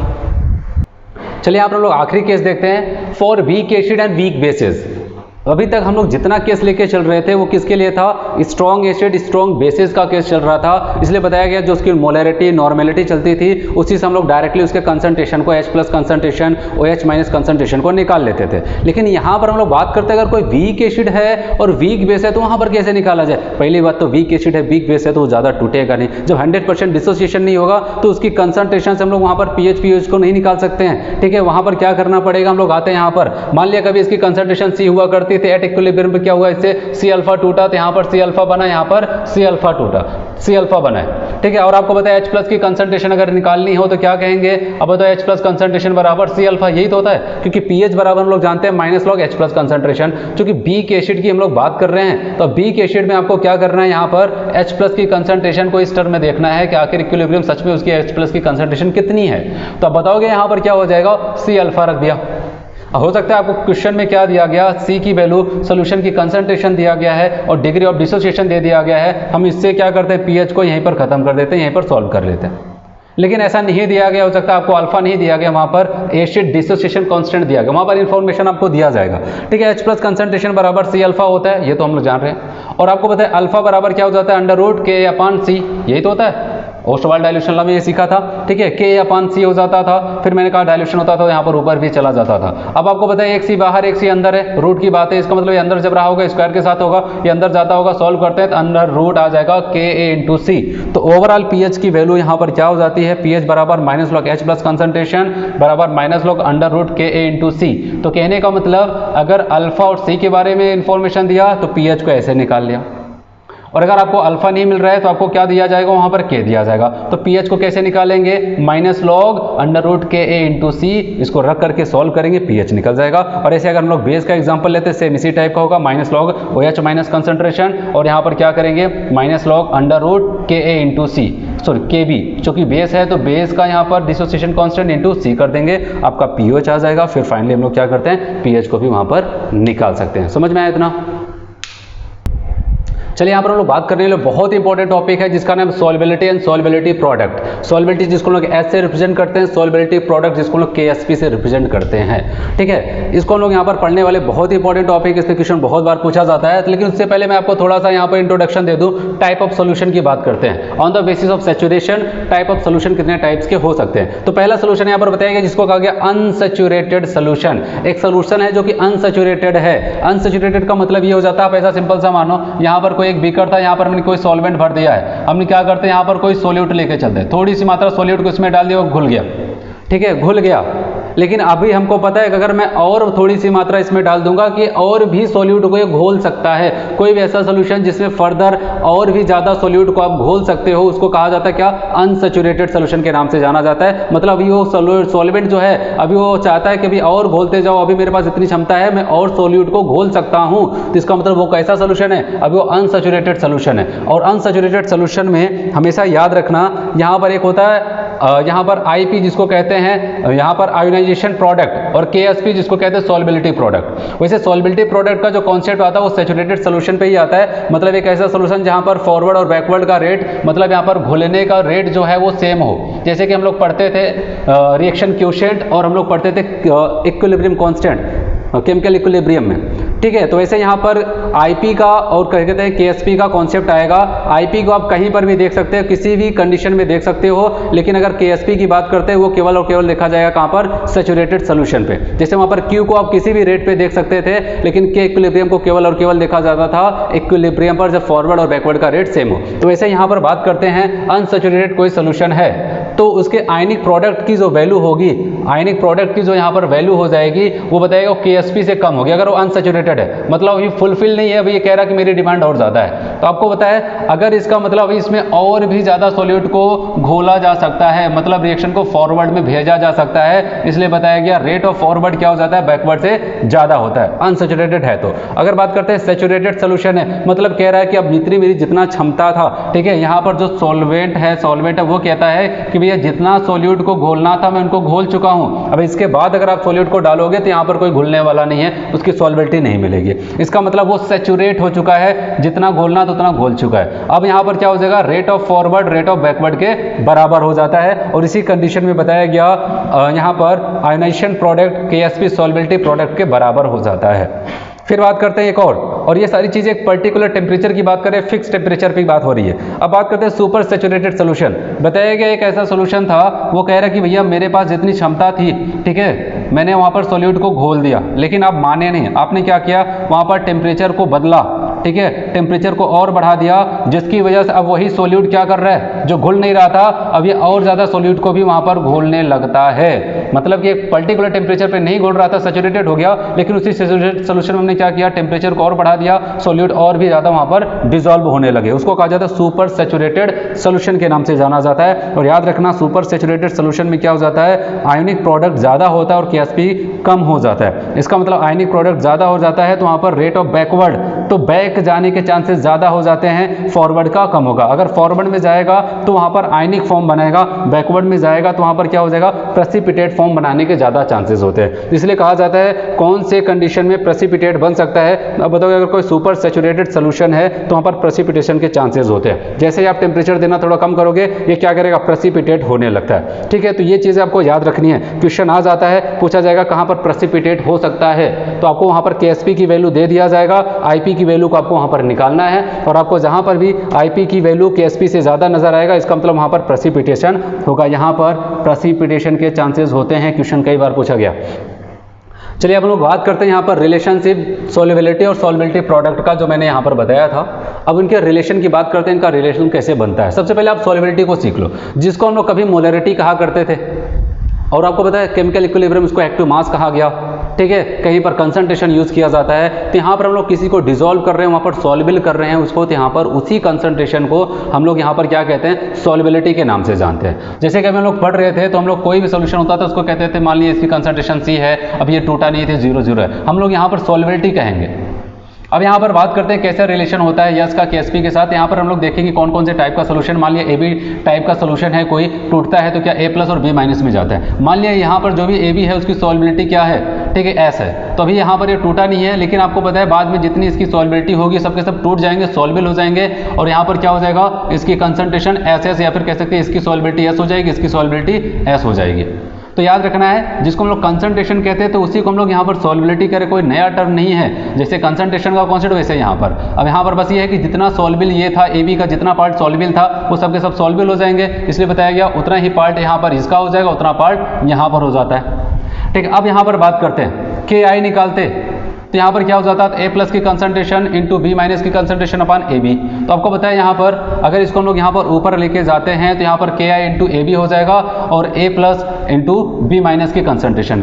चलिए आप लोग आखिरी केस देखते हैं, for weak acid and weak basis. अभी तक हम लोग जितना केस लेके चल रहे थे वो किसके लिए था, स्ट्रॉन्ग एसिड स्ट्रॉन्ग बेसिस का केस चल रहा था, इसलिए बताया गया जो उसकी मोलैरिटी नॉर्मेलिटी चलती थी उसी से हम लोग डायरेक्टली उसके कंसंट्रेशन को H+ कंसंट्रेशन OH- कंसंट्रेशन को निकाल लेते थे। लेकिन यहाँ पर हम लोग बात करते हैं अगर कोई वीक एसिड है और वीक बेस है तो वहाँ पर कैसे निकाला जाए। पहली बात तो वीक एसिड है वीक बेस है तो वो ज़्यादा टूटेगा नहीं, जब 100% डिसोसिएशन नहीं होगा तो उसकी कंसंट्रेशन से हम लोग वहाँ पर pH को नहीं निकाल सकते हैं, ठीक है। वहाँ पर क्या करना पड़ेगा, हम लोग आते हैं यहाँ पर, मान लिया कभी इसकी कंसंट्रेशन C हुआ करती थी, एट इक्विलिब्रियम पे क्या हुआ, इससे C अल्फा टूटा, तो यहाँ पर C अल्फा बना, यहाँ पर C अल्फा टूटा, C अल्फा बना है, ठीक है। और आपको बताया H+ की कंसंट्रेशन अगर निकालनी हो तो क्या कहेंगे, अब बताओ H+ कंसंट्रेशन बराबर C अल्फा, यही तो होता है, क्योंकि pH बराबर हम लोग जानते हैं माइनस लॉग H+ कंसंट्रेशन। क्योंकि वीक एसिड की हम लोग बात कर रहे हैं तो वीक एसिड में आपको क्या करना है, यहाँ पर H+ की कंसंट्रेशन को इस टर्म में देखना है कि आखिर इक्विलिब्रियम सच में उसकी H+ की कंसंट्रेशन कितनी है। तो आप बताओगे यहाँ पर क्या हो जाएगा, C अल्फा रख दिया। हो सकता है आपको क्वेश्चन में क्या दिया गया, C की वैल्यू सोल्यूशन की कंसंट्रेशन दिया गया है और डिग्री ऑफ डिसोसिएशन दे दिया गया है, हम इससे क्या करते हैं pH को यहीं पर खत्म कर देते हैं, यहीं पर सॉल्व कर लेते हैं। लेकिन ऐसा नहीं दिया गया, हो सकता है आपको अल्फा नहीं दिया गया, वहाँ पर एसिड डिसोसिएशन कांस्टेंट दिया गया, वहाँ पर इंफॉर्मेशन आपको दिया जाएगा, ठीक है। H+ कंसंट्रेशन बराबर C अल्फा होता है, ये तो हम लोग जान रहे हैं, और आपको पता है अल्फा बराबर क्या हो जाता है, √K/C, यही तो होता है। ओस्टवाल डाइल्यूशन लॉ में ये सीखा था, ठीक है, K/C हो जाता था, फिर मैंने कहा डाइल्यूशन होता था यहाँ पर ऊपर भी चला जाता था। अब आपको पता है एक C बाहर एक C अंदर है, रूट की बात है, इसका मतलब ये अंदर जब रहा होगा स्क्वायर के साथ होगा, ये अंदर जाता होगा, सॉल्व करते हैं तो अंदर रूट आ जाएगा Ka/C। तो ओवरऑल pH की वैल्यू यहाँ पर क्या हो जाती है, pH बराबर माइनस लॉग H+ कंसंट्रेशन बराबर माइनस लॉग √Ka/C। तो कहने का मतलब अगर अल्फा और C के बारे में इंफॉर्मेशन दिया तो pH को ऐसे निकाल लिया, और अगर आपको अल्फा नहीं मिल रहा है तो आपको क्या दिया जाएगा, वहाँ पर K दिया जाएगा। तो pH को कैसे निकालेंगे, माइनस लॉग √Ka/C, इसको रख करके सॉल्व करेंगे, pH निकल जाएगा। और ऐसे अगर हम लोग बेस का एग्जांपल लेते हैं, सेम इसी टाइप का होगा, माइनस लॉग OH- कंसंट्रेशन, और यहाँ पर क्या करेंगे, minus log √Ka/C, sorry Kb, चूंकि बेस है तो बेस का यहाँ पर डिसोसिएशन कांस्टेंट इंटू C कर देंगे, आपका pH आ जाएगा। फिर फाइनली हम लोग क्या करते हैं, pH को भी वहाँ पर निकाल सकते हैं। समझ में आया इतना। चलिए यहाँ पर हम लोग बात करने वाले बहुत ही इंपॉर्टेंट टॉपिक है जिसका नाम solubility and solubility product. Solubility जिसको लोग S से रिप्रेजेंट करते हैं, सॉल्युबिलिटी प्रोडक्ट जिसको लोग KSP से रिप्रेजेंट करते हैं, ठीक है। इसको हम लोग यहाँ पर पढ़ने वाले बहुत ही इंपॉर्टेंट टॉपिक, इससे क्वेश्चन बहुत बार पूछा जाता है। लेकिन उससे पहले मैं आपको थोड़ा सा यहाँ पर इंट्रोडक्शन दे दूँ। टाइप ऑफ सोल्यूशन की बात करते हैं, on the basis of saturation type of solution कितने टाइप्स के हो सकते हैं। तो पहला सोल्यूशन यहाँ पर बताया गया जिसको कहा गया अनसैचुरेटेड सोल्यूशन। एक सोल्यूशन है जो कि अनसैचुरेटेड है। अनसैचुरेटेड का मतलब ये हो जाता है, आप ऐसा सिंपल सा मानो, यहाँ पर कोई एक बीकर था, यहाँ पर हमने कोई सॉल्वेंट भर दिया है, हमने क्या करते हैं, यहाँ पर कोई सोल्यूट लेके चलते हैं, थोड़ी सी मात्रा सोल्यूट को इसमें डाल दिया, वो घुल गया, ठीक है, घुल गया। लेकिन अभी हमको पता है कि अगर मैं और थोड़ी सी मात्रा इसमें डाल दूंगा कि और भी सोल्यूट को ये घोल सकता है। कोई भी ऐसा सोल्यूशन जिसमें फर्दर और भी ज़्यादा सोल्यूट को आप घोल सकते हो, उसको कहा जाता है क्या, अनसैचुरेटेड सोल्यूशन के नाम से जाना जाता है। मतलब अभी वो सॉल्वेंट जो है अभी वो चाहता है कि अभी और घोलते जाओ, अभी मेरे पास इतनी क्षमता है, मैं और सोल्यूट को घोल सकता हूँ। तो इसका मतलब वो कैसा सोल्यूशन है, अभी वो अनसैचुरेटेड सोल्यूशन है। और अनसैचुरेटेड सोल्यूशन में हमेशा याद रखना, यहाँ पर एक होता है यहाँ पर IP जिसको कहते हैं यहाँ पर आयोनाइजेशन प्रोडक्ट, और KSP जिसको कहते हैं सॉल्युबिलिटी प्रोडक्ट। वैसे सॉल्युबिलिटी प्रोडक्ट का जो कॉन्सेप्ट आता है वो सैचुरेटेड सोल्यूशन पे ही आता है, मतलब एक ऐसा सोल्यूशन जहाँ पर फॉरवर्ड और बैकवर्ड का रेट, मतलब यहाँ पर घुलने का रेट जो है वो सेम हो। जैसे कि हम लोग पढ़ते थे रिएक्शन क्वोशिएंट और हम लोग पढ़ते थे इक्विलिब्रियम कांस्टेंट केमिकल इक्विलिब्रियम में, ठीक है। तो वैसे यहाँ पर IP का और कहते हैं KSP का कॉन्सेप्ट आएगा। IP को आप कहीं पर भी देख सकते हो, किसी भी कंडीशन में देख सकते हो, लेकिन अगर KSP की बात करते हैं वो केवल और केवल देखा जाएगा कहाँ पर, सैचुरेटेड सोल्यूशन पे। जैसे वहाँ पर Q को आप किसी भी रेट पे देख सकते थे, लेकिन K इक्विलिब्रियम को केवल और केवल देखा जाता था इक्विलिब्रियम पर जब फॉरवर्ड और बैकवर्ड का रेट सेम हो। तो वैसे यहाँ पर बात करते हैं अनसैचुरेटेड कोई सोल्यूशन है तो उसके आयनिक प्रोडक्ट की जो वैल्यू होगी, आयनिक प्रोडक्ट की जो यहाँ पर वैल्यू हो जाएगी वो बताएगा KSP से कम होगी अगर वो अनसैचुरेटेड है, मतलब अभी फुलफिल नहीं है, अभी ये कह रहा है कि मेरी डिमांड और ज़्यादा है। तो आपको बताया अगर इसका मतलब इसमें और भी ज़्यादा सॉल्यूट को घोला जा सकता है, मतलब रिएक्शन को फॉरवर्ड में भेजा जा सकता है, इसलिए बताया गया रेट ऑफ फॉरवर्ड क्या हो जाता है, बैकवर्ड से ज़्यादा होता है अनसैचुरेटेड है। तो अगर बात करते हैं सैचुरेटेड सोल्यूशन है, मतलब कह रहा है कि अब जितनी मेरी जितना क्षमता था, ठीक है, यहाँ पर जो सॉल्वेंट है वो कहता है कि भैया जितना सॉल्यूट को घोलना था मैं उनको घोल चुका हूँ, अब इसके बाद अगर आप सॉल्यूट को डालोगे तो यहाँ पर कोई घुलने वाला नहीं है, उसकी सॉल्बिलिटी नहीं मिलेगी। इसका मतलब वो सैचुरेट हो चुका है, जितना घोलना था उतना घोल चुका है। अब यहाँ पर क्या हो जाएगा, rate of forward rate of backward के बराबर हो जाता है, और इसी कंडीशन में बताया गया यहाँ पर आयोनाइजेशन प्रोडक्ट KSP सॉल्बिलिटी प्रोडक्ट के बराबर हो जाता है। फिर बात करते हैं एक और ये सारी चीज़ें एक पर्टिकुलर टेम्परेचर की बात करें, फिक्स टेम्परेचर पे बात हो रही है। अब बात करते हैं सुपर सैचुरेटेड सोल्यूशन। बताया गया एक ऐसा सोल्यूशन था, वो कह रहा है कि भैया मेरे पास जितनी क्षमता थी, ठीक है, मैंने वहाँ पर सॉल्यूट को घोल दिया, लेकिन आप माने नहीं, आपने क्या किया, वहाँ पर टेम्परेचर को बदला, ठीक है, टेम्परेचर को और बढ़ा दिया, जिसकी वजह से अब वही सॉल्यूट क्या कर रहा है, जो घुल नहीं रहा था अब ये और ज़्यादा सॉल्यूट को भी वहाँ पर घोलने लगता है। मतलब कि एक पर्टिकुलर टेम्परेचर पे नहीं घोल रहा था, सैचुरेटेड हो गया, लेकिन उसी सैचुरेटेड सोल्यूशन में हमने क्या किया, टेम्परेचर को और बढ़ा दिया, सॉल्यूट और भी ज़्यादा वहाँ पर डिजॉल्व होने लगे। उसको कहा जाता है सुपर सैचुरेटेड सोल्यूशन के नाम से जाना जाता है। और याद रखना सुपर सैचुरेटेड सोल्यूशन में क्या हो जाता है, आयनिक प्रोडक्ट ज़्यादा होता है और KSP कम हो जाता है। इसका मतलब आयनिक प्रोडक्ट ज़्यादा हो जाता है तो वहाँ पर रेट ऑफ बैकवर्ड, तो बैक जाने के चांसेस ज़्यादा हो जाते हैं, फॉरवर्ड का कम होगा। अगर फॉरवर्ड में जाएगा तो वहाँ पर आयनिक फॉर्म बनाएगा, बैकवर्ड में जाएगा तो वहाँ पर क्या हो जाएगा, प्रेसिपिटेट फॉर्म बनाने के ज़्यादा चांसेस होते हैं। इसलिए कहा जाता है कौन से कंडीशन में प्रेसिपिटेट बन सकता है। अब बताओगे अगर कोई सुपर सैचुरेटेड सोल्यूशन है तो वहाँ पर प्रेसिपिटेशन के चांसेस होते हैं। जैसे ही आप टेम्परेचर देना थोड़ा कम करोगे, ये क्या करेगा, प्रेसिपिटेट होने लगता है। ठीक है, तो ये चीज़ें आपको याद रखनी है। क्वेश्चन आ जाता है, पूछा जाएगा कहाँ पर प्रेसिपिटेट हो सकता है, तो आपको वहाँ पर KSP की वैल्यू दे दिया जाएगा, IP की वैल्यू को आपको वहाँ पर निकालना है, और आपको जहाँ पर भी IP की वैल्यू KSP से ज़्यादा नजर आएगा, इसका मतलब वहाँ पर प्रेसिपिटेशन होगा। यहाँ पर प्रेसिपिटेशन के चांसेस होते हैं, क्वेश्चन कई बार पूछा गया। चलिए अब लोग बात करते हैं यहाँ पर रिलेशनशिप सॉल्युबिलिटी और सॉल्युबिलिटी प्रोडक्ट का, जो मैंने यहाँ पर बताया था। अब इनके रिलेशन की बात करते हैं, इनका रिलेशन कैसे बनता है। सबसे पहले आप सॉल्युबिलिटी को सीख लो, जिसको हम लोग कभी मोलरिटी कहा करते थे, और आपको पता है केमिकल इक्विलिब्रियम उसको एक्टिव मास कहा गया। ठीक है, कहीं पर कंसंट्रेशन यूज किया जाता है, तो यहाँ पर हम लोग किसी को डिसॉल्व कर रहे हैं, वहाँ पर सॉल्युबल कर रहे हैं उसको, तो यहाँ पर उसी कंसंट्रेशन को हम लोग यहाँ पर क्या कहते हैं, सॉल्युबिलिटी के नाम से जानते हैं। जैसे कि हम लोग पढ़ रहे थे तो हम लोग कोई भी सोल्यूशन होता था उसको कहते थे, मान लीजिए इसकी कंसंट्रेशन C है, अब ये टूटा नहीं थे 0,0 है, हम लोग यहाँ पर सॉल्युबिलिटी कहेंगे। अब यहाँ पर बात करते हैं कैसा रिलेशन होता है यस का KSP के साथ। यहाँ पर हम लोग देखेंगे कौन कौन से टाइप का सोल्यूशन, मान लिया AB टाइप का सोल्यूशन है, कोई टूटता है तो क्या A+ और B- में जाता है। मान लिया यहाँ पर जो भी AB है उसकी सॉल्युबिलिटी क्या है, ठीक है, S है, तो अभी यहाँ पर ये टूटा नहीं है, लेकिन आपको पता है बाद में जितनी इसकी सॉल्युबिलिटी होगी सबके सब टूट जाएंगे, सॉल्युबल हो जाएंगे, और यहाँ पर क्या हो जाएगा, इसकी कंसंट्रेशन SS, या फिर कह सकते हैं इसकी सॉल्युबिलिटी S हो जाएगी, इसकी सॉल्युबिलिटी S हो जाएगी। तो याद रखना है, जिसको हम लोग कंसंट्रेशन कहते हैं तो उसी को हम लोग यहाँ पर सॉल्युबिलिटी करें, कोई नया टर्म नहीं है। जैसे कंसंट्रेशन का कॉन्सेप्ट वैसे यहाँ पर, अब यहाँ पर बस ये है कि जितना सॉल्युबल ये था, AB का जितना पार्ट सॉल्युबल था वो सबके सब सॉल्युबल हो जाएंगे, इसलिए बताया गया उतना ही पार्ट यहाँ पर इसका हो जाएगा, उतना पार्ट यहाँ पर हो जाता है। ठीक है, अब यहाँ पर बात करते हैं KI निकालते, तो यहाँ पर क्या हो जाता है, A+ की कंसंट्रेशन इंटू B- की कंसंट्रेशन अपॉन AB। तो आपको बताया यहाँ पर अगर इसको हम लोग यहाँ पर ऊपर लेके जाते हैं तो यहाँ पर KI इंटू AB हो जाएगा, और A+ इंटू B- की कंसंट्रेशन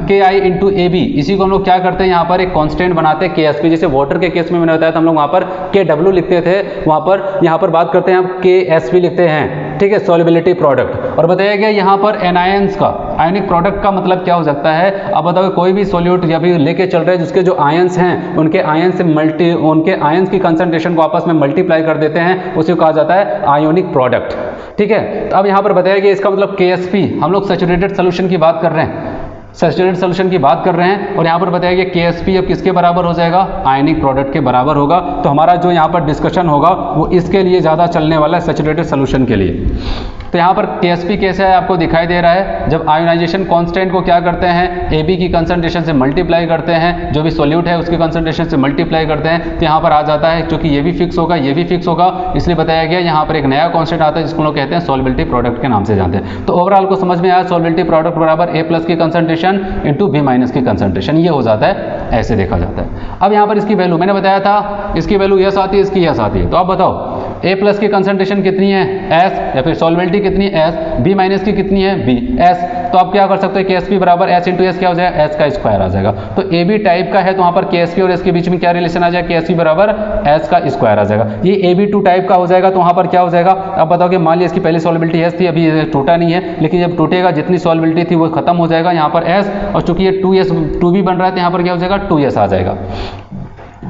KI इंटू AB, इसी को हम लोग क्या करते हैं, यहाँ पर एक कांस्टेंट बनाते हैं KSP। जैसे वाटर के केस में मैंने बताया था हम लोग वहाँ पर KW लिखते थे, वहाँ पर यहाँ पर बात करते हैं हम KSP लिखते हैं। ठीक है, सॉल्युबिलिटी प्रोडक्ट। और बताया गया यहाँ पर एनायंस का, आयनिक प्रोडक्ट का मतलब क्या हो सकता है? अब बताओ कोई भी सॉल्यूट या फिर लेके चल रहे हैं जिसके जो आयंस हैं उनके आयंस की कंसंट्रेशन को आपस में मल्टीप्लाई कर देते हैं, उसे कहा जाता है आयोनिक प्रोडक्ट। ठीक है, तो अब यहाँ पर बताया कि इसका मतलब KSP, हम लोग सैचुरेटेड सोल्यूशन की बात कर रहे हैं, सैचुरेटेड सोल्यूशन की बात कर रहे हैं, और यहाँ पर बताया कि KSP अब किसके बराबर हो जाएगा? आयनिक प्रोडक्ट के बराबर होगा। तो हमारा जो यहाँ पर डिस्कशन होगा वो इसके लिए ज़्यादा चलने वाला है, सैचुरेटेड सोल्यूशन के लिए। तो यहाँ पर KSP कैसे है आपको दिखाई दे रहा है, जब आयोनाइजेशन कांस्टेंट को क्या करते हैं, AB की कंसंट्रेशन से मल्टीप्लाई करते हैं, जो भी सोल्यूट है उसकी कंसंट्रेशन से मल्टीप्लाई करते हैं, तो यहाँ पर आ जाता है, क्योंकि ये भी फिक्स होगा ये भी फिक्स होगा, इसलिए बताया गया यहाँ पर एक नया कांस्टेंट आता है जिसको लोग कहते हैं सॉल्युबिलिटी प्रोडक्ट के नाम से जानते हैं। तो ओवरऑल को समझ में आया, सॉल्युबिलिटी प्रोडक्ट बराबर A+ की कंसंट्रेशन इंटू B- की कंसंट्रेशन, ये हो जाता है, ऐसे देखा जाता है। अब यहाँ पर इसकी वैल्यू मैंने बताया था, इसकी वैल्यू यस आती है, इसकी यस आती है। तो आप बताओ A+ की कंसंट्रेशन कितनी है? S, या फिर सॉल्युबिलिटी कितनी है? S, B- की कितनी है? B, S। तो आप क्या कर सकते हो, KSP बराबर S इंटू S क्या हो जाएगा? S का स्क्वायर आ जाएगा। तो AB टाइप का है तो वहाँ पर KSP और S के बीच में क्या रिलेशन आ जाएगा? KSP बराबर S का स्क्वायर आ जाएगा। ये AB2 टाइप का हो जाएगा तो वहाँ पर क्या हो जाएगा? आप बताओ कि मान लिया इसकी पहले सॉल्युबिलिटी S थी, अभी ये टूटा नहीं है, लेकिन जब टूटेगा जितनी सॉल्युबिलिटी थी वो खत्म हो जाएगा, यहाँ पर S, और चूंकि ये 2B बन रहा है तो यहाँ पर क्या हो जाएगा? 2S आ जाएगा।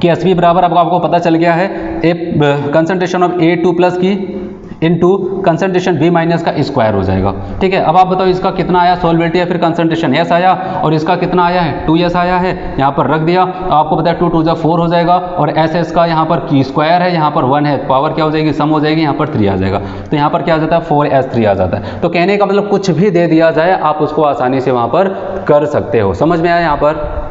KSP बराबर अब आपको पता चल गया है कंसंट्रेशन ऑफ A2+ की इनटू कंसंट्रेशन B- का स्क्वायर हो जाएगा। ठीक है, अब आप बताओ इसका कितना आया सॉल्युबिलिटी या फिर कंसंट्रेशन? S आया, और इसका कितना आया है? 2S आया है, यहाँ पर रख दिया। आपको पता है 2 2 4 हो जाएगा, और SS का यहाँ पर की स्क्वायर है, यहाँ पर 1 है, पावर क्या हो जाएगी? सम हो जाएगी, यहाँ पर 3 आ जाएगा। तो यहाँ पर क्या आ जाता है? 4S3 आ जाता है। तो कहने का मतलब कुछ भी दे दिया जाए आप उसको आसानी से वहाँ पर कर सकते हो। समझ में आया यहाँ पर?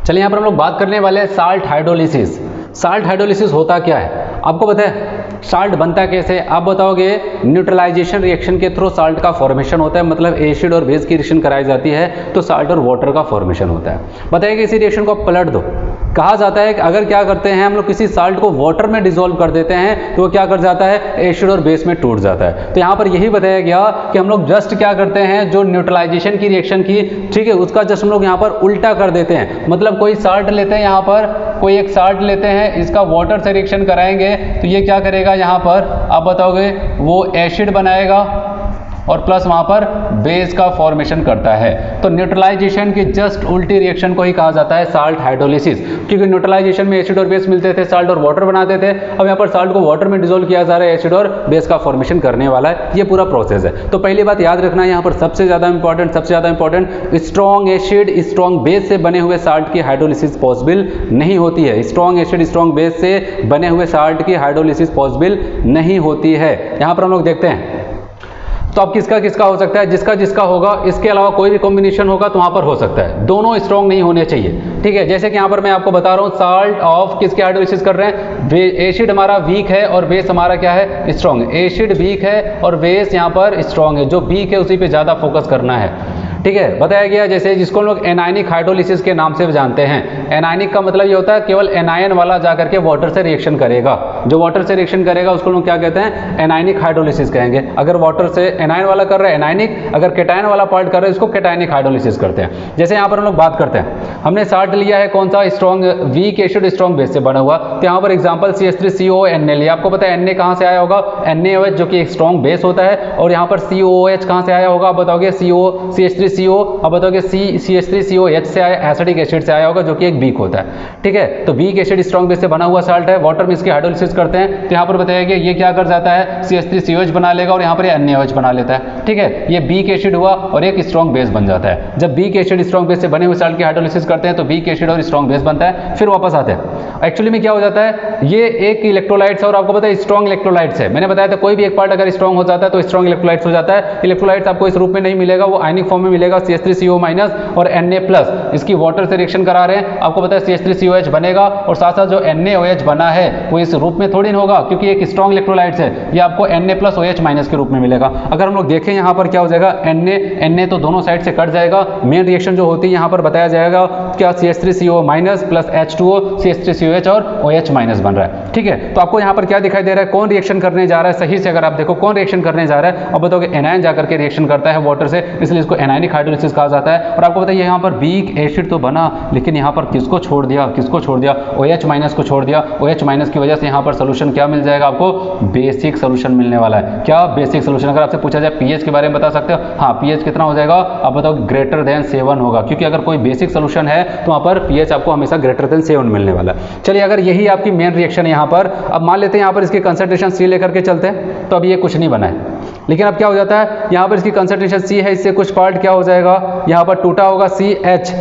चलिए यहाँ पर हम लोग बात करने वाले हैं साल्ट हाइड्रोलिसिस। साल्ट हाइड्रोलिसिस होता क्या है आपको पता है? साल्ट बनता कैसे? आप बताओगे न्यूट्रलाइजेशन रिएक्शन के थ्रू साल्ट का फॉर्मेशन होता है, मतलब एसिड और बेस की रिएक्शन कराई जाती है तो साल्ट और वाटर का फॉर्मेशन होता है। बताइए कि इसी रिएक्शन को आप पलट दो। कहा जाता है कि अगर क्या करते हैं हम लोग किसी साल्ट को वाटर में डिसॉल्व कर देते हैं तो वो क्या कर जाता है? एसिड और बेस में टूट जाता है। तो यहाँ पर यही बताया गया कि हम लोग जस्ट क्या करते हैं, जो न्यूट्रलाइजेशन की रिएक्शन की, ठीक है, उसका जस्ट हम लोग यहाँ पर उल्टा कर देते हैं। मतलब कोई साल्ट लेते हैं, यहाँ पर कोई एक साल्ट लेते हैं, इसका वाटर से रिएक्शन कराएंगे तो ये क्या करेगा? यहाँ पर आप बताओगे वो एसिड बनाएगा और प्लस वहाँ पर बेस का फॉर्मेशन करता है। तो न्यूट्रलाइजेशन की जस्ट उल्टी रिएक्शन को ही कहा जाता है साल्ट हाइड्रोलिसिस, क्योंकि न्यूट्रलाइजेशन में एसिड और बेस मिलते थे, साल्ट और वाटर बनाते थे। अब यहाँ पर साल्ट को वाटर में डिसॉल्व किया जा रहा है, एसिड और बेस का फॉर्मेशन करने वाला है, ये पूरा प्रोसेस है। तो पहली बात याद रखना यहाँ पर सबसे ज़्यादा important, strong acid strong base से बने हुए साल्ट की हाइड्रोलिसिस पॉसिबल नहीं होती है। स्ट्रॉन्ग एसिड स्ट्रॉन्ग बेस से बने हुए साल्ट की हाइड्रोलिसिस पॉसिबल नहीं होती है। यहाँ पर हम लोग देखते हैं तो अब किसका किसका हो सकता है? जिसका जिसका होगा, इसके अलावा कोई भी कॉम्बिनेशन होगा तो वहां पर हो सकता है। दोनों स्ट्रॉन्ग नहीं होने चाहिए। ठीक है, जैसे कि यहाँ पर मैं आपको बता रहा हूँ साल्ट ऑफ किसके हाइड्रोलिसिस कर रहे हैं? एसिड हमारा वीक है और बेस हमारा क्या है? स्ट्रॉन्ग। एसिड वीक है और बेस यहाँ पर स्ट्रॉन्ग है, जो वीक है उसी पे ज़्यादा फोकस करना है। ठीक है, बताया गया जैसे जिसको हम लोग एनायनिक हाइड्रोलिसिस के नाम से जानते हैं। एनायनिक का मतलब ये होता है केवल एनायन वाला जाकर के वाटर से रिएक्शन करेगा, जो वाटर से रिएक्शन करेगा उसको लोग क्या कहते हैं? एनायनिक हाइड्रोलिसिस कहेंगे। अगर वाटर से एनायन वाला कर रहा है एनायनिक, अगर केटायन वाला पार्ट कर रहा है इसको केटायनिक हाइड्रोलिसिस करते हैं। जैसे यहाँ पर हम लोग बात करते हैं, हमने साल्ट लिया है कौन सा? Strong weak acid strong base से बना हुआ। तो यहाँ पर एग्जाम्पल CH3COO लिया। आपको पता है Na कहाँ से आया होगा? NaOH जो कि एक स्ट्रॉन्ग बेस होता है, और यहाँ पर COOH कहाँ से आया होगा? आप बताओगे CH3CO, अब बताओगे CH3COH से आया, एसिडिक एसिड से आया होगा जो कि एक वीक होता है। ठीक है, तो वीक एसिड स्ट्रॉन्ग बेस से बना हुआ साल्ट है, वाटर में इसकी हाइड्रोलिसिस करते हैं तो यहाँ पर बताया गया ये क्या कर जाता है? CH3COH बना लेगा और यहाँ पर NaOH बना लेता है। ठीक है, ये वीक एसिड हुआ और एक स्ट्रॉन्ग बेस बन जाता है। जब वीक एसिड स्ट्रॉन्ग बेस से बने हुए साल्ट की हाइड्रोलिसिस करते हैं तो वीक एसिड और स्ट्रॉन्ग बेस बनता है। फिर वापस आते हैं, एक्चुअली में क्या हो जाता है? ये एक इलेक्ट्रोलाइट्स और आपको पता है स्ट्रॉन्ग इलेक्ट्रोलाइट्स है। मैंने बताया था कोई भी एक पार्ट अगर स्ट्रॉन्ग हो जाता है तो स्ट्रॉन्ग इलेक्ट्रोलाइट्स हो जाता है। इलेक्ट्रोलाइट्स आपको इस रूप में नहीं मिलेगा, वो आयनिक फॉर्म में मिलेगा, CH3CO- और Na+। इसकी वाटर से रिएक्शन करा रहे हैं, आपको पता है CH3COH बनेगा, और साथ साथ जो NaOH बना है वो इस रूप में थोड़ी ना होगा क्योंकि एक स्ट्रॉन्ग इलेक्ट्रोलाइट्स है, ये आपको Na+OH- के रूप में मिलेगा। अगर हम लोग देखें यहाँ पर क्या हो जाएगा? Na तो दोनों साइड से कट जाएगा। मेन रिएक्शन जो होती है यहाँ पर बताया जाएगा क्या? CH3CO- प्लस H2O CH3COH और OH- बन रहा है। ठीक है। तो आपको यहाँ पर क्या दिखाई दे रहा है, कौन रिएक्शन करने जा रहा है, सही से अगर आप देखो कौन रिएक्शन करने जा रहा है, अब बताओगे एनायन जाकर के रिएक्शन करता है वाटर से, इसलिए इसको एनायनिक हाइड्रोलिसिस कहा जाता है। और आपको बताइए यहाँ पर वीक एसिड तो बना, लेकिन यहाँ पर किसको छोड़ दिया, किसको छोड़ दिया, OH माइनस को छोड़ दिया। OH माइनस की वजह से यहाँ पर सोल्यूशन क्या मिल जाएगा आपको, बेसिक सोल्यूशन मिलने वाला है। क्या बेसिक सोल्यूशन, अगर आपसे पूछा जाए पीएच के बारे में बता सकते हो, हाँ पीएच कितना हो जाएगा, आप बताओ ग्रेटर देन 7 होगा, क्योंकि अगर कोई बेसिक सोल्यूशन है तो वहाँ पर पीएच आपको हमेशा ग्रेटर देन 7 मिलने वाला है। चलिए अगर यही आपकी मेन रिएक्शन है यहाँ पर, अब मान लेते हैं यहाँ पर इसकी कंसंट्रेशन C लेकर के चलते हैं, तो अब ये कुछ नहीं बना है, लेकिन अब क्या हो जाता है, यहाँ पर इसकी कंसंट्रेशन C है, इससे कुछ पार्ट क्या हो जाएगा, यहाँ पर टूटा होगा CH,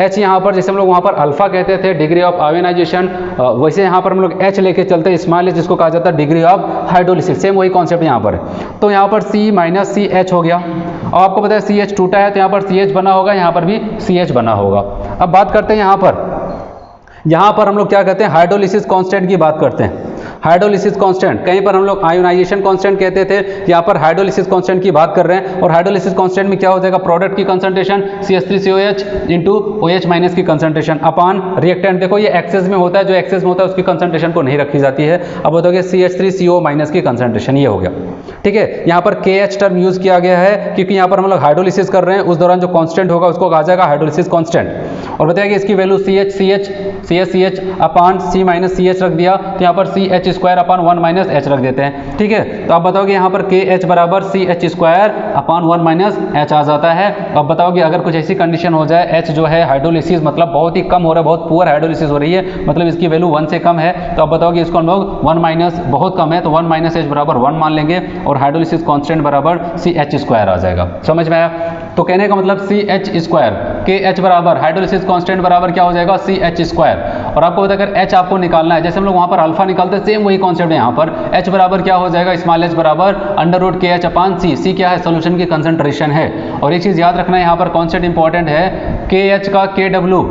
H यहाँ पर जैसे हम लोग वहाँ पर अल्फा कहते थे डिग्री ऑफ आयोनाइजेशन, वैसे यहाँ पर हम लोग H लेके चलते हैं, स्मॉल h जिसको कहा जाता है डिग्री ऑफ हाइड्रोलिसिस, सेम वही कॉन्सेप्ट यहाँ पर है। तो यहाँ पर C माइनस CH हो गया, और आपको पता है CH टूटा है तो यहाँ पर CH बना होगा, यहाँ पर भी CH बना होगा। अब बात करते हैं यहाँ पर हम लोग क्या कहते हैं, हाइड्रोलिसिस कांस्टेंट की बात करते हैं। हाइड्रोलिसिस कांस्टेंट, कहीं पर हम लोग आयोनाइजेशन कांस्टेंट कहते थे, यहाँ पर हाइड्रोलिसिस कांस्टेंट की बात कर रहे हैं। और हाइड्रोलिसिस कांस्टेंट में क्या हो जाएगा, प्रोडक्ट की concentration CH3COH into OH minus की कंसंट्रेशन अपान रिएक्टेंट। देखो ये एक्सेस में होता है, जो एक्सेस में होता है उसकी कंसंट्रेशन को नहीं रखी जाती है। अब बताओगे CH3CO माइनस की कंसंट्रेशन, ये हो गया, ठीक है। यहाँ पर KH टर्म यूज किया गया है क्योंकि यहाँ पर हम लोग हाइड्रोलिसिस कर रहे हैं, उस दौरान जो कांस्टेंट होगा उसको कहा जाएगा हाइड्रोलिसिस कांस्टेंट। और बताइए इसकी वैल्यू CH अपान C माइनस CH रख दिया, तो यहाँ पर CH square upon 1 minus H रख देते हैं, ठीक है। तो आप बताओगे यहाँ पर KH बराबर CH square upon 1 minus H आ जाता है। अब बताओगे अगर कुछ ऐसी कंडीशन हो जाए, H जो है हाइड्रोलिसिस मतलब बहुत ही कम हो रहा है, बहुत पुअर हाइड्रोलिसिस हो रही है, मतलब इसकी वैल्यू 1 से कम है, तो आप बताओगे इसको हम लोग 1 माइनस बहुत कम है तो 1 माइनस H बराबर 1 मान लेंगे, और हाइड्रोलिसिस कांस्टेंट बराबर CH स्क्वायर आ जाएगा। समझ में आया? तो कहने का मतलब CH स्क्वायर, KH बराबर हाइड्रोलिसिस कांस्टेंट बराबर क्या हो जाएगा, CH स्क्वायर। और आपको पता है अगर H आपको निकालना है, जैसे हम लोग वहाँ पर अल्फा निकालते हैं, सेम वही कॉन्सेप्ट है यहाँ पर। H बराबर क्या हो जाएगा, स्मॉल h बराबर अंडर रूट KH अपान C। C क्या है, सोल्यूशन की कंसंट्रेशन है। और एक चीज़ याद रखना है यहाँ पर, कॉन्सेप्ट इंपॉर्टेंट है, KH का KW,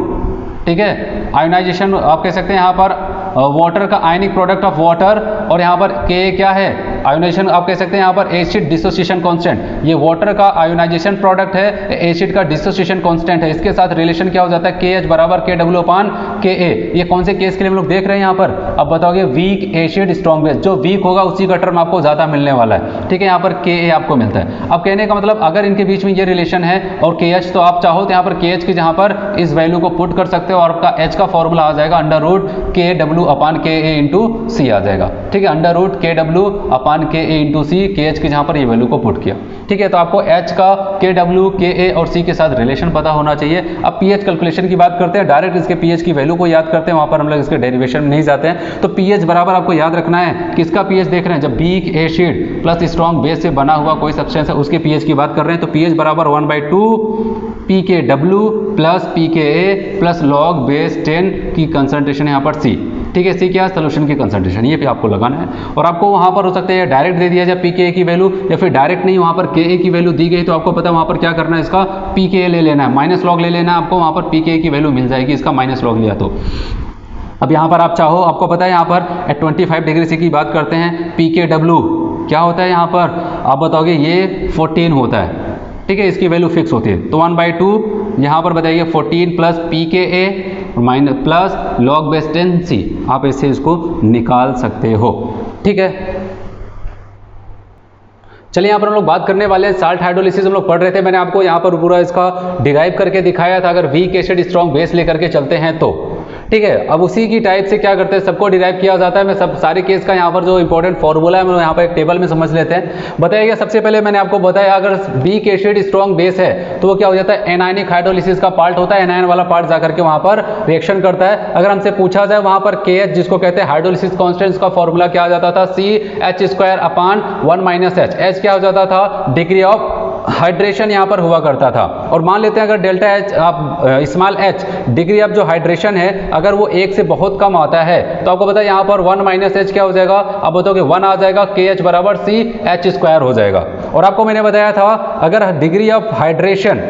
ठीक है, आयोनाइजेशन आप कह सकते हैं यहाँ पर वाटर का आयनिक प्रोडक्ट ऑफ वाटर, और यहाँ पर Ka क्या है, आयोनाइजेशन आप कह सकते हैं यहाँ पर एसिड डिसोसिएशन कांस्टेंट। ये वाटर का आयोनाइजेशन प्रोडक्ट है, एसिड का डिसोसिएशन कांस्टेंट है, इसके साथ रिलेशन क्या हो जाता है, KH बराबर KW अपान Ka। ये कौन से केस के लिए हम लोग देख रहे हैं यहाँ पर, अब बताओगे वीक एसिड स्ट्रॉन्ग बेस, जो वीक होगा उसी का टर्म आपको ज़्यादा मिलने वाला है, ठीक है। यहाँ पर Ka आपको मिलता है। अब कहने का मतलब अगर इनके बीच में ये रिलेशन है और KH, तो आप चाहो तो यहाँ पर KH की जहाँ पर इस वैल्यू को पुट कर सकते हो, और आपका H का फॉर्मूला आ जाएगा अंडर रूट KW अपान Ka इंटू C आ जाएगा, ठीक है। अंडर रूट KW अपान Ka इंटू C, KH की जहाँ पर ये वैल्यू को पुट किया, ठीक है। तो आपको H का KW, Ka और C के साथ रिलेशन पता होना चाहिए। अब pH कैलकुलेशन की बात करते हैं, डायरेक्ट इसके pH की वैल्यू को याद करते हैं, वहाँ पर हम लोग इसके डेरिवेशन में नहीं जाते हैं। तो pH बराबर आपको याद रखना है, किसका pH देख रहे हैं, जब weak acid plus strong base से बना हुआ कोई सब्सटेंस है उसके pH की बात कर रहे हैं, तो pH बराबर 1/2 pKw plus pKa plus log base 10 की कंसंट्रेशन यहाँ पर C, ठीक है। C क्या है, सोल्यूशन की कंसंट्रेशन, ये भी आपको लगाना है। और आपको वहाँ पर हो सकता है डायरेक्ट दे दिया जाए pKa की वैल्यू, या फिर डायरेक्ट नहीं, वहाँ पर Ka की वैल्यू दी गई तो आपको पता है वहाँ पर क्या करना है, इसका pKa ले लेना है, माइनस लॉग ले लेना है, आपको वहाँ पर pKa की वैल्यू मिल जाएगी, इसका माइनस लॉग लिया तो। अब यहाँ पर आप चाहो, आपको पता है यहाँ पर 25 डिग्री C की बात करते हैं, pKw क्या होता है यहाँ पर, आप बताओगे ये 14 होता है, ठीक है, इसकी वैल्यू फिक्स होती है। तो 1/2 यहाँ पर बताइए 14 plus pKa minus plus log base 10C, आप ऐसे इसको निकाल सकते हो, ठीक है। चलिए यहाँ पर हम लोग बात करने वाले हैं साल्ट हाइड्रोलिसिस। हम लोग पढ़ रहे थे, मैंने आपको यहाँ पर पूरा इसका डिराइव करके दिखाया था, अगर वीक एसिड स्ट्रॉन्ग बेस लेकर के चलते हैं तो, ठीक है। अब उसी की टाइप से क्या करते हैं, सबको डिराइव किया जाता है। मैं सब सारे केस का यहाँ पर जो इंपॉर्टेंट फॉर्मूला है मैं यहाँ पर एक टेबल में समझ लेते हैं। बताइएगा, सबसे पहले मैंने आपको बताया अगर वीक एसिड स्ट्रॉन्ग बेस है तो वो क्या हो जाता है, एनायनिक हाइड्रोलिसिस का पार्ट होता है, एनायन वाला पार्ट जाकर के वहाँ पर रिएक्शन करता है। अगर हमसे पूछा जाए वहाँ पर KH जिसको कहते हैं हाइड्रोलिसिस कांस्टेंट का फॉर्मूला क्या आ जाता था, CH square upon 1 minus H। H क्या हो जाता था, डिग्री ऑफ हाइड्रेशन यहाँ पर हुआ करता था। और मान लेते हैं अगर डेल्टा H आप स्मॉल h डिग्री ऑफ जो हाइड्रेशन है अगर वो 1 से बहुत कम आता है तो आपको पता है यहाँ पर 1 माइनस H क्या हो जाएगा, आप बताओगे 1 आ जाएगा, KH बराबर CH स्क्वायर हो जाएगा। और आपको मैंने बताया था अगर degree of hydration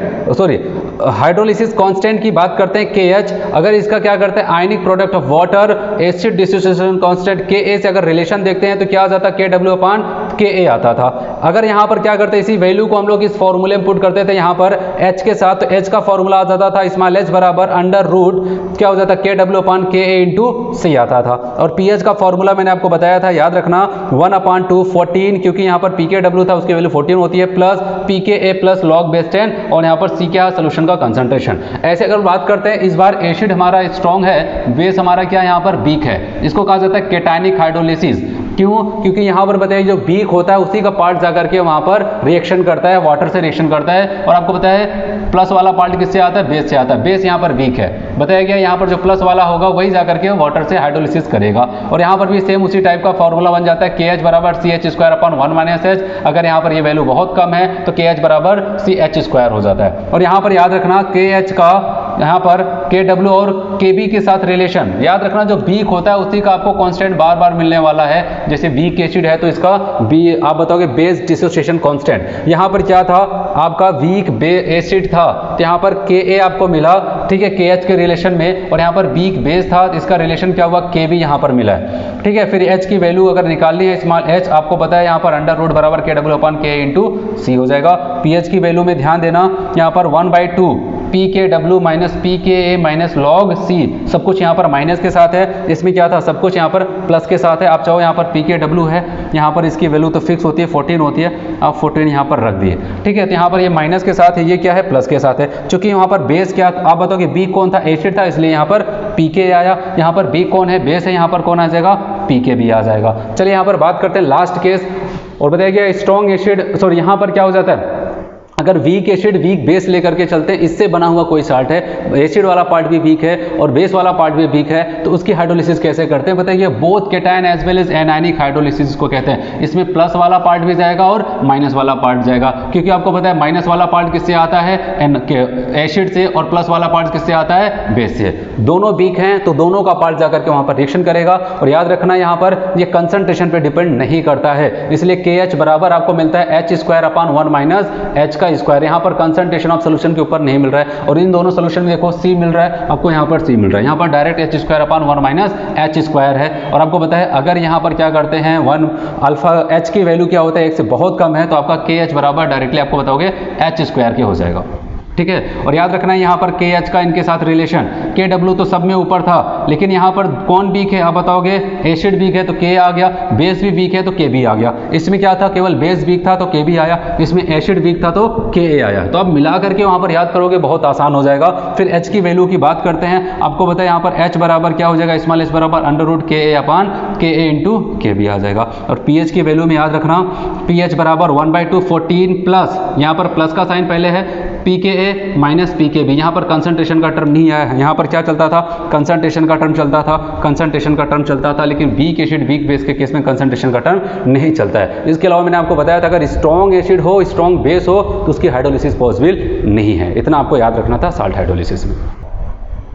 hydrolysis constant की बात करते हैं KH, अगर इसका क्या करते हैं ionic product of water acid dissociation constant Ka से अगर रिलेशन देखते हैं तो क्या आ जाता है KW अपान Ka आता था। अगर यहाँ पर क्या करते, इसी वैल्यू को हम लोग इस फॉर्मूले में पुट करते थे यहाँ पर H के साथ, तो H का फॉर्मूला आ जाता था स्मॉल h बराबर अंडर रूट क्या हो जाता, KW/Ka इंटू C आता था। और pH का फॉर्मूला मैंने आपको बताया था, याद रखना 1/2 क्योंकि यहाँ पर pKw था, उसकी वैल्यू 14 होती है, plus pKa plus log base 10, और यहाँ पर C क्या है, सोल्यूशन का कंसंट्रेशन। ऐसे अगर बात करते हैं, इस बार एसिड हमारा स्ट्रॉन्ग है, बेस हमारा क्या यहाँ पर वीक है, इसको कहा जाता है केटायनिक हाइड्रोलिसिस। क्यों? क्योंकि यहाँ पर बताइए जो वीक होता है उसी का पार्ट जाकर के वहाँ पर रिएक्शन करता है, वाटर से रिएक्शन करता है, और आपको पता है प्लस वाला पार्ट किससे आता है, बेस से आता है। बेस यहाँ पर वीक है, बताया गया यहाँ पर जो प्लस वाला होगा वही जाकर के वाटर से हाइड्रोलिसिस करेगा। और यहाँ पर भी सेम उसी टाइप का फॉर्मूला बन जाता है, KH बराबर CH² अगर यहाँ पर ये वैल्यू बहुत कम है तो KH बराबर CH² हो जाता है। और यहाँ पर याद रखना KH का यहाँ पर KW और KB के साथ रिलेशन, याद रखना जो वीक होता है उसी का आपको कांस्टेंट बार बार मिलने वाला है। जैसे वीक एसिड है तो इसका आप बताओगे बेस डिसोसिएशन कांस्टेंट। यहाँ पर क्या था, आपका वीक एसिड था तो यहाँ पर Ka आपको मिला, ठीक है, KH के रिलेशन में, और यहाँ पर वीक बेस था तो इसका रिलेशन क्या हुआ, KB यहाँ पर मिला है, ठीक है। फिर H की वैल्यू अगर निकालनी है, स्मॉल h आपको पता है यहाँ पर अंडर रूट बराबर KW/Ka इंटू C हो जाएगा। pH की वैल्यू में ध्यान देना, यहाँ पर 1/2 pKw minus pKa minus log C, सब कुछ यहाँ पर माइनस के साथ है, इसमें क्या था, सब कुछ यहाँ पर प्लस के साथ है। आप चाहो यहाँ पर pKw है, यहाँ पर इसकी वैल्यू तो फिक्स होती है 14 होती है, आप 14 यहाँ पर रख दिए, ठीक है। तो यहाँ पर ये माइनस के साथ है, ये क्या है, प्लस के साथ है। चूंकि यहाँ पर बेस क्या, आप बताओगे बी कौन था, एसिड था, इसलिए यहाँ पर Pk आया। यहाँ पर बी कौन है, बेस है, यहाँ पर कौन आ जाएगा, Pk भी आ जाएगा। चलिए यहाँ पर बात करते हैं लास्ट केस, और बताइए स्ट्रॉन्ग एसिड, सॉरी यहाँ पर क्या हो जाता है, अगर वीक एसिड वीक बेस लेकर के चलते हैं, इससे बना हुआ कोई साल्ट है, एसिड वाला पार्ट भी वीक है और बेस वाला पार्ट भी वीक है, तो उसकी हाइड्रोलिसिस कैसे करते हैं, बताइए both cation as well as anionic hydrolysis को कहते हैं। इसमें प्लस वाला पार्ट भी जाएगा और माइनस वाला पार्ट जाएगा, क्योंकि आपको पता है माइनस वाला पार्ट किससे आता है, एसिड से, और प्लस वाला पार्ट किससे आता है, बेस से। दोनों वीक हैं तो दोनों का पार्ट जाकर के वहां पर रिएक्शन करेगा। और याद रखना यहाँ पर ये कंसंट्रेशन पे डिपेंड नहीं करता है, इसलिए KH बराबर आपको मिलता है H² माइनस H का स्क्वायर। यहाँ पर कंसंट्रेशन ऑफ सोल्यूशन के ऊपर नहीं मिल रहा है, और इन दोनों सोल्यूशन में देखो C मिल रहा है, आपको यहाँ पर C मिल रहा है, यहाँ पर डायरेक्ट H² माइनस H² है। और आपको पता है अगर यहाँ पर क्या करते हैं 1 अल्फा H की वैल्यू क्या होता है, 1 से बहुत कम है, तो आपका KH बराबर डायरेक्टली आपको बताओगे H² के हो जाएगा, ठीक है। और याद रखना यहाँ पर KH का इनके साथ रिलेशन, KW तो सब में ऊपर था, लेकिन यहाँ पर कौन वीक है, आप बताओगे एसिड वीक है तो K आ गया, बेस भी वीक है तो KB आ गया। इसमें क्या था, केवल बेस वीक था तो KB आया, इसमें एसिड वीक था तो Ka आया। तो अब मिला करके वहाँ पर याद करोगे बहुत आसान हो जाएगा। फिर H की वैल्यू की बात करते हैं, आपको बताया यहाँ पर H बराबर क्या हो जाएगा, स्मॉल h बराबर under root Ka into KB आ जाएगा। और pH की वैल्यू में याद रखना, pH बराबर 1/2 14 प्लस, यहाँ पर प्लस का साइन पहले है, pKa माइनस pKb। यहाँ पर कंसंट्रेशन का टर्म नहीं आया है, यहाँ पर क्या चलता था, कंसंट्रेशन का टर्म चलता था, कंसंट्रेशन का टर्म चलता था, लेकिन वीक एसिड वीक बेस के केस में कंसंट्रेशन का टर्म नहीं चलता है। इसके अलावा मैंने आपको बताया था अगर स्ट्रॉन्ग एसिड हो, स्ट्रॉन्ग बेस हो, तो उसकी हाइड्रोलिसिस पॉसिबल नहीं है। इतना आपको याद रखना था साल्ट हाइड्रोलिसिस में।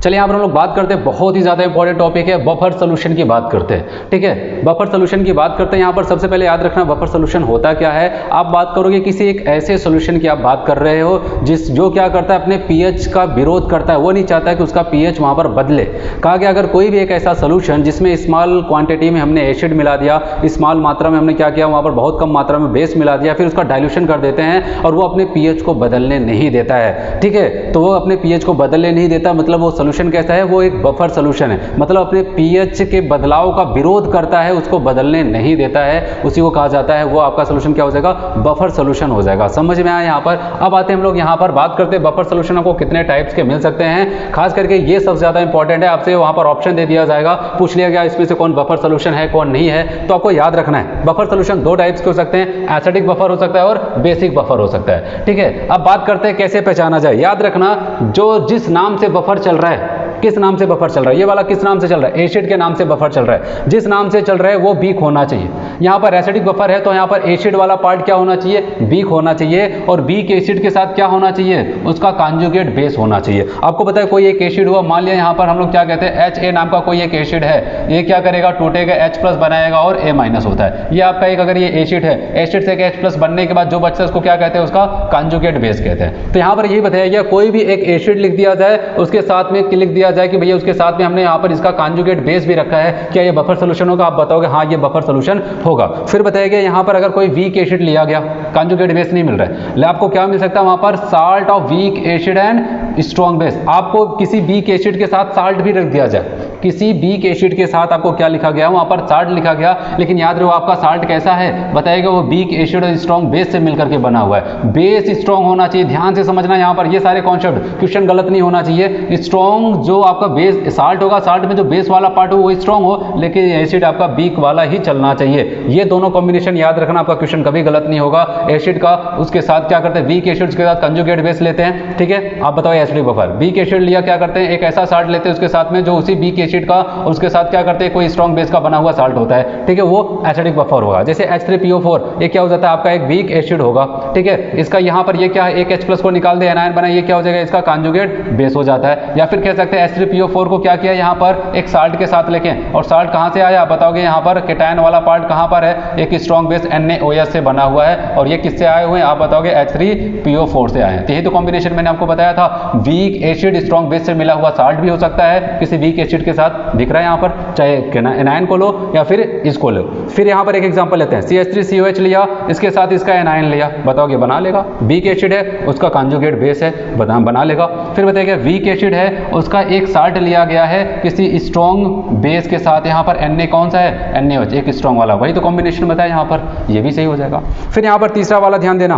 चलिए यहाँ पर हम लोग बात करते हैं, बहुत ही ज़्यादा इंपॉर्टेंट टॉपिक है, बफर सोल्यूशन की बात करते हैं, ठीक है। बफर सोल्यूशन की बात करते हैं, यहाँ पर सबसे पहले याद रखना बफर सोल्यूशन होता क्या है। आप बात करोगे किसी एक ऐसे सोल्यूशन की आप बात कर रहे हो जो क्या करता है, अपने पीएच का विरोध करता है, वो नहीं चाहता है कि उसका पीएच वहाँ पर बदले। कहा गया अगर कोई भी एक ऐसा सोल्यूशन जिसमें स्मॉल क्वांटिटी में हमने एसिड मिला दिया, स्मॉल मात्रा में हमने क्या किया, वहाँ पर बहुत कम मात्रा में बेस मिला दिया, फिर उसका डाइल्यूशन कर देते हैं और वो अपने पीएच को बदलने नहीं देता है, ठीक है। तो वो अपने पीएच को बदलने नहीं देता, मतलब वो सोल्यूशन कैसा है, वो एक बफर सोल्यूशन है, मतलब अपने पीएच के बदलाव का विरोध करता है, उसको बदलने नहीं देता है, उसी को कहा जाता है, वो आपका सोल्यूशन क्या हो जाएगा, बफर सोल्यूशन हो जाएगा। समझ में आया यहाँ पर। अब आते हैं हम लोग यहाँ पर बात करते हैं बफर सोल्यूशन आपको कितने टाइप्स के मिल सकते हैं। खास करके ये सबसे ज्यादा इंपॉर्टेंट है, आपसे वहां पर ऑप्शन दे दिया जाएगा, पूछ लिया गया इसमें से कौन बफर सोल्यूशन है कौन नहीं है, तो आपको याद रखना है बफर सोल्यूशन दो टाइप्स के हो सकते हैं, एसिडिक बफर हो सकता है और बेसिक बफर हो सकता है, ठीक है। अब बात करते हैं कैसे पहचाना जाए। याद रखना जो जिस नाम से बफर चल रहा है, किस नाम से बफर चल रहा है, ये वाला किस नाम से चल रहा है, एसिड के नाम से बफर चल रहा है, जिस नाम से चल रहा है वो वीक होना चाहिए। यहाँ पर एसिडिक बफर है तो यहाँ पर एसिड वाला पार्ट क्या होना चाहिए, वीक होना चाहिए, और वीक एसिड के साथ क्या होना चाहिए, उसका कॉन्जुगेट बेस होना चाहिए। आपको पता है कोई एक एसिड हुआ, मान लिया यहाँ पर हम लोग क्या कहते हैं HA नाम का कोई एक एसिड है, ये क्या करेगा, टूटेगा, H+ बनाएगा और A- होता है। ये आपका एक अगर ये एसिड है, एसिड से H+ बनने के बाद जो बचता है उसको क्या कहते हैं, उसका कॉन्जुगेट बेस कहते हैं। तो यहाँ पर यही बताया गया कोई भी एक एसिड लिख दिया जाए, उसके साथ में लिख दिया दिया जाए कि भैया उसके साथ में हमने यहाँ पर इसका कॉन्जुगेट बेस भी रखा है, क्या ये बफर सोल्यूशन होगा? आप बताओगे हाँ ये बफर सोल्यूशन होगा। फिर बताइए यहाँ पर अगर कोई वीक एसिड लिया गया, कॉन्जुगेट बेस नहीं मिल रहा है, आपको क्या मिल सकता है वहाँ पर? Salt of week acid and strong base. आपको किसी वीक एसिड के साथ साल्ट भी रख दिया जाए, किसी वीक एसिड के साथ आपको क्या लिखा गया? वहाँ पर साल्ट लिखा गया, लेकिन याद रखो आपका साल्ट कैसा है? बताइएगा वो वीक एसिड और स्ट्रॉन्ग बेस से मिलकर के बना हुआ है। बेस स्ट्रॉन्ग होना चाहिए, ध्यान से समझना यहाँ पर ये सारे कॉन्सेप्ट, क्वेश्चन गलत नहीं होना चाहिए। स्ट्रॉन्ग जो आपका बेस साल्ट होगा, साल्ट में जो बेस वाला पार्ट हो वो स्ट्रॉन्ग हो, लेकिन एसिड आपका वीक वाला ही चलना चाहिए। ये दोनों कॉम्बिनेशन याद रखना, आपका क्वेश्चन कभी गलत नहीं होगा। एसिड का उसके साथ क्या करते हैं? वीक एसिड के साथ कंजुगेट बेस लेते हैं, ठीक है। आप बताओ एसिडिक बफर, वीक एसिड लिया, क्या करते हैं? एक ऐसा साल्ट लेते हैं उसके साथ में जो उसी वीक एसिड का और उसके साथ क्या करते हैं? कोई स्ट्रॉन्ग बेस का बना हुआ साल्ट होता है, ठीक है, वो एसिडिक बफर होगा। जैसे H3PO4 ये क्या हो जाता है? आपका एक वीक एसिड होगा, ठीक है। इसका यहाँ पर ये क्या है? एक H+ को निकाल दे, एनायन बना, ये क्या हो जाएगा? इसका कॉन्जुगेट बेस हो जाता है। या फिर कह सकते हैं H3PO4 को क्या किया यहाँ पर? एक साल्ट के साथ लेके, और साल्ट कहाँ से आया? बताओगे यहाँ पर केटायन वाला पार्ट कहाँ पर है? एक स्ट्रॉन्ग बेस NaOH से बना हुआ है, और ये किससे आए हुए हैं? आप बताओगे H3PO4 से आए हैं। तो यही तो कॉम्बिनेशन मैंने आपको बताया था, वीक एसिड स्ट्रॉन्ग बेस से मिला हुआ साल्ट भी हो सकता है किसी वीक एसिड के साथ, दिख रहा है यहाँ पर, चाहे एनायन को लो या फिर इसको लो। फिर यहाँ पर एक एग्जांपल लेते हैं, CH3COH लिया, इसके साथ इसका एनायन लिया, बताओगे बना लेगा? वीक एसिड है, उसका कॉन्जुगेट बेस है, बना लेगा। फिर बताइए वीक एसिड है, उसका एक साल्ट लिया गया है किसी स्ट्रॉन्ग बेस के साथ, यहाँ पर Na कौन सा है? NaOH, एक स्ट्रॉन्ग वाला, वही तो कॉम्बिनेशन बताया यहाँ पर, ये भी सही हो जाएगा। फिर यहाँ पर तीसरा वाला ध्यान देना,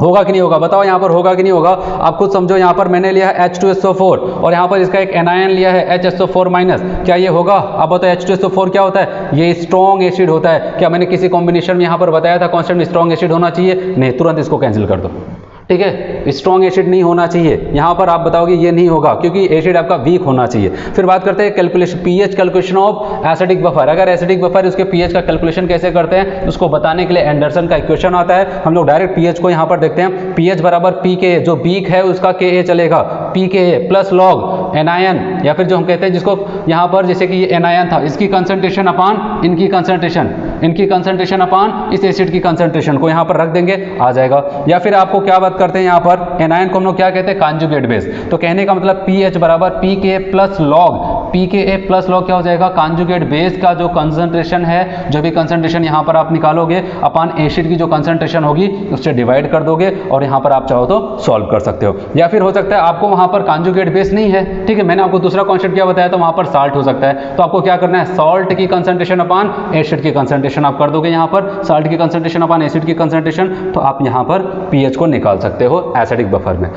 होगा कि नहीं होगा? बताओ यहाँ पर होगा कि नहीं होगा? आप खुद समझो। यहाँ पर मैंने लिया है H2SO4 और यहाँ पर इसका एक एनायन लिया है HSO4-, क्या ये होगा? अब बताओ H2SO4 क्या होता है? ये स्ट्रॉन्ग एसिड होता है। क्या मैंने किसी कॉम्बिनेशन में यहाँ पर बताया था कॉन्सेप्ट में स्ट्रॉन्ग एसिड होना चाहिए? नहीं, तुरंत इसको कैंसिल कर दो, ठीक है। स्ट्रॉन्ग एसिड नहीं होना चाहिए, यहाँ पर आप बताओगे ये नहीं होगा क्योंकि एसिड आपका वीक होना चाहिए। फिर बात करते हैं calculation, pH calculation of acidic buffer. अगर एसिडिक बफर उसके पीएच का कैलकुलेशन कैसे करते हैं उसको बताने के लिए एंडरसन का इक्वेशन आता है। हम लोग डायरेक्ट पीएच को यहाँ पर देखते हैं, पीएच बराबर pKa, जो वीक है उसका Ka चलेगा, pKa प्लस लॉग एनायन, या फिर जो हम कहते हैं जिसको यहाँ पर जैसे कि ये एनायन था, इसकी कंसंट्रेशन अपान इनकी कंसंट्रेशन, इनकी कंसंट्रेशन अपान इस एसिड की कंसंट्रेशन को यहाँ पर रख देंगे, आ जाएगा। या फिर आपको क्या बात करते हैं यहाँ पर, एनायन को हम लोग क्या कहते हैं? Conjugate base. तो कहने का मतलब pH बराबर pKa plus log, pKa plus log क्या हो जाएगा? कॉन्जुगेट बेस का जो कंसंट्रेशन है, जो भी कंसंट्रेशन यहाँ पर आप निकालोगे अपान एसिड की जो कंसंट्रेशन होगी उससे डिवाइड कर दोगे, और यहाँ पर आप चाहो तो सॉल्व कर सकते हो। या फिर हो सकता है आपको वहाँ पर कॉन्जुगेट बेस नहीं है, ठीक है, मैंने आपको दूसरा कॉन्सेप्ट क्या बताया था, वहाँ पर साल्ट हो सकता है, तो आपको क्या करना है? सॉल्ट की कंसंट्रेशन अपान एसिड की कंसंट्रेशन आप कर दोगे, यहाँ पर साल्ट की कंसंट्रेशन अपान एसिड की कंसंट्रेशन, तो आप यहाँ पर pH को निकाल सकते हो एसिडिक बफर में।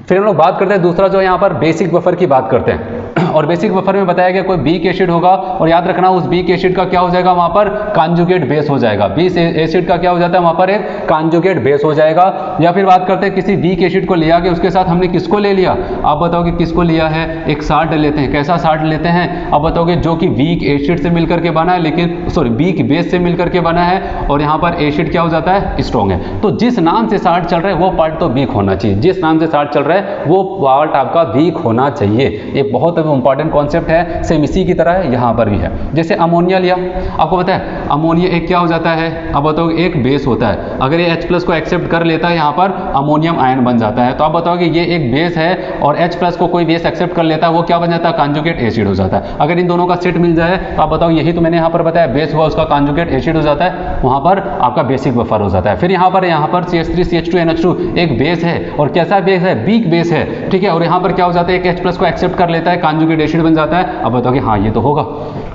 फिर हम लोग बात करते हैं दूसरा, जो यहाँ पर बेसिक बफर की बात करते हैं। और बेसिक बफर में बताया गया कोई वीक एसिड होगा, और याद रखना उस वीक एसिड का क्या हो जाएगा? वहाँ पर कॉन्जुगेट बेस हो जाएगा। वीक एसिड का क्या हो जाता है? वहाँ पर एक कॉन्जुगेट बेस हो जाएगा। या फिर बात करते हैं किसी वीक एसिड को लिया गया, उसके साथ हमने किसको ले लिया? आप बताओगे किसको लिया है? एक साल्ट लेते हैं, कैसा साल्ट लेते हैं? आप बताओगे जो कि वीक एसिड से मिलकर के बना है, लेकिन सॉरी वीक बेस से मिलकर के बना है, और यहाँ पर एसिड क्या हो जाता है? स्ट्रॉन्ग है। तो जिस नाम से साल्ट चल रहा है वो पार्ट तो वीक होना चाहिए, जिस नाम से साल्ट चल रहा है वो पार्ट आपका वीक होना चाहिए। ये बहुत इंपॉर्टेंट कॉन्सेप्ट है, सेम इसी की तरह है यहाँ पर भी है। जैसे अमोनिया लिया, आपको पता है अमोनिया एक क्या हो जाता है? अब बताओ एक बेस होता है, अगर ये H+ को एक्सेप्ट कर लेता है यहाँ पर अमोनियम आयन बन जाता है। तो आप बताओगे ये एक बेस है और H+ को कोई बेस एक्सेप्ट कर लेता है, वो क्या बन जाता है? कॉन्जुगेट एसिड हो जाता है। अगर इन दोनों का सेट मिल जाए तो आप बताओ, यही तो मैंने यहाँ पर बताया, बेस हुआ उसका कॉन्जुगेट एसिड हो जाता है, वहाँ पर आपका बेसिक बफर हो जाता है। फिर यहाँ पर CH3CH2NH2 एक बेस है, और कैसा बेस है? वीक बेस है, ठीक है, और यहाँ पर क्या हो जाता है? एक H+ को एक्सेप्ट कर लेता है, कॉन्जुगेट एसिड बन जाता है। अब बताओगे हाँ ये तो होगा,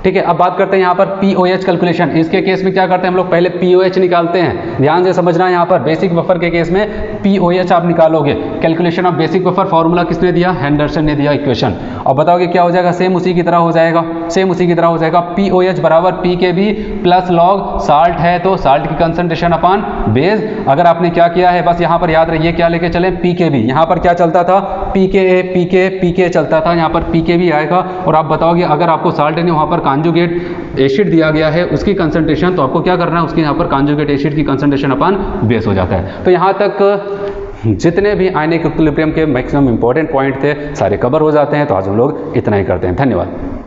ठीक है। अब बात करते हैं यहाँ पर POH कैलकुलेशन। इसके केस में क्या करते हैं हम लोग? पहले POH निकालते हैं, ध्यान से समझना। यहाँ पर बेसिक बफर के केस में POH आप निकालोगे। Calculation of basic buffer formula किसने दिया? हेंडरसन ने दिया इक्वेशन। और बताओगे क्या हो जाएगा? सेम उसी की तरह हो जाएगा, सेम उसी की तरह हो जाएगा। POH बराबर pKb प्लस लॉग, साल्ट है तो साल्ट की कंसंट्रेशन अपान बेस। अगर आपने क्या किया है, बस यहाँ पर याद रहिए क्या लेके चले? pKb। यहाँ पर क्या चलता था? pKa चलता था, यहाँ पर pKb आएगा। और आप बताओगे अगर आपको साल्ट ने वहाँ पर कॉन्जुगेट एसिड दिया गया है उसकी कंसंट्रेशन, तो आपको क्या करना है? उसके यहाँ पर कॉन्जुगेट एसिड की कंसंट्रेशन अपान बेस हो जाता है। तो यहाँ तक जितने भी आयनिक इक्विलिब्रियम के मैक्सिमम इंपॉर्टेंट पॉइंट थे सारे कवर हो जाते हैं। तो आज हम लोग इतना ही करते हैं। धन्यवाद।